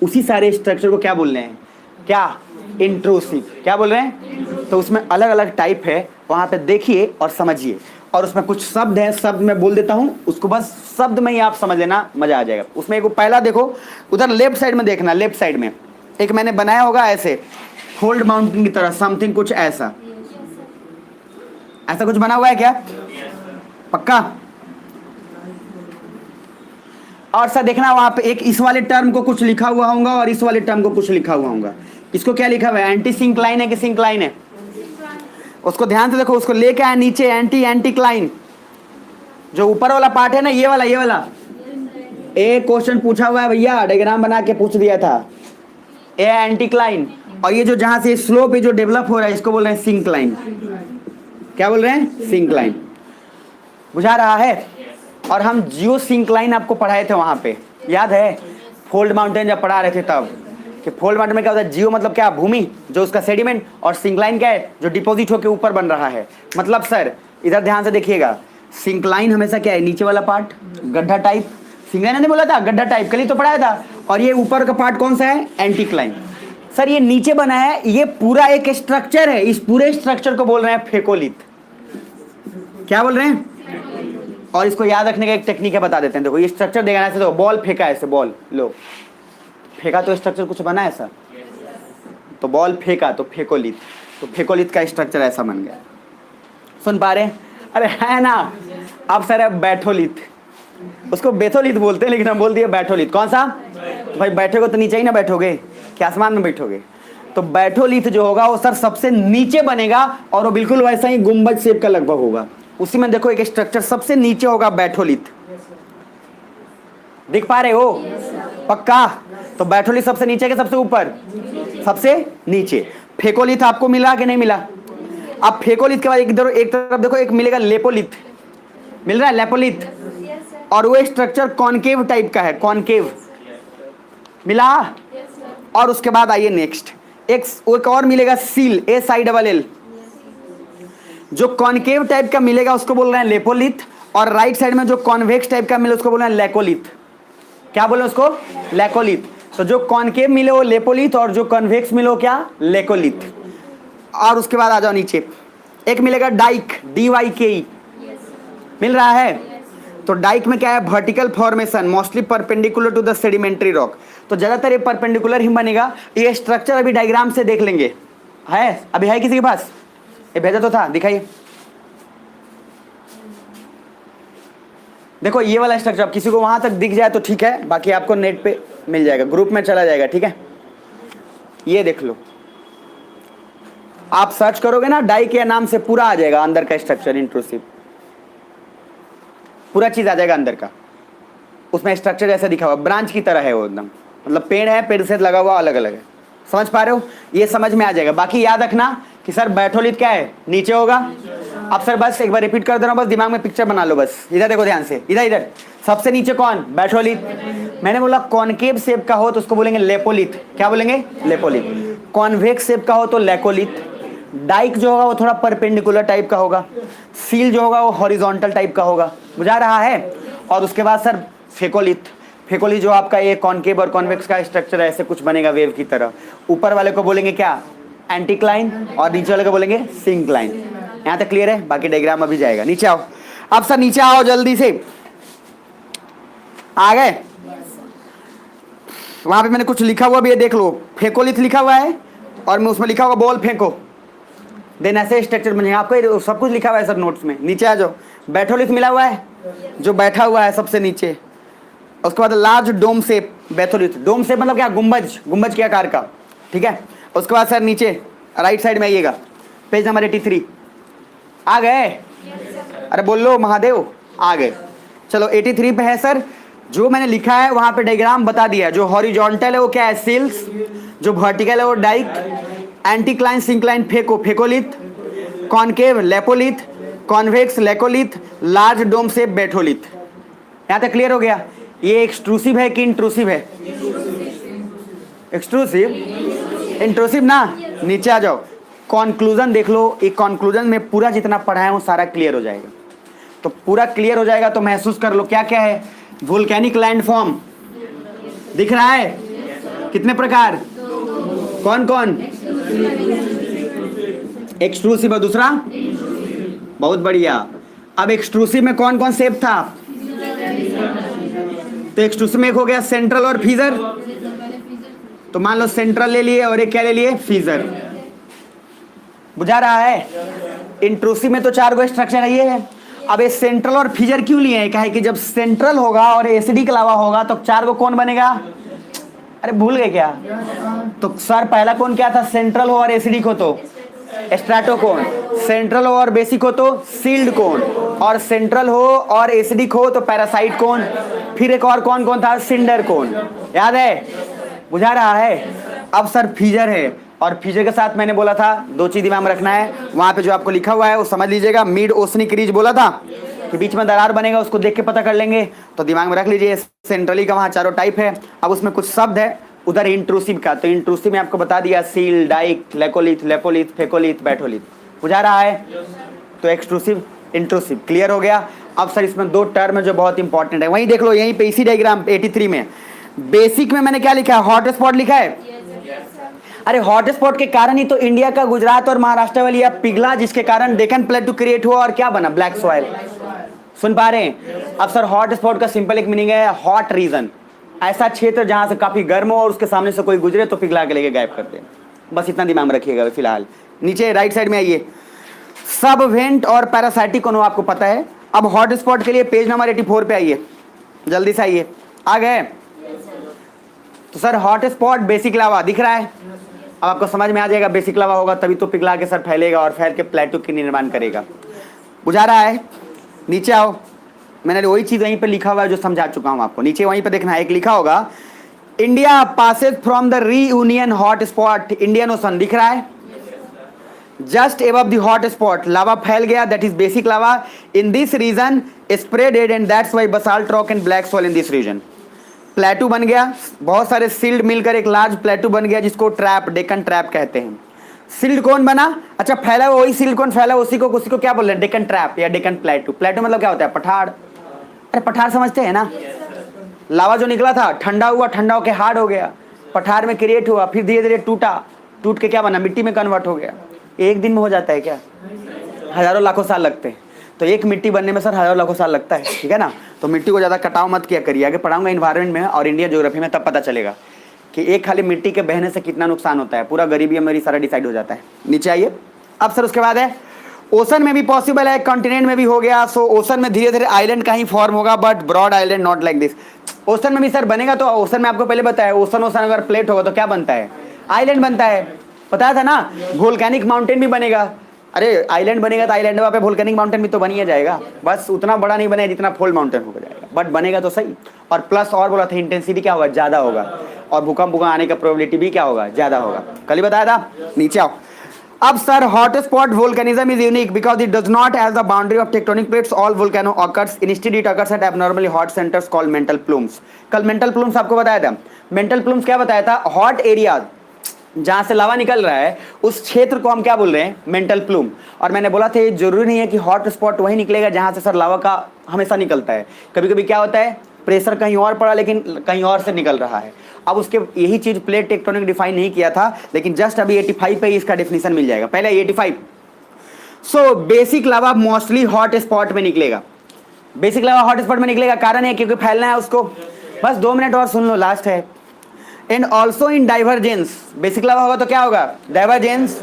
उसी सारे स्ट्रक्चर को क्या बोल रहे हैं, क्या इंट्रूसिव, क्या बोल रहे हैं? तो उसमें अलग अलग टाइप है, वहां पे देखिए और समझिए। और उसमें कुछ शब्द है, शब्द मैं बोल देता हूं, उसको बस शब्द में ही आप समझ लेना, मजा आ जाएगा। उसमें एक पहला देखो, उधर लेफ्ट साइड में देखना, लेफ्ट साइड में एक मैंने बनाया होगा ऐसे होल्ड माउंटेन की तरह समथिंग, कुछ ऐसा ऐसा कुछ बना हुआ है क्या? पक्का? और सर देखना वहां पे एक इस वाले टर्म को कुछ लिखा हुआ होगा और इस वाले टर्म को कुछ लिखा हुआ होगा। इसको क्या लिखा हुआ है? एंटी सिंक्लाइन है कि सिंक्लाइन है? उसको ध्यान से देखो, उसको लेके आए नीचे, एंटी एंटीक्लाइन। जो ऊपर वाला पार्ट है ना, ये वाला एक क्वेश्चन पूछा हुआ है भैया, डायग्राम बना के पूछ दिया था, ए एंटीक्लाइन। और ये जो जहां से स्लोप जो डेवलप हो रहा है, इसको बोल रहे हैं सिंक्लाइन। क्या बोल रहे हैं? सिंक्लाइन। बुझा रहा है? और हम जियो सिंक्लाइन आपको पढ़ाए थे वहां पे, याद है? फोल्ड माउंटेन जब पढ़ा रहे थे तब, कि फोल्ड माउंटेन में क्या होता है? जियो मतलब क्या? भूमि, जो उसका सेडिमेंट, और सिंक्लाइन क्या है? जो डिपॉजिट होकर ऊपर बन रहा है। मतलब सर इधर ध्यान से देखिएगा, सिंक्लाइन हमेशा क्या है? नीचे वाला पार्ट गड्ढा टाइप। सिंक्लाइन ने बोला था गड्ढा टाइप, कल ही तो पढ़ाया था। और ये ऊपर का पार्ट कौन सा है? एंटीक्लाइन। सर ये नीचे बना है, ये पूरा एक स्ट्रक्चर है, इस पूरे स्ट्रक्चर को बोल रहे हैं फेकोलिथ। क्या बोल रहे हैं? और इसको याद रखने का एक टेक्निक है, बता देते हैं। देखो ये स्ट्रक्चर देखना, ऐसे देखो, बॉल फेंका ऐसे, बॉल लो फेंका तो स्ट्रक्चर कुछ बना ऐसा, तो बॉल फेंका तो फेकोलिथ, तो फेकोलिथ का स्ट्रक्चर ऐसा बन गया। सुन पा रहे हैं? अरे है ना। अब सर है बैठोलिथ, उसको बेथोलिथ बोलते हैं लेकिन हम बोल दिए बैठोलिथ। कौन सा? तो भाई बैठोगे तो नीचे ही ना बैठोगे, क्या आसमान में बैठोगे? तो बैठोलिथ जो होगा वो सर सबसे नीचे बनेगा, और वो बिल्कुल वैसा ही गुंबद शेप का लगभग होगा। उसी में देखो एक स्ट्रक्चर सबसे नीचे होगा बैठोलिथ, दिख पा रहे हो? पक्का? तो बैठोलिथ सबसे नीचे के सबसे ऊपर? सबसे नीचे। फेकोलिथ आपको मिला कि नहीं मिला? अब फेकोलिथ के बाद एक तरफ देखो, एक मिलेगा लेपोलिथ, मिल रहा है लेपोलिथ, और वो स्ट्रक्चर कॉनकेव टाइप का है, कॉनकेव मिला। और उसके बाद आइए नेक्स्ट, एक और मिलेगा सील, ए साई डबल एल, जो कॉनकेव टाइप का मिलेगा उसको बोल रहे हैं लेपोलिथ। और राइट साइड में जो कॉन्वेक्स टाइप का मिले उसको बोल रहे हैं लेकोलिथ। क्या बोले उसको? लेकोलिथ। तो जो कॉनकेव मिले वो लेपोलिथ, और जो कॉन्वेक्स मिले वो क्या? लेकोलिथ। और उसके बाद आ जाओ नीचे, एक मिलेगा डाइक, DYKE, मिल रहा है? तो डाइक में क्या है? Vertical formation, mostly perpendicular to the sedimentary rock. तो ज्यादातर ये परपेंडिकुलर ही बनेगा। ये स्ट्रक्चर अभी डायग्राम से देख लेंगे, है अभी है किसी के पास? ये भेजा तो था, दिखाइए। देखो ये वाला स्ट्रक्चर, किसी को वहां तक दिख जाए तो ठीक है, बाकी आपको नेट पे मिल जाएगा, ग्रुप में चला जाएगा, ठीक है? ये देख लो, आप सर्च करोगे ना डाइक या नाम से, पूरा आ जाएगा अंदर का स्ट्रक्चर, इंट्रूसिव पूरा चीज आ जाएगा अंदर का। उसमें स्ट्रक्चर जैसा दिखा हुआ, ब्रांच की तरह है वो एकदम, मतलब पेड़ है, पेड़ से लगा हुआ अलग अलग है। समझ पा रहे हो? ये समझ में आ जाएगा। बाकी याद रखना कि सर बैठोलिथ क्या है? नीचे होगा। अब सर बस एक बार रिपीट कर दे रहा हूँ, बस दिमाग में पिक्चर बना लो। बस इधर देखो ध्यान से, इधर सबसे नीचे कौन? बैठोलिथ। मैंने बोला कॉनकेव शेप का हो तो उसको बोलेंगे लेपोलिथ। क्या बोलेंगे? लेपोलिथ। कॉन्वेक्स शेप का हो तो लेकोलिथ। डाइक जो होगा वो थोड़ा परपेंडिकुलर टाइप का होगा। सील जो होगा वो हॉरिजॉन्टल टाइप का होगा। बुझा रहा है? और उसके बाद सर फेकोलिथ। फेकोलिथ जो आपका ये कॉनकेव और कॉन्वेक्स का स्ट्रक्चर है, ऐसे कुछ बनेगा वेव की तरह। ऊपर वाले को बोलेंगे क्या? एंटीक्लाइन, और नीचे वाले को बोलेंगे सिंक्लाइन। यहाँ तक क्लियर है? बाकी डायग्राम अभी जाएगा। नीचे आओ, अब सर नीचे आओ जल्दी से। आ गए? वहां पे मैंने कुछ लिखा हुआ भी है, देख लो। फेकोलिथ लिखा हुआ है और मैं उसमें लिखा हुआ बॉल फेंको, देन ऐसे स्ट्रक्चर बनेगा। आपको सब कुछ लिखा हुआ है सर नोट्स में। नीचे आ जाओ, बैठोलिथ मिला हुआ है जो बैठा हुआ है सबसे नीचे। उसके बाद large dome shape batholith. Dome shape मतलब क्या? गुंबज, गुंबज के आकार का, ठीक है? उसके बाद सर नीचे राइट साइड में आइएगा, पेज नंबर 83। आ गए? अरे बोल लो महादेव, आ गए। चलो 83 पे है सर। जो मैंने लिखा है वहां पे डायग्राम बता दिया है। जो हॉरिजॉन्टल है वो क्या है? सिल्स। जो वर्टिकल है वो dike. Anticline syncline phacolith. Concave lopolith. Convex laccolith. Large dome shape batholith. यहाँ तक क्लियर हो गया? ये एक्सट्रूसिव है कि इंट्रूसिव है? एक्सट्रूसिव। इंट्रूसिव ना, नीचे आ जाओ, कॉन्क्लूजन देख लो। एक कॉन्क्लूजन में पूरा जितना पढ़ा है वो सारा क्लियर हो जाएगा। तो पूरा क्लियर हो जाएगा तो महसूस कर लो क्या क्या है। वोल्केनिक लैंडफॉर्म दिख रहा है, कितने प्रकार, कौन कौन, एक्सट्रूसिव और दूसरा, बहुत बढ़िया। अब एक्सट्रूसिव में कौन कौन शेप था, तो एक्सट्रूसिव में एक हो गया सेंट्रल और फीजर, तो मान लो सेंट्रल ले लिए और एक क्या ले लिए, फीजर। बुझा रहा है। इंट्रूसिव में तो 4 गो स्ट्रक्चर ये है। अब ये सेंट्रल और फीजर क्यों लिए हैं, क्या है कि जब सेंट्रल होगा और एसिडिक लावा होगा तो 4 गो कौन बनेगा, अरे भूल गए क्या, तो सर पहला कौन क्या था, सेंट्रल हो और एसिडिक हो तो स्ट्रैटो कोन, सेंट्रल हो और बेसिक हो तो सील्ड कोन, और सेंट्रल हो और एसिडिक हो तो पैरासाइट कोन, फिर एक और कौन कौन था, सिंडर कोन। याद है, बुझा रहा है। अब सर फीजर है, और फीजर के साथ मैंने बोला था 2 चीज दिमाग में रखना है, वहां पे जो आपको लिखा हुआ है वो समझ लीजिएगा। मिड ओशनिक रीज बोला था कि बीच में दरार बनेगा, उसको देख के पता कर लेंगे, तो दिमाग में रख लीजिए। सेंट्रली का वहाँ 4 टाइप है। अब उसमें कुछ शब्द है उधर इंट्रूसिव का, तो इंट्रूसिव में आपको बता दिया सील, डाइक, लेकोलिथ, लेपोलिथ, फेकोलिथ, बैठोलिथ। बुझा रहा है। तो एक्सट्रूसिव, इंट्रूसिव क्लियर हो गया। अब सर इसमें 2 टर्म है जो बहुत इंपॉर्टेंट है, वहीं देख लो, यहीं पे इसी डायग्राम 83 में बेसिक में मैंने क्या लिखा है, हॉट स्पॉट लिखा है। अरे हॉट स्पॉट के कारण ही तो इंडिया का गुजरात और महाराष्ट्र वाली पिघला, जिसके कारण डेक्कन प्लेटू क्रिएट हुआ और क्या बना, ब्लैक सॉइल। सुन पा रहे हैं। अब सर हॉट स्पॉट का सिंपल एक मीनिंग है हॉट रीजन, ऐसा क्षेत्र जहां से काफी गर्म हो और उसके सामने से कोई गुजरे तो पिघला के लेके गायब कर दे। बस इतना दिमाग में रखिएगा फिलहाल। नीचे राइट साइड में आइए, सब वेंट और पैरासाइटिक कोनो आपको पता है। अब हॉट स्पॉट के लिए पेज नंबर 84 पे आइए, जल्दी से आइए। आ गए। तो सर हॉट स्पॉट बेसिक लावा दिख रहा है। अब आपको समझ में आ जाएगा, बेसिक लावा होगा तभी तो पिघला के सर फैलेगा और फैल के प्लेटू की निर्माण करेगा। बुझा रहा है। नीचे आओ, मैंने वही चीज वहीं पे लिखा हुआ है जो समझा चुका हूं आपको। नीचे वहीं पे देखना है, एक लिखा होगा India passes from the Reunion hot spot Indian Ocean, दिख रहा है। Just above the hot spot lava फैल गया, that is basic lava. In this region spreaded and that's why basalt rock and black soil in this region. Plateau बन गया, बहुत सारे सिल्ड मिलकर एक लार्ज प्लेटू बन गया जिसको ट्रैप, डेक्कन ट्रैप कहते हैं। सिल्ड कौन बना, अच्छा फैला वही सिल्ड कौन फैला, उसी को क्या बोल रहे हैं, डेक्कन ट्रैप या डेक्कन प्लेटू। प्लेटू मतलब क्या होता है, पठार। अरे पठार समझते हैं ना, लावा जो निकला था ठंडा हुआ, ठंडा होकर हार्ड हो गया, पठार में क्रिएट हुआ, फिर धीरे धीरे टूटा, टूट के क्या बना, मिट्टी में कन्वर्ट हो गया। एक दिन में हो जाता है क्या, हजारों लाखों साल लगते हैं। तो एक मिट्टी बनने में सर हजारों लाखों साल लगता है, ठीक है ना। तो मिट्टी को ज़्यादा कटाव मत किया करिए, आगे पढ़ाऊंगा इन्वायरमेंट में और इंडियन ज्योग्राफी में, तब पता चलेगा कि एक खाली मिट्टी के बहने से कितना नुकसान होता है, पूरा गरीबी मेरी सारा डिसाइड हो जाता है। नीचे आइए। अब सर उसके बाद है ओशन में भी पॉसिबल है, कॉन्टिनेंट में भी हो गया। सो ओशन में धीरे धीरे आइलैंड का ही फॉर्म होगा, but broad island not like this. Ocean में भी सर बनेगा, तो ओशन में आपको पहले बताया, ओशन अगर प्लेट होगा तो क्या बनता है, आइलैंड बनता है, बताया था ना। वोल्केनिक माउंटेन भी बनेगा, अरे आइलैंड बनेगा तो आइलैंड पे वोल्केनिक माउंटेन भी तो बन ही जाएगा, बस उतना बड़ा नहीं बनेगा जितना फोल्ड माउंटेन हो जाएगा, बट बनेगा तो सही। और प्लस और बोला था इंटेंसिटी क्या होगा, ज्यादा होगा, और भूकंप आने का प्रोबेबिलिटी भी क्या होगा, ज्यादा होगा। कल ही बताया था। नीचे आओ। अब sir hot spot volcanism is unique because it does not have the boundary of tectonic plates, all volcano occurs, instead it occurs eight abnormally hot centres called mental plumes. कल मेंटल प्लूम्स आपको बताया था। मेंटल प्लूम्स क्या बताया था, हॉट एरिया जहां से लावा निकल रहा है उस क्षेत्र को हम क्या बोल रहे हैं, मेंटल प्लूम। और मैंने बोला था ये जरूरी नहीं है कि हॉट स्पॉट वही निकलेगा जहां से सर लावा का हमेशा निकलता है, कभी कभी क्या होता है प्रेशर कहीं और पड़ा लेकिन कहीं और से निकल रहा है। अब उसके यही चीज प्लेट टेक्टोनिक डिफाइन नहीं किया था, लेकिन जस्ट अभी 85 पे इसका डेफिनेशन मिल जाएगा, पहले 85। सो बेसिक लावा मोस्टली हॉट स्पॉट में निकलेगा, बेसिक लावा हॉट स्पॉट में निकलेगा, कारण है क्योंकि फैलना है उसको। बस 2 मिनट और सुन लो, लास्ट है। And also in divergence, basic lava होगा तो क्या होगा, divergence,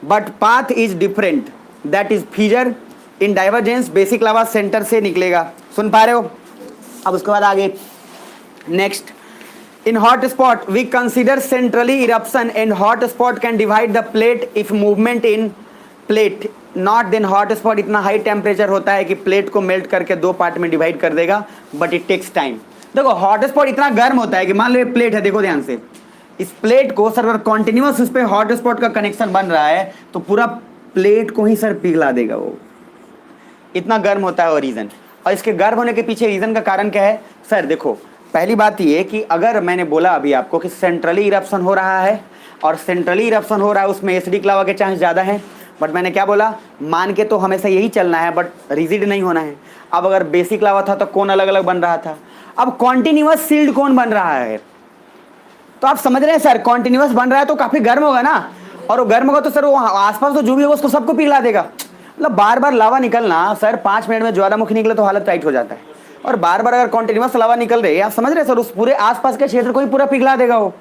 but path is different, that is fissure. In divergence basic lava centre से निकलेगा, सुन पा रहे हो। अब उसके बाद आगे next, in hot spot we consider centrally eruption and hot spot can divide the plate if movement in plate not, then hot spot इतना हाई टेम्परेचर होता है कि प्लेट को मेल्ट करके 2 पार्ट में डिवाइड कर देगा, बट इट टेक्स टाइम। देखो हॉट स्पॉट इतना गर्म होता है कि मान लो ये प्लेट है, देखो ध्यान से, इस प्लेट को सर अगर कॉन्टिन्यूअस उस पे हॉट स्पॉट का कनेक्शन बन रहा है तो पूरा प्लेट को ही सर पिघला देगा, वो इतना गर्म होता है वो रीजन। और इसके गर्म होने के पीछे रीजन का कारण क्या है सर, देखो पहली बात ये कि अगर मैंने बोला अभी आपको कि सेंट्रली इरप्शन हो रहा है, और सेंट्रली इरप्शन हो रहा है उसमें एसिडिक लावा के चांस ज़्यादा है। बट मैंने क्या बोला, मान के तो हमेशा यही चलना है, बट रिजिड नहीं होना है। अब अगर बेसिक लावा था तो कौन अलग अलग बन रहा था, अब कॉन्टिन्यूअस सील्ड कौन बन रहा है, तो आप समझ रहे हैं सर, कॉन्टिन्यूअस बन रहा है तो काफी गर्म होगा ना, और वो गर्म होगा तो सर वो आसपास तो जो भी होगा उसको सबको पिघला देगा। मतलब बार बार लावा निकलना सर, 5 मिनट में ज्वालामुखी निकले तो हालत टाइट हो जाता है, और बार बार अगर कॉन्टिन्यूअस लावा निकल रही है, आप समझ रहे हैं सर, उस पूरे आसपास के क्षेत्र को ही पूरा पिघला देगा वो।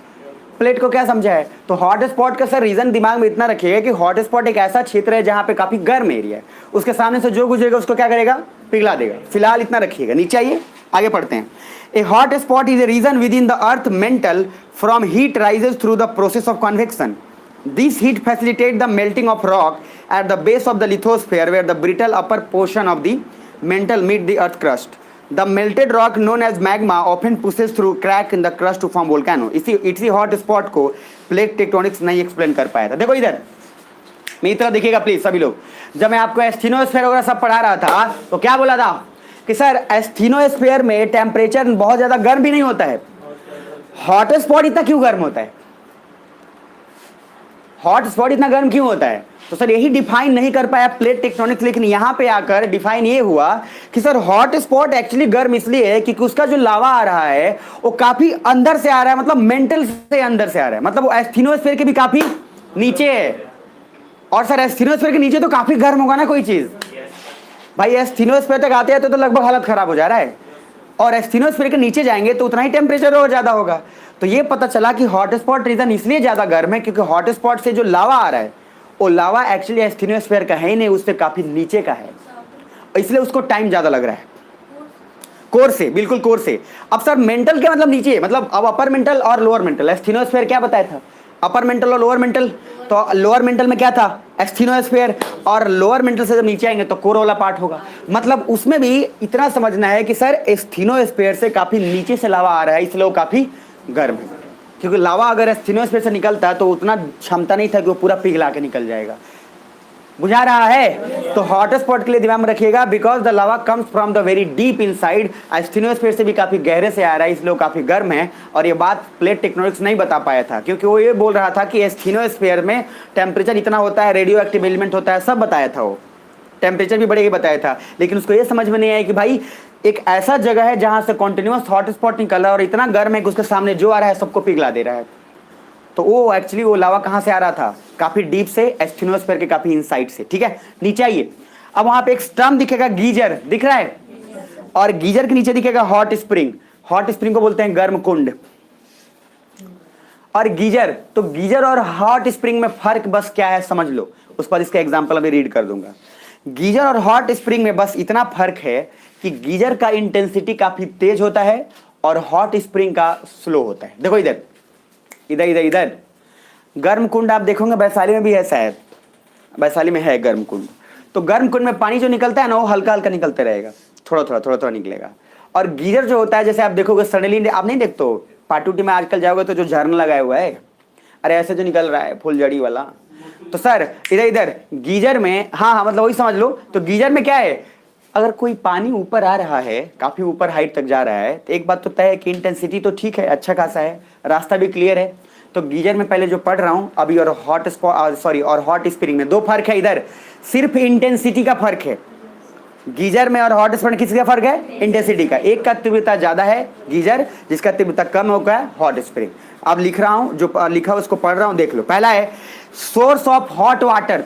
प्लेट को क्या समझा है, तो हॉट स्पॉट का सर रीजन दिमाग में इतना रखिएगा कि हॉट स्पॉट एक ऐसा क्षेत्र है जहां पे काफी गर्म एरिया है, उसके सामने से जो गुजरेगा उसको क्या करेगा, पिघला देगा। फिलहाल इतना रखिएगा, नीचे आइए आगे पढ़ते हैं। A hot spot is a region within the earth mantle from heat rises through the process of convection. This heat facilitate the melting of rock at the base of the lithosphere where the brittle upper portion of the mantle meet the earth crust. The melted rock known as magma often pushes through crack in the crust to form volcano। इसी हॉट स्पॉट को प्लेट टेक्टोनिक्स नहीं एक्सप्लेन कर पाया था। देखो इधर मेरी तरफ देखिएगा प्लीज सभी लोग, जब मैं आपको एस्थेनोस्फीयर वगैरह सब पढ़ा रहा था तो क्या बोला था कि सर एस्थेनोस्फीयर में टेम्परेचर बहुत ज्यादा गर्म भी नहीं होता है। हॉट स्पॉट इतना क्यों गर्म होता है, हॉट स्पॉट इतना गर्म क्यों होता है, तो सर यही डिफाइन नहीं कर पाया प्लेट टेक्टोनिक्स, लेकिन यहां पे आकर डिफाइन ये हुआ कि सर हॉट स्पॉट एक्चुअली गर्म इसलिए है क्योंकि उसका जो लावा आ रहा है वो काफी अंदर से आ रहा है, मतलब मेंटल से अंदर से आ रहा है, मतलब वो एस्थेनोस्फीयर के भी काफी नीचे है। और सर एस्थेनोस्फीयर के नीचे तो काफी गर्म होगा ना कोई चीज, भाई एस्थेनोस्फीयर तक आते हैं तो लगभग हालत खराब हो जा रहा है, और एस्थेनोस्फीयर के नीचे जाएंगे तो उतना ही टेम्परेचर और ज्यादा होगा। तो ये पता चला कि हॉट स्पॉट रीजन इसलिए ज्यादा गर्म है क्योंकि हॉट स्पॉट से जो लावा आ रहा है वो लावा एक्चुअली एस्थेनोस्फीयर का है ही नहीं, उससे काफी नीचे का है, इसलिए उसको टाइम ज्यादा लग रहा है। कोर से, बिल्कुल कोर से। अब सर मेंटल क्या मतलब नीचे, मतलब अब अपर मेंटल और लोअर मेंटल, एस्थेनोस्फीयर क्या बताया था, अपर मेंटल और लोअर मेंटल, तो लोअर मेंटल में क्या था एस्थेनोस्फीयर, और लोअर मेंटल से जब नीचे आएंगे तो कोर वाला पार्ट होगा। मतलब उसमें भी इतना समझना है कि सर एस्थेनोस्फीयर से काफी नीचे से लावा आ रहा है, इसलिए वो काफी गर्म है, क्योंकि लावा अगर एस्थेनोस्फीयर से निकलता है तो उतना क्षमता नहीं था कि वो पूरा पिघला के निकल जाएगा। बुझा रहा है, तो हॉट स्पॉट के लिए दिमाग में रखिएगा because the lava comes from the very deep inside, asthenosphere से भी काफी गहरे से आ रहा है, इसलिए वो काफी गर्म है। और ये बात प्लेट टेक्टोनिक्स नहीं बता पाया था क्योंकि वो ये बोल रहा था कि एस्थेनोस्फीयर में टेम्परेचर इतना होता है, रेडियो एक्टिव एलिमेंट होता है, सब बताया था, वो टेम्परेचर भी बढ़ेगी बताया था, लेकिन उसको ये समझ में नहीं आया कि भाई एक ऐसा जगह है जहां से कॉन्टिन्यूअस हॉट स्पॉट निकल रहा है और इतना गर्म है कि उसके सामने जो आ रहा है सबको पिघला दे रहा है। तो वो एक्चुअली वो लावा कहां से आ रहा था, काफी डीप से, एस्थेनोस्फीयर के काफी इनसाइड से। ठीक है, नीचे आइए। अब वहां पे एक टर्म दिखेगा गीजर, दिख रहा है, और गीजर के नीचे दिखेगा हॉट स्प्रिंग। हॉट स्प्रिंग को बोलते हैं गर्म कुंड। और गीजर, तो गीजर और हॉट स्प्रिंग में फर्क बस क्या है समझ लो, उस पर इसका एग्जाम्पल अभी रीड कर दूंगा। गीजर और हॉट स्प्रिंग में बस इतना फर्क है कि गीजर का इंटेंसिटी काफी तेज होता है और हॉट स्प्रिंग का स्लो होता है। देखो इधर इधर इधर इधर गर्म कुंड आप देखोगे वैशाली में भी है, शायद वैशाली में है गर्म कुंड। तो गर्म कुंड में पानी जो निकलता है ना वो हल्का हल्का निकलते रहेगा, थोड़ा थोड़ा निकलेगा। और गीजर जो होता है, जैसे आप देखोगे सडनली, आप नहीं देखते हो पाटूटी में आजकल जाओगे तो जो झरना लगाया हुआ है, अरे ऐसे जो निकल रहा है फुलझड़ी वाला, तो सर इधर इधर गीजर में, हाँ मतलब वही समझ लो। तो गीजर में क्या है, अगर कोई पानी ऊपर आ रहा है, काफी ऊपर हाइट तक जा रहा है, तो एक बात तो तय है कि इंटेंसिटी तो ठीक है, अच्छा खासा है, रास्ता भी क्लियर है। तो गीजर में पहले जो पढ़ रहा हूं अभी और हॉट सॉरी और हॉट स्प्रिंग में दो फर्क है, इधर सिर्फ इंटेंसिटी का फर्क है। गीजर में और हॉट स्प्रिंग किसका फर्क है, इंटेंसिटी का। एक का तीव्रता ज्यादा है गीजर, जिसका तीव्रता कम होगा हॉट स्प्रिंग। अब लिख रहा हूं, जो लिखा उसको पढ़ रहा हूं, देख लो। पहला है सोर्स ऑफ हॉट वाटर,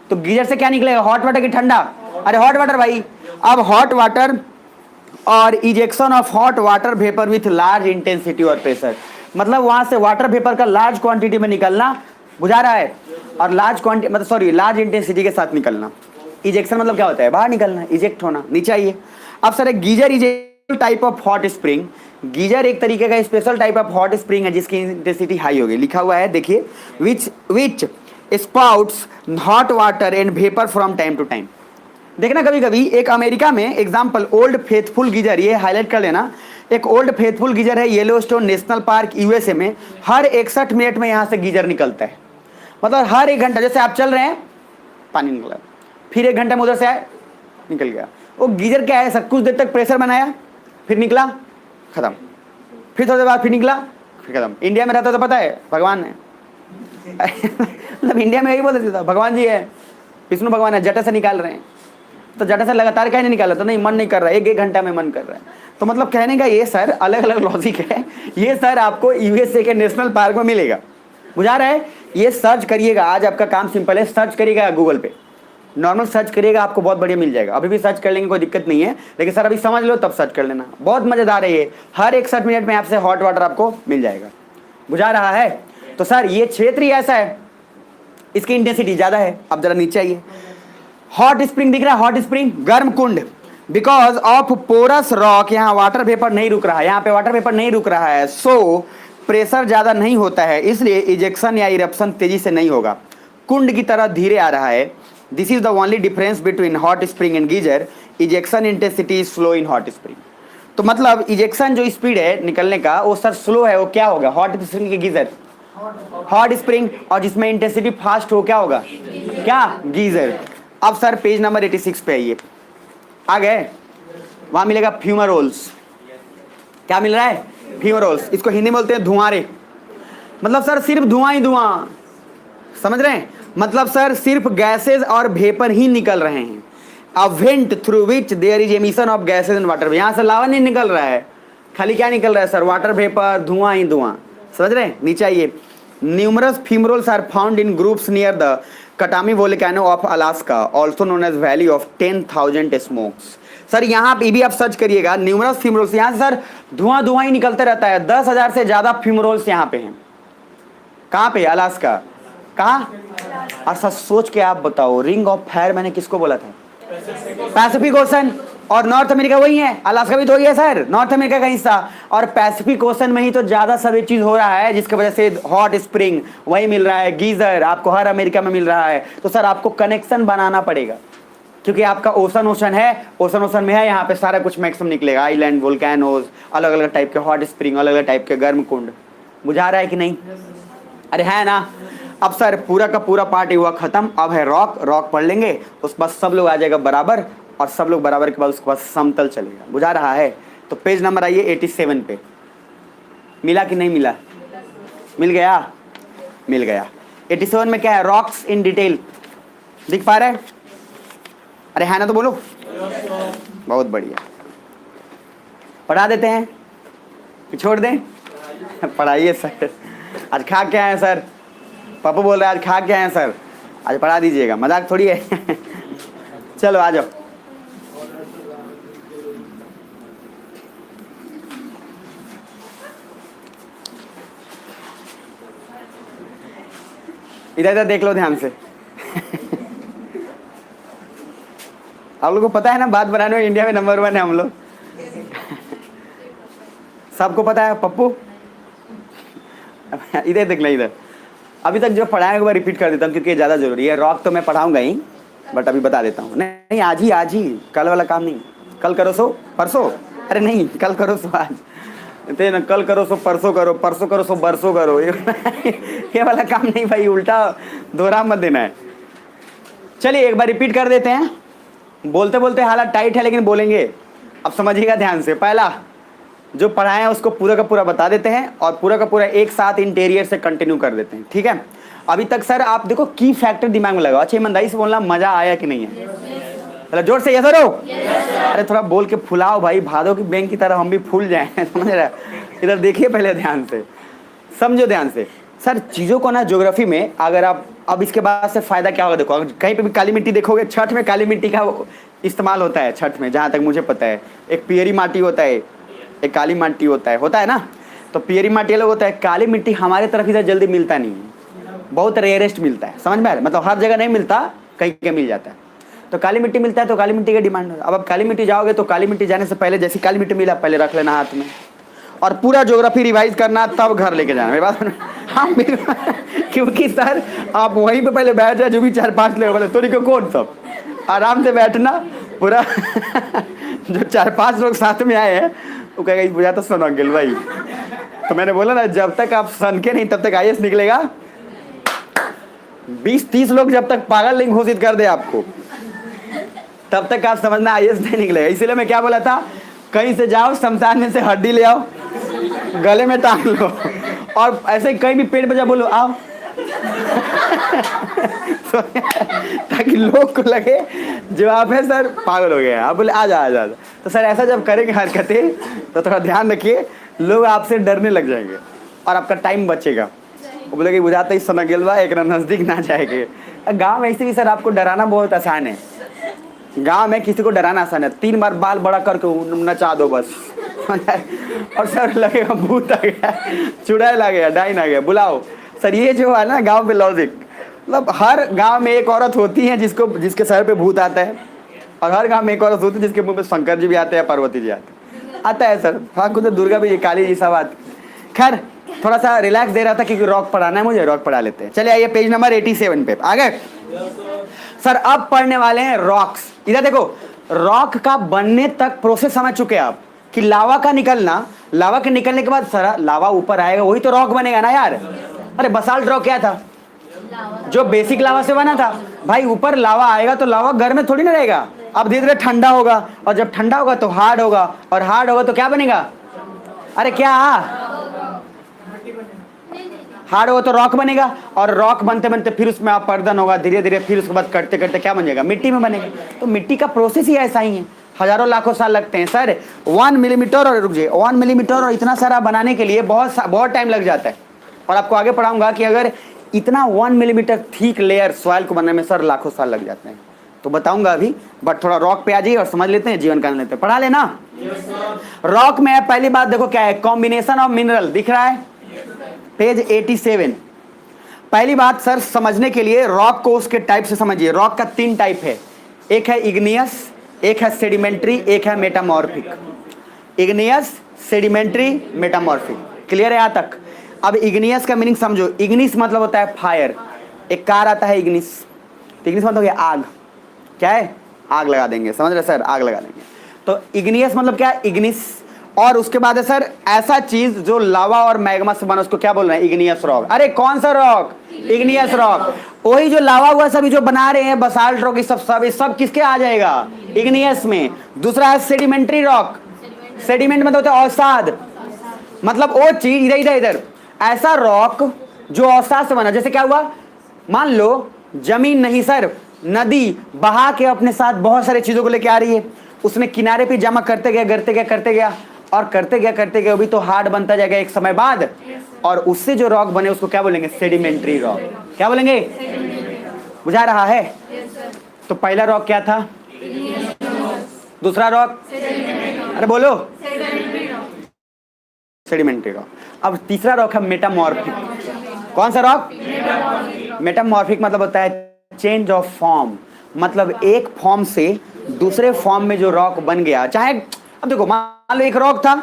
तो गीजर से क्या निकलेगा, हॉट वाटर की ठंडा, अरे हॉट वाटर भाई। अब हॉट वाटर और ejection of hot water vapour with large intensity और प्रेशर, मतलब वहां से वाटर वेपर का लार्ज क्वांटिटी में निकलना, बुझा रहा है, और लार्ज क्वांटिटी मतलब सॉरी लार्ज इंटेंसिटी के साथ निकलना। इजेक्शन मतलब क्या होता है, बाहर निकलना, इजेक्ट होना। नीचे आइए। अब सर एक geyser is a type of hot spring, geyser एक तरीके का special type of hot spring है जिसकी इंटेंसिटी हाई होगी। लिखा हुआ है देखिए, which spouts hot water and vapour from time to time. देखना कभी कभी एक अमेरिका में एग्जांपल ओल्ड फेथफुल गीजर, ये हाईलाइट कर लेना, एक ओल्ड फेथफुल गीजर है येलोस्टोन नेशनल पार्क यूएसए में, हर 61 मिनट में यहाँ से गीजर निकलता है। मतलब हर 1 घंटा, जैसे आप चल रहे हैं पानी निकला, फिर 1 घंटे में उधर से आए निकल गया। वो गीजर क्या है, सब कुछ देर तक प्रेशर बनाया, फिर निकला खत्म, फिर थोड़ी देर बाद फिर निकला फिर खत्म। इंडिया में रहता तो पता है भगवान है, मतलब इंडिया में यही बोलते थे, भगवान जी है, विष्णु भगवान है, जटा से निकाल रहे हैं। तो जटा से लगातार कहीं नहीं निकाला, तो नहीं मन नहीं कर रहा है, एक घंटा में मन कर रहा है। तो मतलब कहने का ये सर अलग अलग लॉजिक है। ये सर आपको यूएसए के नेशनल पार्क में मिलेगा, बुझा रहा है। ये सर्च करिएगा, आज आपका काम सिंपल है, सर्च करिएगा गूगल पे, नॉर्मल सर्च करिएगा, आपको बहुत बढ़िया मिल जाएगा। अभी भी सर्च कर लेंगे, कोई दिक्कत नहीं है, लेकिन सर अभी समझ लो तब सर्च कर लेना, बहुत मजेदार है ये। हर 61 मिनट में आपसे हॉट वाटर आपको मिल जाएगा, बुझा रहा है। तो सर ये क्षेत्र ही ऐसा है, इसकी इंटेंसिटी ज्यादा है। अब जरा नीचे आइए, हॉट स्प्रिंग दिख रहा है, हॉट स्प्रिंग, गर्म कुंड, बिकॉज ऑफ पोरस रॉक, यहाँ वाटर वेपर नहीं रुक रहा है, यहाँ पे वाटर वेपर नहीं रुक रहा है, सो प्रेशर ज्यादा नहीं होता है, इसलिए इजेक्शन या इरप्शन तेजी से नहीं होगा, कुंड की तरह धीरे आ रहा है। This is the only difference between hot spring and geyser, ejection intensity is slow in hot spring. तो मतलब इजेक्शन जो स्पीड है निकलने का वो सर स्लो है, वो क्या होगा, हॉट स्प्रिंग के गीजर, हॉट स्प्रिंग, और जिसमें इंटेंसिटी फास्ट हो क्या होगा, क्या, गीजर। अब सर पेज नंबर 86 पे आइए, आ गए, वहां मिलेगा फ्यूमरोल्स। क्या मिल रहा है, फ्यूमरोल्स, इसको हिंदी में बोलते हैं धुआंरे। मतलब सर सिर्फ धुआं ही धुआं, समझ रहे हैं, मतलब सर सिर्फ गैसेज और वेपर ही निकल रहे हैं। A vent through which there is emission of gases and water, यहाँ से लावा नहीं निकल रहा है, खाली क्या निकल रहा है सर, वाटर वेपर, धुआं ही धुआं, समझ रहे हैं। नीचे आइए, numerous fumaroles are found in groups near the Katmai volcano of Alaska, also known as valley of 10,000 smokes. Sir यहाँ पे भी आप सर्च करिएगा, न्यूमरस फ्यूमरोल्स, यहाँ से सर धुआं धुआं ही निकलते रहता है, 10,000 से ज्यादा फ्यूमरोल्स यहाँ पे हैं। कहाँ पे, अलास्का, कहाँ। और सर सोच के आप बताओ, रिंग ऑफ फायर मैंने किसको बोला था, पैसिफिक ओशन, और नॉर्थ अमेरिका वही है, अलास्का भी तो वही है सर, नॉर्थ अमेरिका का हिस्सा, और पैसिफिक ओशन में ही तो ज्यादा सब ये चीज हो रहा है, जिसकी वजह से हॉट स्प्रिंग वही मिल रहा है, गीजर आपको हर अमेरिका में मिल रहा है। तो सर आपको कनेक्शन बनाना पड़ेगा, क्योंकि आपका ओशन ओशन है, ओशन ओशन में है, यहाँ पे सारा कुछ मैक्सिमम निकलेगा, आइलैंड, वोल्केनोज, अलग अलग टाइप के हॉट स्प्रिंग, अलग अलग टाइप के गर्म कुंड, बुझा रहा है कि नहीं, अरे है ना। अब सर पूरा का पूरा पार्ट हुआ खत्म, अब है रॉक, रॉक पढ़ लेंगे, उसके बाद सब लोग आ जाएगा बराबर, और सब लोग बराबर के बाद उसके बाद समतल चलेगा, बुझा रहा है। तो पेज नंबर आइए 87 पे, मिला कि नहीं मिला, मिल गया, मिल गया। 87 में क्या है, रॉक्स इन डिटेल, दिख पा रहा है, अरे है ना, तो बोलो, बहुत बढ़िया। पढ़ा देते हैं कि छोड़ दें, पढ़ाइए सर। आज खा के आए सर, पापा बोल रहे हैं आज खा के आए सर, आज पढ़ा दीजिएगा, मजाक थोड़ी है। चलो आ जाओ, इधर इधर देख लो ध्यान से। आप लोग को पता है ना, बात बनाने में इंडिया में नंबर 1 है हम लोग। सबको पता है पप्पू। इधर देख ले, इधर अभी तक जो पढ़ाया एक बार रिपीट कर देता हूँ, क्योंकि ये ज़्यादा जरूरी है। रॉक तो मैं पढ़ाऊंगा ही, बट अभी बता देता हूँ। नहीं आज ही, कल वाला काम नहीं, कल करो सो परसों, अरे नहीं कल करो सो आज, ते ना कल करो सो परसों करो, परसों करो सो बरसों करो, ये वाला काम नहीं भाई, उल्टा दोहरा मत देना है। चलिए एक बार रिपीट कर देते हैं, बोलते बोलते हालत टाइट है लेकिन बोलेंगे, अब समझिएगा ध्यान से। पहला जो पढ़ाए हैं उसको पूरा का पूरा बता देते हैं, और पूरा का पूरा एक साथ इंटीरियर से कंटिन्यू कर देते हैं, ठीक है। अभी तक सर आप देखो की फैक्टर दिमाग में लगाओ। अच्छा ईमानदारी से बोलना, मजा आया कि नहीं है, मतलब जोर से, यस सर हो, अरे थोड़ा बोल के फुलाओ भाई, भादों की बैंक की तरह हम भी फूल जाए, समझ रहे। इधर देखिए पहले ध्यान से, समझो ध्यान से। सर चीज़ों को ना ज्योग्राफी में, अगर आप अब इसके बाद से फायदा क्या होगा, देखो कहीं पे भी काली मिट्टी देखोगे, छठ में काली मिट्टी का इस्तेमाल होता है, छठ में जहाँ तक मुझे पता है। एक पियरी माटी होता है, एक काली मिट्टी होता है ना। तो पियरी माटी अलग होता है, काली मिट्टी हमारे तरफ इधर जल्दी मिलता नहीं है, बहुत रेयरेस्ट मिलता है, समझ में आ रहा है, मतलब हर जगह नहीं मिलता, कहीं कहीं मिल जाता है। तो काली मिट्टी मिलता है, तो काली मिट्टी का डिमांड है। अब आप काली मिट्टी जाओगे तो काली मिट्टी जाने से पहले जैसी काली मिट्टी मिला पहले रख लेना हाथ में, और पूरा ज्योग्राफी रिवाइज करना, तब घर लेके जाना, मेरी बात। हाँ क्योंकि सर आप वहीं पे पहले बैठ जाए, जो भी 4-5 लोग बोले तो कौन सब, आराम से बैठना पूरा। जो 4-5 लोग साथ में आए हैं वो कहेगा बुझा तो सुनो अंकिल भाई। तो मैंने बोला ना, जब तक आप सन के नहीं तब तक आईएएस निकलेगा। 20-30 लोग जब तक पागल नहीं घोषित कर दे आपको, तब तक आप समझना आईएएस नहीं निकलेगा। इसीलिए मैं क्या बोला था, कहीं से जाओ शमशान में से हड्डी ले आओ, गले में टांग लो, और ऐसे कहीं भी पेड़ पे जा बोलो आओ, तो ताकि लोग को लगे जो आप है सर पागल हो गए, आप बोले आ जा आ जा। तो सर ऐसा जब करेंगे हरकतें तो थोड़ा ध्यान रखिए, लोग आपसे डरने लग जाएंगे और आपका टाइम बचेगा। वो बोले कि बुझाते ही समय गिलवा एक नज़दीक ना जाएंगे। गाँव में ऐसे भी सर आपको डराना बहुत आसान है, गांव में किसी को डराना आसान है, 3 बार बाल बड़ा करके नचा दो बस और सर लगेगा भूत आ गया, चुड़ैल आ गया, डाइन आ गया, बुलाओ। सर ये जो है ना गांव पे लॉजिक, मतलब हर गांव में एक औरत होती है जिसके सर पे भूत आता है, और हर गांव में एक औरत होती है जिसके मुंह पे शंकर जी भी आते हैं, पार्वती जी आता है सर। हाँ खुद दुर्गा भी, काली जी सब आती। खैर थोड़ा सा रिलैक्स दे रहा था क्योंकि रॉक पढ़ाना है मुझे, रॉक पढ़ा लेते हैं। चलिए आइए पेज नंबर 87 पे आ गए सर। अब पढ़ने वाले हैं रॉक्स। इधर देखो, रॉक का बनने तक प्रोसेस समझ चुके आप कि लावा का निकलना, लावा के निकलने के बाद सर लावा ऊपर आएगा वही तो रॉक बनेगा ना यार। अरे बसाल्ट रॉक क्या था, जो बेसिक लावा से बना था भाई। ऊपर लावा आएगा तो लावा घर में थोड़ी ना रहेगा, अब धीरे धीरे ठंडा होगा, और जब ठंडा होगा तो हार्ड होगा, और हार्ड होगा तो क्या बनेगा, अरे क्या हार्ड होगा तो रॉक बनेगा, और रॉक बनते बनते फिर उसमें आप पर्दन होगा धीरे धीरे, फिर उसके बाद करते करते क्या बन जाएगा, मिट्टी में बनेगा। तो मिट्टी का प्रोसेस ही ऐसा ही है, हजारों लाखों साल लगते हैं सर। 1 मिलीमीटर और रुक जाइए 1 मिलीमीटर और इतना सारा बनाने के लिए बहुत टाइम लग जाता है। और आपको आगे पढ़ाऊंगा कि अगर इतना 1 मिलीमीटर थिक लेयर सॉइल को बनने में सर लाखों साल लग जाते हैं, तो बताऊंगा अभी। बट थोड़ा रॉक पे आ जाइए और समझ लेते हैं, जीवन काल लेते हैं, पढ़ा लेना। रॉक में पहली बात देखो क्या है, कॉम्बिनेशन ऑफ मिनरल दिख रहा है पेज 87। पहली बात सर समझने के लिए रॉक को उसके टाइप से समझिए। रॉक का 3 टाइप है, एक है इग्नियस, एक है सेडिमेंट्री, एक है metamorphic. Igneous, sedimentary, metamorphic, clear है यहाँ तक। अब इग्नियस का मीनिंग समझो। इग्निस मतलब होता है फायर, एक कार आता है इग्निस, तो इग्निस मतलब क्या, आग। क्या है, आग लगा देंगे, समझ रहे सर, आग लगा देंगे। तो इग्नियस मतलब क्या है, इग्निस। और उसके बाद है सर ऐसा चीज जो लावा और मैग्मा से बना, उसको क्या बोल रहे हैं, इग्नियस रॉक। अरे कौन सा रॉक, इग्नियस रॉक। वही जो लावा हुआ सभी जो बना रहे हैं बसाल्ट रॉक, सब किसके आ जाएगा, इग्नियस में। दूसरा है सेडिमेंट्री रॉक। सेडिमेंट मतलब होता है औसाद, मतलब वो चीज इधर ऐसा रॉक जो औसाद से बना। जैसे क्या हुआ, मान लो जमीन नहीं सर, नदी बहा के अपने साथ बहुत सारी चीजों को लेके आ रही है, उसने किनारे पे जमा करते गया और करते गया अभी तो हार्ड बनता जाएगा एक समय बाद, और उससे जो रॉक बने उसको क्या बोलेंगे, सेडिमेंट्री रॉक। क्या बोलेंगे, बुझा रहा है। तो पहला रॉक क्या था, दूसरा रॉक, अरे बोलो, सेडिमेंट्री रॉक। अब तीसरा रॉक है मेटामॉर्फिक। कौन सा रॉक, मेटामॉर्फिक मतलब होता है चेंज ऑफ फॉर्म, मतलब एक फॉर्म से दूसरे फॉर्म में जो रॉक बन गया। चाहे अब देखो मान लो एक रॉक था,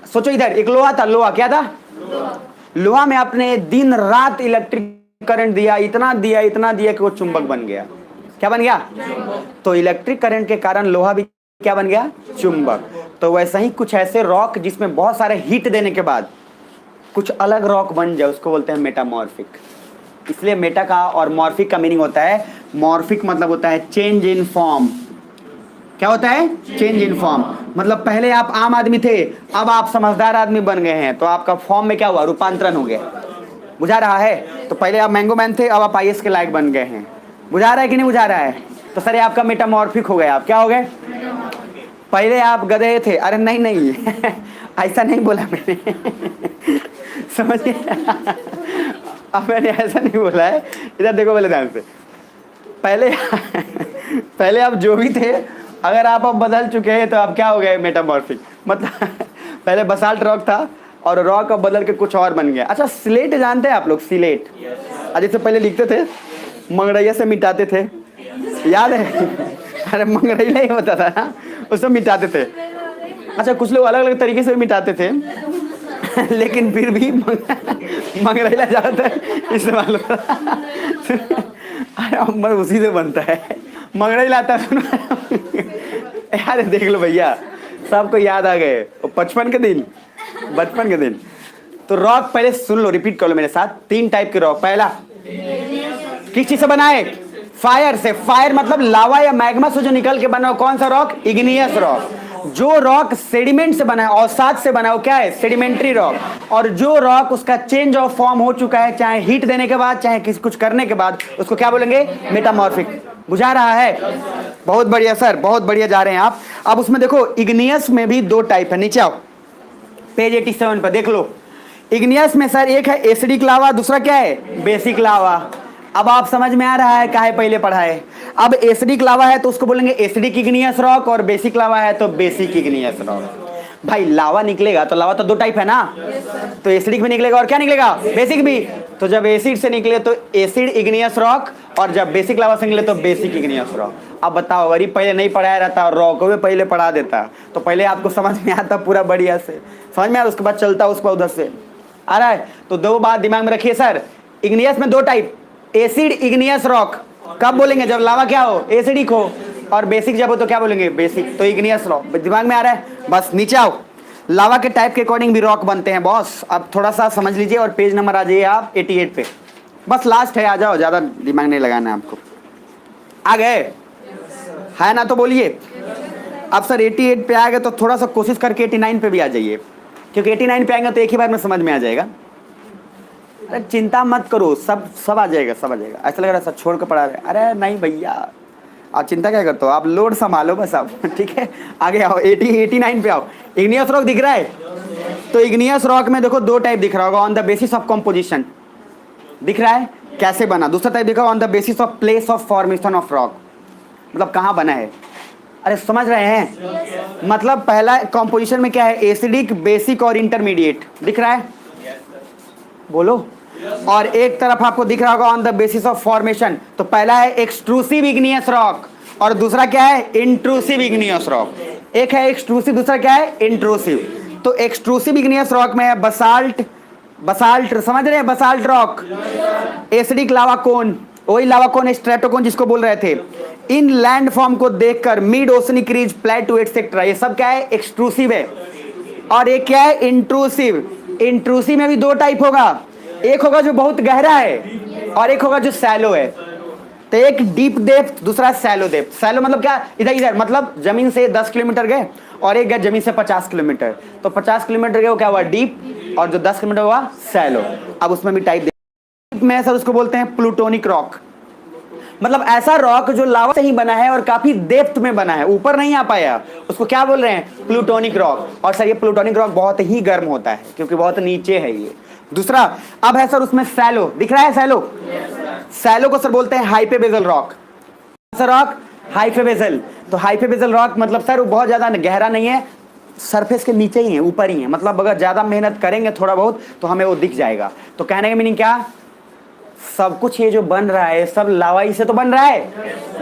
सोचो इधर एक लोहा था, लोहा क्या था, लोहा में आपने दिन रात इलेक्ट्रिक करंट दिया, इतना दिया कि वो चुंबक बन गया। क्या बन गया, तो इलेक्ट्रिक करंट के कारण लोहा भी क्या बन गया, चुंबक। तो वैसा ही कुछ ऐसे रॉक जिसमें बहुत सारे हीट देने के बाद कुछ अलग रॉक बन जाए, उसको बोलते हैं मेटामॉर्फिक। इसलिए मेटा का और मॉर्फिक का मीनिंग होता है, मॉर्फिक मतलब होता है चेंज इन फॉर्म। क्या होता है, चेंज इन फॉर्म, मतलब पहले आप आम आदमी थे, अब आप समझदार आदमी बन गए हैं, तो आपका फॉर्म में क्या हुआ, रूपांतरण हो गया। बुझा रहा है। तो पहले आप मैंगो मैन थे, अब आप आईएएस के लायक बन गए हैं। बुझा रहा है कि नहीं बुझा रहा है। तो सर ये आपका मेटामॉर्फिक हो गया। आप क्या हो गए, पहले आप गधे थे। अरे नहीं ऐसा नहीं बोला मैंने समझिए अब मैंने ऐसा नहीं बोला है, इधर देखो पहले ध्यान से। पहले आप जो भी थे, अगर आप अब बदल चुके हैं तो आप क्या हो गए, मेटामॉर्फिक। मतलब पहले बसाल्ट रॉक था और रॉक अब बदल के कुछ और बन गया। अच्छा स्लेट जानते हैं आप लोग, स्लेट जैसे पहले लिखते थे मंगरैया से मिटाते थे, याद है अरे मंगरैया ही होता था ना, उससे मिटाते थे। अच्छा कुछ लोग अलग अलग तरीके से मिटाते थे लेकिन फिर भी मंगरैया ज़्यादातर इस्तेमाल होता अरे उसी से बनता है, मंगरैया लाता है यार देख लो भैया, सबको याद आ गए बचपन के दिन। तो रॉक पहले सुन लो, रिपीट कर लो मेरे साथ। 3 टाइप के रॉक। पहला किस चीज से बनाए, फायर से। फायर मतलब लावा या मैग्मा से जो निकल के बना, कौन सा रॉक, इग्नियस रॉक। जो रॉक सेडिमेंट से बना है, अवसाद से बना है, वो क्या है? Sedimentary rock. और जो रॉक उसका चेंज ऑफ फॉर्म हो चुका है, चाहे हीट देने के बाद, चाहे किसी कुछ करने के बाद, उसको क्या बोलेंगे? मेटामॉर्फिक। बुझा रहा है? बहुत बढ़िया सर, बहुत बढ़िया जा रहे हैं आप। अब उसमें देखो, इग्नियस में भी दो टाइप है। नीचे आओ, पेज 87 पर देख लो। इग्नियस में सर एक है एसिडिक लावा, दूसरा क्या है? बेसिक लावा। अब आप समझ में आ रहा है काहे पहले पढ़ा है। अब एसिडिक लावा है तो उसको बोलेंगे एसिडिक इग्नियस रॉक, और बेसिक लावा है तो बेसिक इग्नियस रॉक। भाई लावा निकलेगा तो लावा तो दो टाइप है ना, तो एसिडिक भी निकलेगा और क्या निकलेगा? बेसिक भी। तो जब एसिड से निकले तो एसिड इग्नियस रॉक, और जब बेसिक लावा से निकले तो बेसिक इग्नियस रॉक। अब बताओ, अगर ये पहले नहीं पढ़ाया रहता और रॉक को पहले पढ़ा देता तो पहले आपको समझ में आता पूरा बढ़िया से, समझ में आता, उसके बाद चलता उसके बाद उधर से आ रहा है। तो दो बात दिमाग में रखिए सर, इग्नियस में दो टाइप, एसिड इग्नियस रॉक कब बोलेंगे? जब लावा क्या हो? एसिडिक हो। और बेसिक जब हो तो क्या बोलेंगे? बेसिक। तो इग्नियस रॉक दिमाग में आ रहा है? बस नीचे आओ। लावा के टाइप के अकॉर्डिंग भी रॉक बनते हैं बॉस। अब थोड़ा सा समझ लीजिए और पेज नंबर आ जाइए आप 88 पे। बस लास्ट है, आ जाओ, ज्यादा दिमाग नहीं लगाना है आपको। आ गए? है ना? तो बोलिए। अब सर 88 पे आ गए तो थोड़ा सा कोशिश करके 89 पे भी आ जाइए, क्योंकि 89 पे आएंगे तो एक ही बार में समझ में आ जाएगा। अरे चिंता मत करो, सब आ जाएगा, सब आ जाएगा। ऐसा लग रहा है सब छोड़ कर पढ़ा रहे। अरे नहीं भैया, आप चिंता क्या करते हो, आप लोड संभालो बस आप। ठीक है, आगे आओ, 89 पे आओ। इग्नियस रॉक दिख रहा है? तो इग्नियस रॉक में देखो दो टाइप दिख रहा होगा, on the basis of composition दिख रहा है, कैसे बना। दूसरा टाइप दिखा on the basis of place of formation of rock, मतलब कहाँ बना है। अरे समझ रहे हैं? मतलब पहला कंपोजिशन में क्या है? एसिडिक, बेसिक और इंटरमीडिएट दिख रहा है, बोलो। और एक तरफ आपको दिख रहा होगा on the basis of formation, तो पहला है एक्सट्रूसिव इग्नियस रॉक और दूसरा क्या है? Intrusive igneous rock. एक है एक्सट्रूसिव, दूसरा क्या है? इंट्रूसिव। तो एक्सट्रूसिव इग्नियस रॉक में है बसाल्ट, बसाल्ट समझ रहे हैं? बसाल्ट रॉक, एसिडिक लावा कोन, वही लावा कोन स्ट्रेटोकोन जिसको बोल रहे थे। इन लैंड फॉर्म को देखकर मिड ओशनिक रीज, प्लेटू एटसेट्रा, ये सब क्या है? एक्सट्रूसिव है। और एक क्या है? इंट्रूसिव। इंट्रूसिव में भी दो टाइप होगा, एक होगा जो बहुत गहरा है और एक होगा जो सैलो है। तो एक डीप डेप्थ, दूसरा सैलो डेप्थ। सैलो मतलब क्या? इधर इधर, मतलब जमीन से 10 किलोमीटर गए, और एक गए जमीन से 50 किलोमीटर। तो 50 किलोमीटर गए वो क्या हुआ? डीप, और जो 10 किलोमीटर हुआ सैलो। अब उसमें भी टाइप में सर उसको बोलते हैं प्लूटोनिक रॉक, मतलब ऐसा रॉक जो लावा से ही बना है और काफी डेप्थ में बना है, ऊपर नहीं आ पाया, उसको क्या बोल रहे हैं? Plutonic rock. और सर ये प्लूटोनिक रॉक बहुत ही गर्म होता है क्योंकि बहुत नीचे है ये। दूसरा अब है सर उसमें सैलो, दिख रहा है सैलो? सैलो को सर बोलते हैं हाइपेबेजल रॉक। सर रॉक हाइपेबेजल, तो हाइपेबेजल रॉक मतलब सर वो बहुत ज्यादा गहरा नहीं है, सरफेस के नीचे ही है, ऊपर ही है, मतलब अगर ज्यादा मेहनत करेंगे थोड़ा बहुत तो हमें वो दिख जाएगा। तो कहने का मीनिंग क्या? सब कुछ ये जो बन रहा है सब लावाई से तो बन रहा है,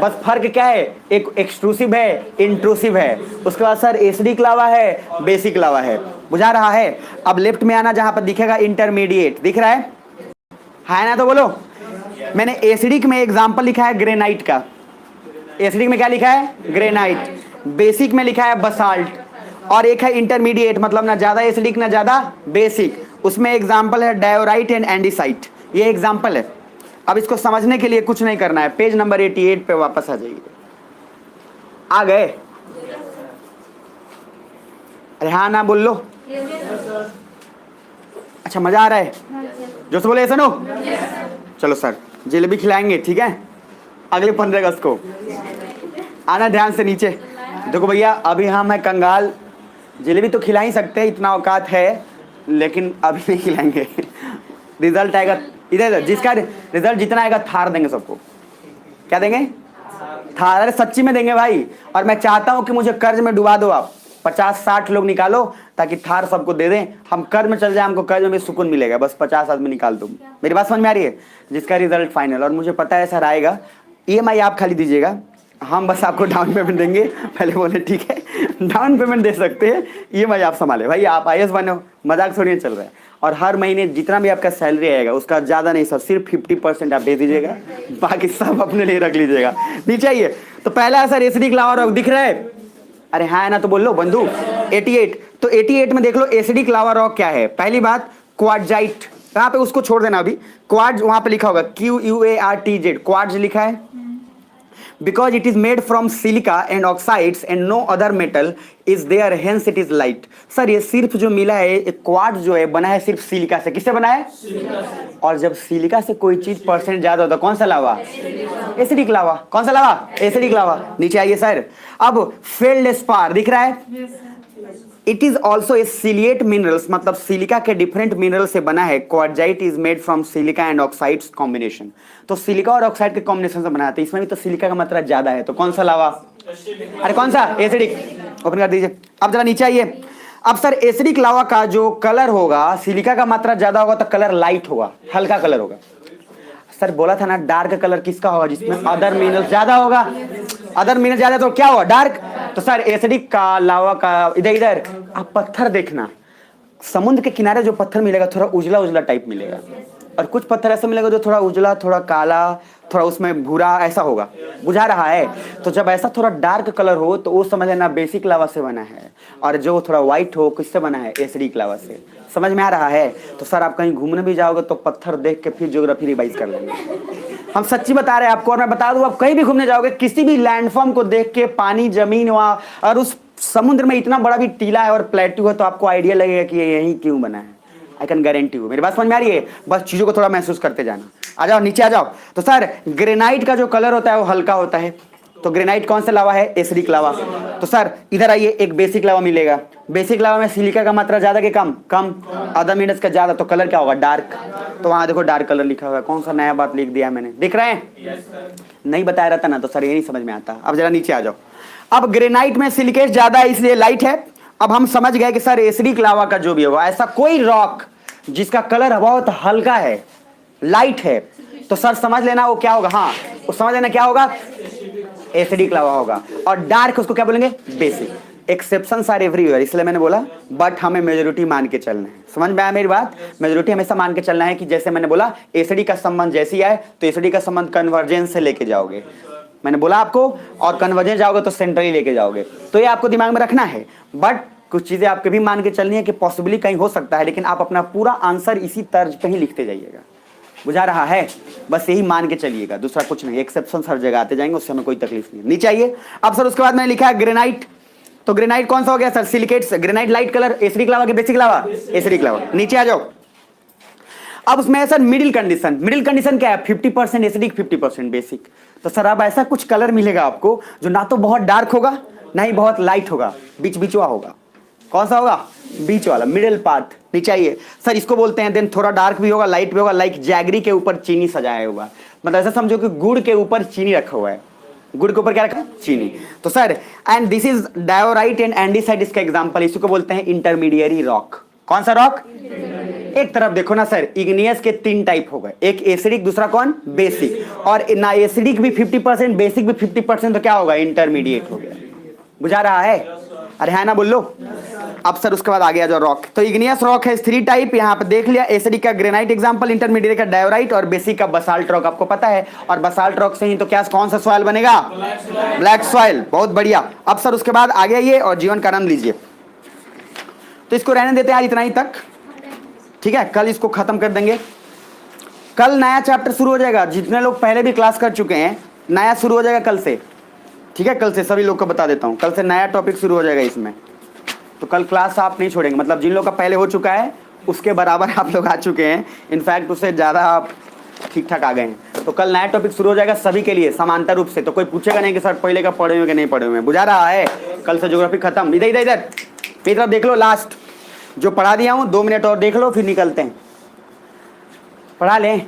बस फर्क क्या है? एक एक्सट्रूसिव है, इंट्रूसिव है। उसके बाद सर एसिडिक लावा है, बेसिक लावा है। बुझा रहा है? अब लेफ्ट में आना, जहां पर दिखेगा इंटरमीडिएट, दिख रहा है ना? तो बोलो। मैंने एसिडिक में एग्जांपल लिखा है ग्रेनाइट का। एसिडिक में क्या लिखा है? ग्रेनाइट। बेसिक में लिखा है बसाल्ट। और एक है इंटरमीडिएट, मतलब ना ज्यादा एसिडिक ना ज्यादा बेसिक, उसमें एग्जांपल है डायोराइट एंड एंडीसाइट। ये एग्जांपल है। अब इसको समझने के लिए कुछ नहीं करना है, पेज नंबर 88 पे वापस आ जाइए। आ गए? अरे हाँ ना बोल लो। अच्छा मजा आ रहा है? जो से बोले ऐसा नो। चलो सर जलेबी खिलाएंगे, ठीक है, अगले 15 अगस्त को। आना ध्यान से नीचे। देखो भैया अभी हम हैं कंगाल, जलेबी तो खिला ही सकते हैं, इतना औकात है, लेकिन अभी नहीं खिलाएंगे। रिजल्ट आएगा इधर, जिसका रिजल्ट जितना आएगा थार देंगे सबको। क्या देंगे? थार। अरे सच्ची में देंगे भाई। और मैं चाहता हूं कि मुझे कर्ज में डुबा दो आप, 50-60 लोग निकालो ताकि थार सबको दे दें, हम कर्ज में चल जाए, हमको कर्ज में भी सुकून मिलेगा। बस 50 आदमी निकाल दो। मेरी बात समझ में आ रही है? जिसका रिजल्ट फाइनल, और मुझे पता है सर आएगा, EMI आप खाली दीजिएगा, हम बस आपको डाउन पेमेंट देंगे। पहले बोले ठीक है डाउन पेमेंट दे सकते हैं, EMI आप संभाले। भाई आप IAS बनो, मजाक थोड़ी चल रहा है। और हर महीने जितना भी आपका सैलरी आएगा उसका ज़्यादा नहीं सर, सिर्फ 50% आप दे दीजिएगा, बाकी सब अपने लिए रख लीजिएगा। नीचे आइए। तो पहला सर एसिडिक लावा रॉक दिख रहा है? अरे हाँ है ना? तो बोल लो बंधु। 88। तो 88 में देख लो एसिडिक लावा रॉक क्या है। पहली बात क्वार्टजाइट, यहाँ पे उसको छोड़ देना अभी, क्वार्ट्ज वहाँ पे लिखा होगा QUARTZ, क्वार्ट्ज लिखा है, because it is made from silica and oxides and no other metal is there, hence it is light. Sir ये सिर्फ जो मिला है, एक क्वार्ट्ज जो है बना है सिर्फ सिलिका से। किससे बना है? और जब सिलिका से कोई चीज परसेंट ज्यादा होता है, कौन सा लावा? Acidic lava. कौन सा लावा? Acidic lava. नीचे आइए सर। अब फेल्डस्पार दिख रहा है, it is also a silicate minerals, मतलब सिलिका के डिफरेंट मिनरल से बना है। Quartzite is made from silica and oxides combination. तो सिलिका और ऑक्साइड के कॉम्बिनेशन से बना है, तो इसमें भी तो सिलिका का मात्रा ज्यादा है, तो कौन सा लावा? अरे कौन सा? एसिडिक। ओपन कर दीजिए। अब जरा नीचे आइए। अब सर एसिडिक लावा का जो कलर होगा, सिलिका का मात्रा ज्यादा होगा तो कलर लाइट होगा, हल्का कलर होगा। सर बोला था ना डार्क कलर किसका होगा? जिसमें अदर मिनरल ज्यादा होगा। अदर मिनरल ज्यादा तो क्या हुआ? डार्क। तो सर एसिडिक का, लावा का, इधर इधर आप पत्थर देखना, समुद्र के किनारे जो पत्थर मिलेगा थोड़ा उजला उजला टाइप मिलेगा, और कुछ पत्थर ऐसा मिलेगा जो थोड़ा उजला, थोड़ा काला, थोड़ा उसमें भूरा ऐसा होगा। बुझा रहा है? तो जब ऐसा थोड़ा डार्क कलर हो तो वो समझ लेना बेसिक लावा से बना है, और जो थोड़ा व्हाइट हो किससे बना है? एसिडिक लावा से। समझ में आ रहा है? तो सर आप कहीं घूमने भी जाओगे तो पत्थर देख के फिर ज्योग्राफी रिवाइज कर लेंगे। हम सच्ची बता रहे हैं आपको, और मैं बता दूं आप कहीं भी घूमने जाओगे, किसी भी लैंडफॉर्म को देख के, पानी, जमीन वहां, और उस समुद्र में इतना बड़ा भी टीला है और प्लेट्यू है, तो आपको आइडिया लगेगा कि ये यही क्यों बना है। I can guarantee you. मेरी बात समझ में आ रही है? बस चीजों को थोड़ा महसूस करते जाना। आ जाओ नीचे आ जाओ। तो सर ग्रेनाइट का जो कलर होता है वो हल्का होता है, तो ग्रेनाइट कौन सा लावा है? Acidic lava. तो सर इधर आइए, एक बेसिक लावा मिलेगा। बेसिक लावा में सिलिका का मात्रा ज्यादा कि कम? कम। अदर मिनरल्स का ज्यादा, तो कलर क्या होगा? डार्क। तो वहां देखो डार्क कलर लिखा हुआ है। कौन सा नया बात लिख दिया मैंने? दिख रहे हैं? नहीं बताया रहता ना तो सर ये नहीं समझ में आता। अब जरा नीचे आ जाओ। अब ग्रेनाइट में सिलिकेट ज्यादा है इसलिए लाइट है। अब हम समझ गए कि सर एसिडिक लावा का जो भी होगा, ऐसा कोई रॉक जिसका कलर बहुत हल्का है, लाइट है, तो सर समझ लेना वो क्या होगा? हाँ, वो समझ लेना क्या होगा? एसिडिक लावा होगा। और डार्क उसको क्या बोलेंगे? बेसिक। एक्सेप्शंस आर एवरीवेयर, इसलिए मैंने बोला बट हमें मेजोरिटी मान के चलना है। समझ में आया मेरी बात? मेजोरिटी हमेशा मान के चलना है कि जैसे मैंने बोला एसिडिक का संबंध जैसी आए तो एसिडिक का संबंध कन्वर्जेंस से लेके जाओगे, मैंने बोला आपको, और कन्वर्जेंस जाओगे तो सेंट्रली लेके जाओगे। तो ये आपको दिमाग में रखना है। बट कुछ चीजें आपके भी मान के चलनी है कि पॉसिबली कहीं हो सकता है, लेकिन आप अपना पूरा आंसर इसी तर्ज पे ही लिखते जाइएगा। बुझा रहा है? बस यही मान के चलिएगा, दूसरा कुछ नहीं। एक्सेप्शन हर जगह आते जाएंगे, उससे हमें कोई तकलीफ नहीं। नीचे आइए। अब सर उसके बाद मैंने लिखा है ग्रेनाइट। तो ग्रेनाइट कौन सा हो गया sir? Silicate. Granite light colour, acidic lava के बेसिक लावा? Acidic lava. नीचे आ जाओ। अब उसमें है sir middle condition. Middle condition क्या है? 50% एसिडिक, 50% बेसिक। तो सर अब ऐसा कुछ कलर मिलेगा आपको जो ना तो बहुत डार्क होगा ना ही बहुत लाइट होगा, बीच बीचवा होगा। कौन सा होगा? बीच वाला, मिडिल पार्ट। नीचे आइए सर, इसको बोलते हैं, देन थोड़ा डार्क भी होगा, लाइट भी होगा, लाइक जैगरी के ऊपर चीनी सजाया हुआ। मतलब ऐसा समझो कि गुड़ के ऊपर चीनी रखा हुआ है। गुड़ के ऊपर क्या रखा है? चीनी। तो sir and this is diorite and andesite, इसका एग्जांपल, इसी को बोलते हैं इंटरमीडिएरी रॉक। कौन सा रॉक? एक तरफ देखो ना सर, इग्नियस के 3 टाइप हो गए, एक एसिडिक, दूसरा कौन? बेसिक। और ना एसिडिक भी 50%, बेसिक भी 50%, तो क्या होगा? इंटरमीडिएट हो गया। बुझा रहा है? अरे है ना, बोल लो। अब सर उसके बाद आ गया जो रॉक, तो इग्नियस रॉक है 3 टाइप, यहाँ पे देख लिया। एसिडिक का ग्रेनाइट एग्जांपल, इंटरमीडिएट का डायोराइट, और बेसिक का बसाल्ट रॉक आपको पता है। और बसाल्ट रॉक से ही तो क्या, कौन सा सॉइल बनेगा? Black soil. बहुत बढ़िया। अब सर उसके बाद आ गया ये, और जीवन का आनंद लीजिए। तो इसको रहने देते हैं आज इतना ही तक, ठीक है? कल इसको खत्म कर देंगे। कल नया चैप्टर शुरू हो जाएगा। जितने लोग पहले भी क्लास कर चुके हैं, नया शुरू हो जाएगा कल से, ठीक है? कल से सभी लोग को बता देता हूँ, कल से नया टॉपिक शुरू हो जाएगा इसमें। तो कल क्लास आप नहीं छोड़ेंगे, मतलब जिन लोग का पहले हो चुका है उसके बराबर आप लोग आ चुके हैं, इनफैक्ट उससे ज़्यादा आप ठीक ठाक आ गए हैं। तो कल नया टॉपिक शुरू हो जाएगा सभी के लिए समांतर रूप से। तो कोई पूछेगा नहीं कि सर पहले का पढ़े हुए कि नहीं पढ़े हुए। बुझा रहा है? कल से ज्योग्राफी खत्म। इधर इधर इधर मेरी तरफ देख लो, लास्ट जो पढ़ा दिया हूँ 2 मिनट और देख लो, फिर निकलते हैं। पढ़ा लें?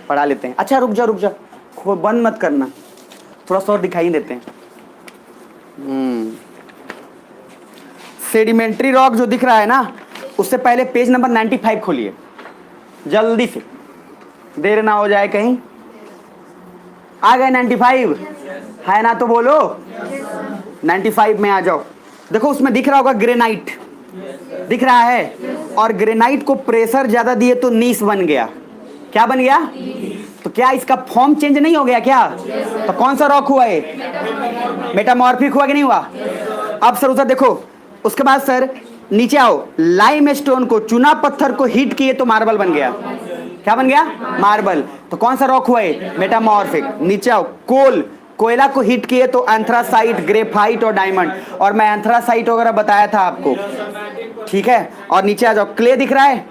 पढ़ा लेते हैं। अच्छा रुक जा, बंद मत करना, थोड़ा सा और दिखाई देते हैं। सेडिमेंट्री रॉक जो दिख रहा है ना, उससे पहले पेज नंबर 95 खोलिए जल्दी से, देर ना हो जाए कहीं। आ गए 95? है ना? तो बोलो 95 में आ जाओ। देखो उसमें दिख रहा होगा ग्रेनाइट, दिख रहा है, और ग्रेनाइट को प्रेशर ज्यादा दिए तो नीस बन गया। क्या बन गया? तो क्या इसका फॉर्म चेंज नहीं हो गया क्या? तो कौन सा रॉक हुआ है? मेटामॉर्फिक हुआ कि नहीं हुआ? अब सर उधर देखो, उसके बाद सर नीचे आओ। लाइम स्टोन को, चुना पत्थर को हीट किए तो मार्बल बन गया। क्या बन गया? मार्बल। तो कौन सा रॉक हुआ है? मेटामॉर्फिक। नीचे आओ, कोल, कोयला को हीट किए तो एंथ्रासाइट, ग्रेफाइट और डायमंड, और मैं एंथ्रासाइट वगैरह बताया था आपको, ठीक है। और नीचे आ जाओ, क्ले दिख रहा है,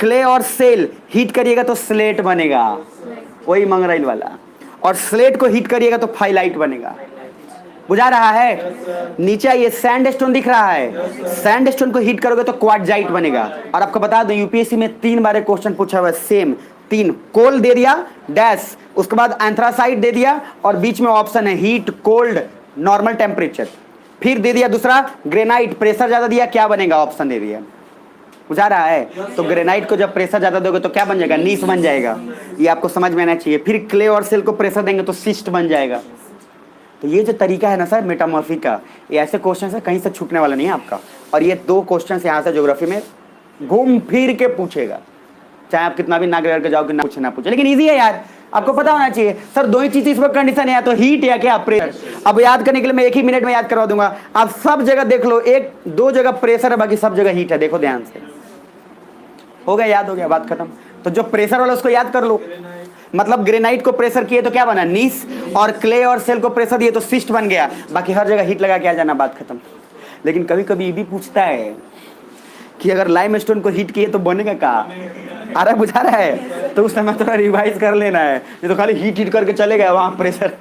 क्ले और सेल हीट करिएगा तो स्लेट बनेगा, वही मंगराइल वाला, और स्लेट को हीट करिएगा तो फाइलाइट बनेगा। बुझा रहा है? नीचे आइए, सैंडस्टोन दिख रहा है, सैंडस्टोन को हीट करोगे तो क्वार्टजाइट बनेगा। और आपको बता दूं यूपीएससी में 3 बार क्वेश्चन पूछा हुआ है, सेम 3, कोल दे दिया डैश, उसके बाद एंथ्रासाइट दे दिया और बीच में ऑप्शन है हीट, कोल्ड, नॉर्मल टेम्परेचर, फिर दे दिया दूसरा ग्रेनाइट, प्रेशर ज्यादा दिया, क्या बनेगा? ऑप्शन दे दिया। बुझा रहा है? तो ग्रेनाइट को जब प्रेशर ज्यादा दोगे तो क्या बन जाएगा? नीस बन जाएगा, ये आपको समझ में आना चाहिए। फिर क्ले और सेल को प्रेशर देंगे तो सिस्ट बन जाएगा। तो ये जो तरीका है ना सर मेटामॉर्फिक का, ये ऐसे क्वेश्चन है कहीं से छूटने वाला नहीं है आपका। और ये 2 क्वेश्चन यहाँ से ज्योग्राफी में घूम फिर के पूछेगा, चाहे आप कितना भी नाक रगड़ के जाओ कि ना पूछे, लेकिन इजी है यार, आपको पता होना चाहिए। सर 2 ही चीज इस वक्त कंडीशन है, या तो हीट या क्या प्रेशर। अब याद करने के लिए मैं 1 ही मिनट में याद करवा दूंगा, आप सब जगह देख लो, 1-2 जगह प्रेशर है, बाकी सब जगह हीट है, देखो ध्यान से। हो गया, याद हो गया, बात खत्म। तो जो प्रेशर वाला उसको याद कर लो, मतलब ग्रेनाइट को प्रेशर किए तो क्या बना? नीस, और क्ले और सेल को प्रेशर दिए तो सिस्ट बन गया, बाकी हर जगह हीट लगा के आ जाना, बात खत्म। लेकिन कभी कभी ये भी पूछता है कि अगर लाइमस्टोन को हीट किए तो बनेगा क्या? अरे बुझा रहा है? तो उस समय थोड़ा रिवाइज कर लेना है, ये तो खाली हीट करके चले गए वहाँ प्रेशर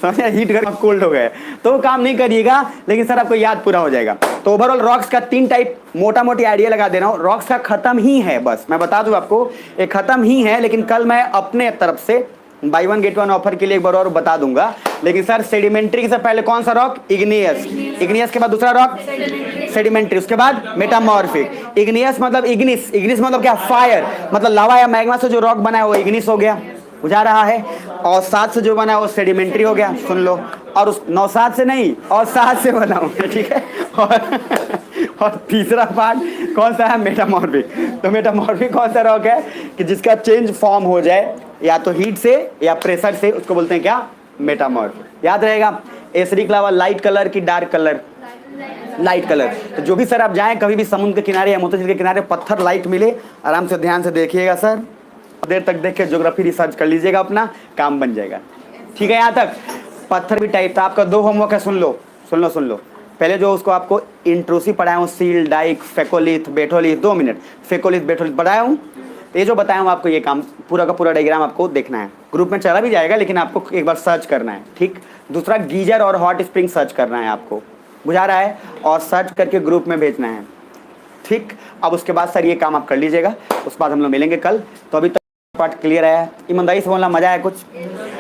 समझे, हीट करके कोल्ड हो गए तो वो काम नहीं करिएगा, लेकिन सर आपको याद पूरा हो जाएगा। तो ओवरऑल रॉक्स का 3 टाइप मोटा मोटी आइडिया लगा दे रहा हूँ। रॉक्स का खत्म ही है, बस मैं बता दूं आपको, ये खत्म ही है, लेकिन कल मैं अपने तरफ से बाई 1 गेट 1 ऑफर के लिए एक बार और बता दूंगा। लेकिन सर सेडिमेंट्री से पहले कौन सा रॉक? इग्नियस, इग्नियस के बाद दूसरा रॉक सेडिमेंट्री, उसके बाद मेटामॉर्फिक। इग्नियस मतलब इग्निस, इग्निस मतलब क्या? फायर, मतलब लावा या मैग्मा से जो रॉक बना है वो इग्निस हो गया, बुझा रहा है। और 7 से जो बना है वो सेडिमेंट्री हो गया, सुन लो। और उस 9-7 से नहीं, और 7 से बना हूँ, ठीक है। और तीसरा पार्ट कौन सा है? मेटामॉर्फिक। तो मेटामॉर्फिक कौन सा रॉक है कि जिसका चेंज फॉर्म हो जाए या तो हीट से या प्रेशर से, उसको बोलते हैं क्या? मेटामॉर्फिक। याद रहेगा। एसिडिक लावा लाइट कलर की डार्क कलर? Light colour. तो जो भी सर आप जाएं कभी भी समुद्र के किनारे या मोती झील के किनारे, पत्थर लाइट मिले, आराम से ध्यान से देखिएगा सर, देर तक देख के ज्योग्राफी रिसर्च कर लीजिएगा, अपना काम बन जाएगा, ठीक है। यहाँ तक पत्थर भी टाइप था आपका। 2 होमवर्क है, सुन लो सुन लो सुन लो। पहले जो उसको आपको इंट्रोसी पढ़ाया हूँ, सील, डाइक, फेकोलिथ, बेटोलिथ, 2 मिनट, फेकोलिथ बेटोलिथ पढ़ाया हूँ। ये जो बताया हूँ आपको, ये काम पूरा का पूरा डायग्राम आपको देखना है, ग्रुप में चला भी जाएगा, लेकिन आपको एक बार सर्च करना है, ठीक। दूसरा गीजर और हॉट स्प्रिंग सर्च करना है आपको, बुझा रहा है, और सर्च करके ग्रुप में भेजना है, ठीक। अब उसके बाद सर ये काम आप कर लीजिएगा, उसके बाद हम लोग मिलेंगे कल। तो अभी तक पार्ट क्लियर है? ईमानदारी से बोलना, मजा आया कुछ?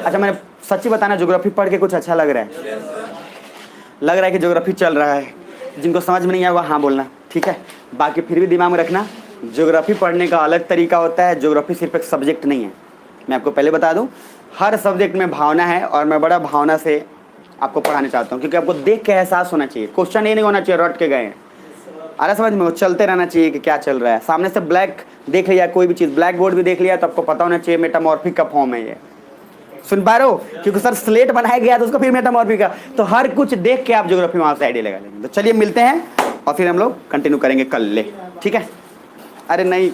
अच्छा मैंने सच्ची बताना, ज्योग्राफी पढ़ के कुछ अच्छा लग रहा है? लग रहा है कि ज्योग्राफी चल रहा है। जिनको समझ में नहीं आया वो हाँ बोलना, ठीक है। बाकी फिर भी दिमाग में रखना, ज्योग्राफी पढ़ने का अलग तरीका होता है, ज्योग्राफी सिर्फ एक सब्जेक्ट नहीं है। मैं आपको पहले बता दूं, हर सब्जेक्ट में भावना है, और मैं बड़ा भावना से आपको पढ़ाना चाहता हूँ, क्योंकि आपको देख के एहसास होना चाहिए। क्वेश्चन ये नहीं होना चाहिए रट के गए, अरे समझ में, वो चलते रहना चाहिए कि क्या चल रहा है। सामने से ब्लैक देख लिया, कोई भी चीज़, ब्लैक बोर्ड भी देख लिया, तो आपको पता होना चाहिए मेटामॉर्फिक का फॉर्म है ये। सुन पा रहे हो? क्योंकि सर स्लेट बनाया गया तो उसको फिर मेटामॉर्फिक का, तो हर कुछ देख के आप ज्योग्राफी वहाँ से आइडिया लगा लेंगे। तो चलिए मिलते हैं और फिर हम लोग कंटिन्यू करेंगे कल ले, ठीक है। अरे नहीं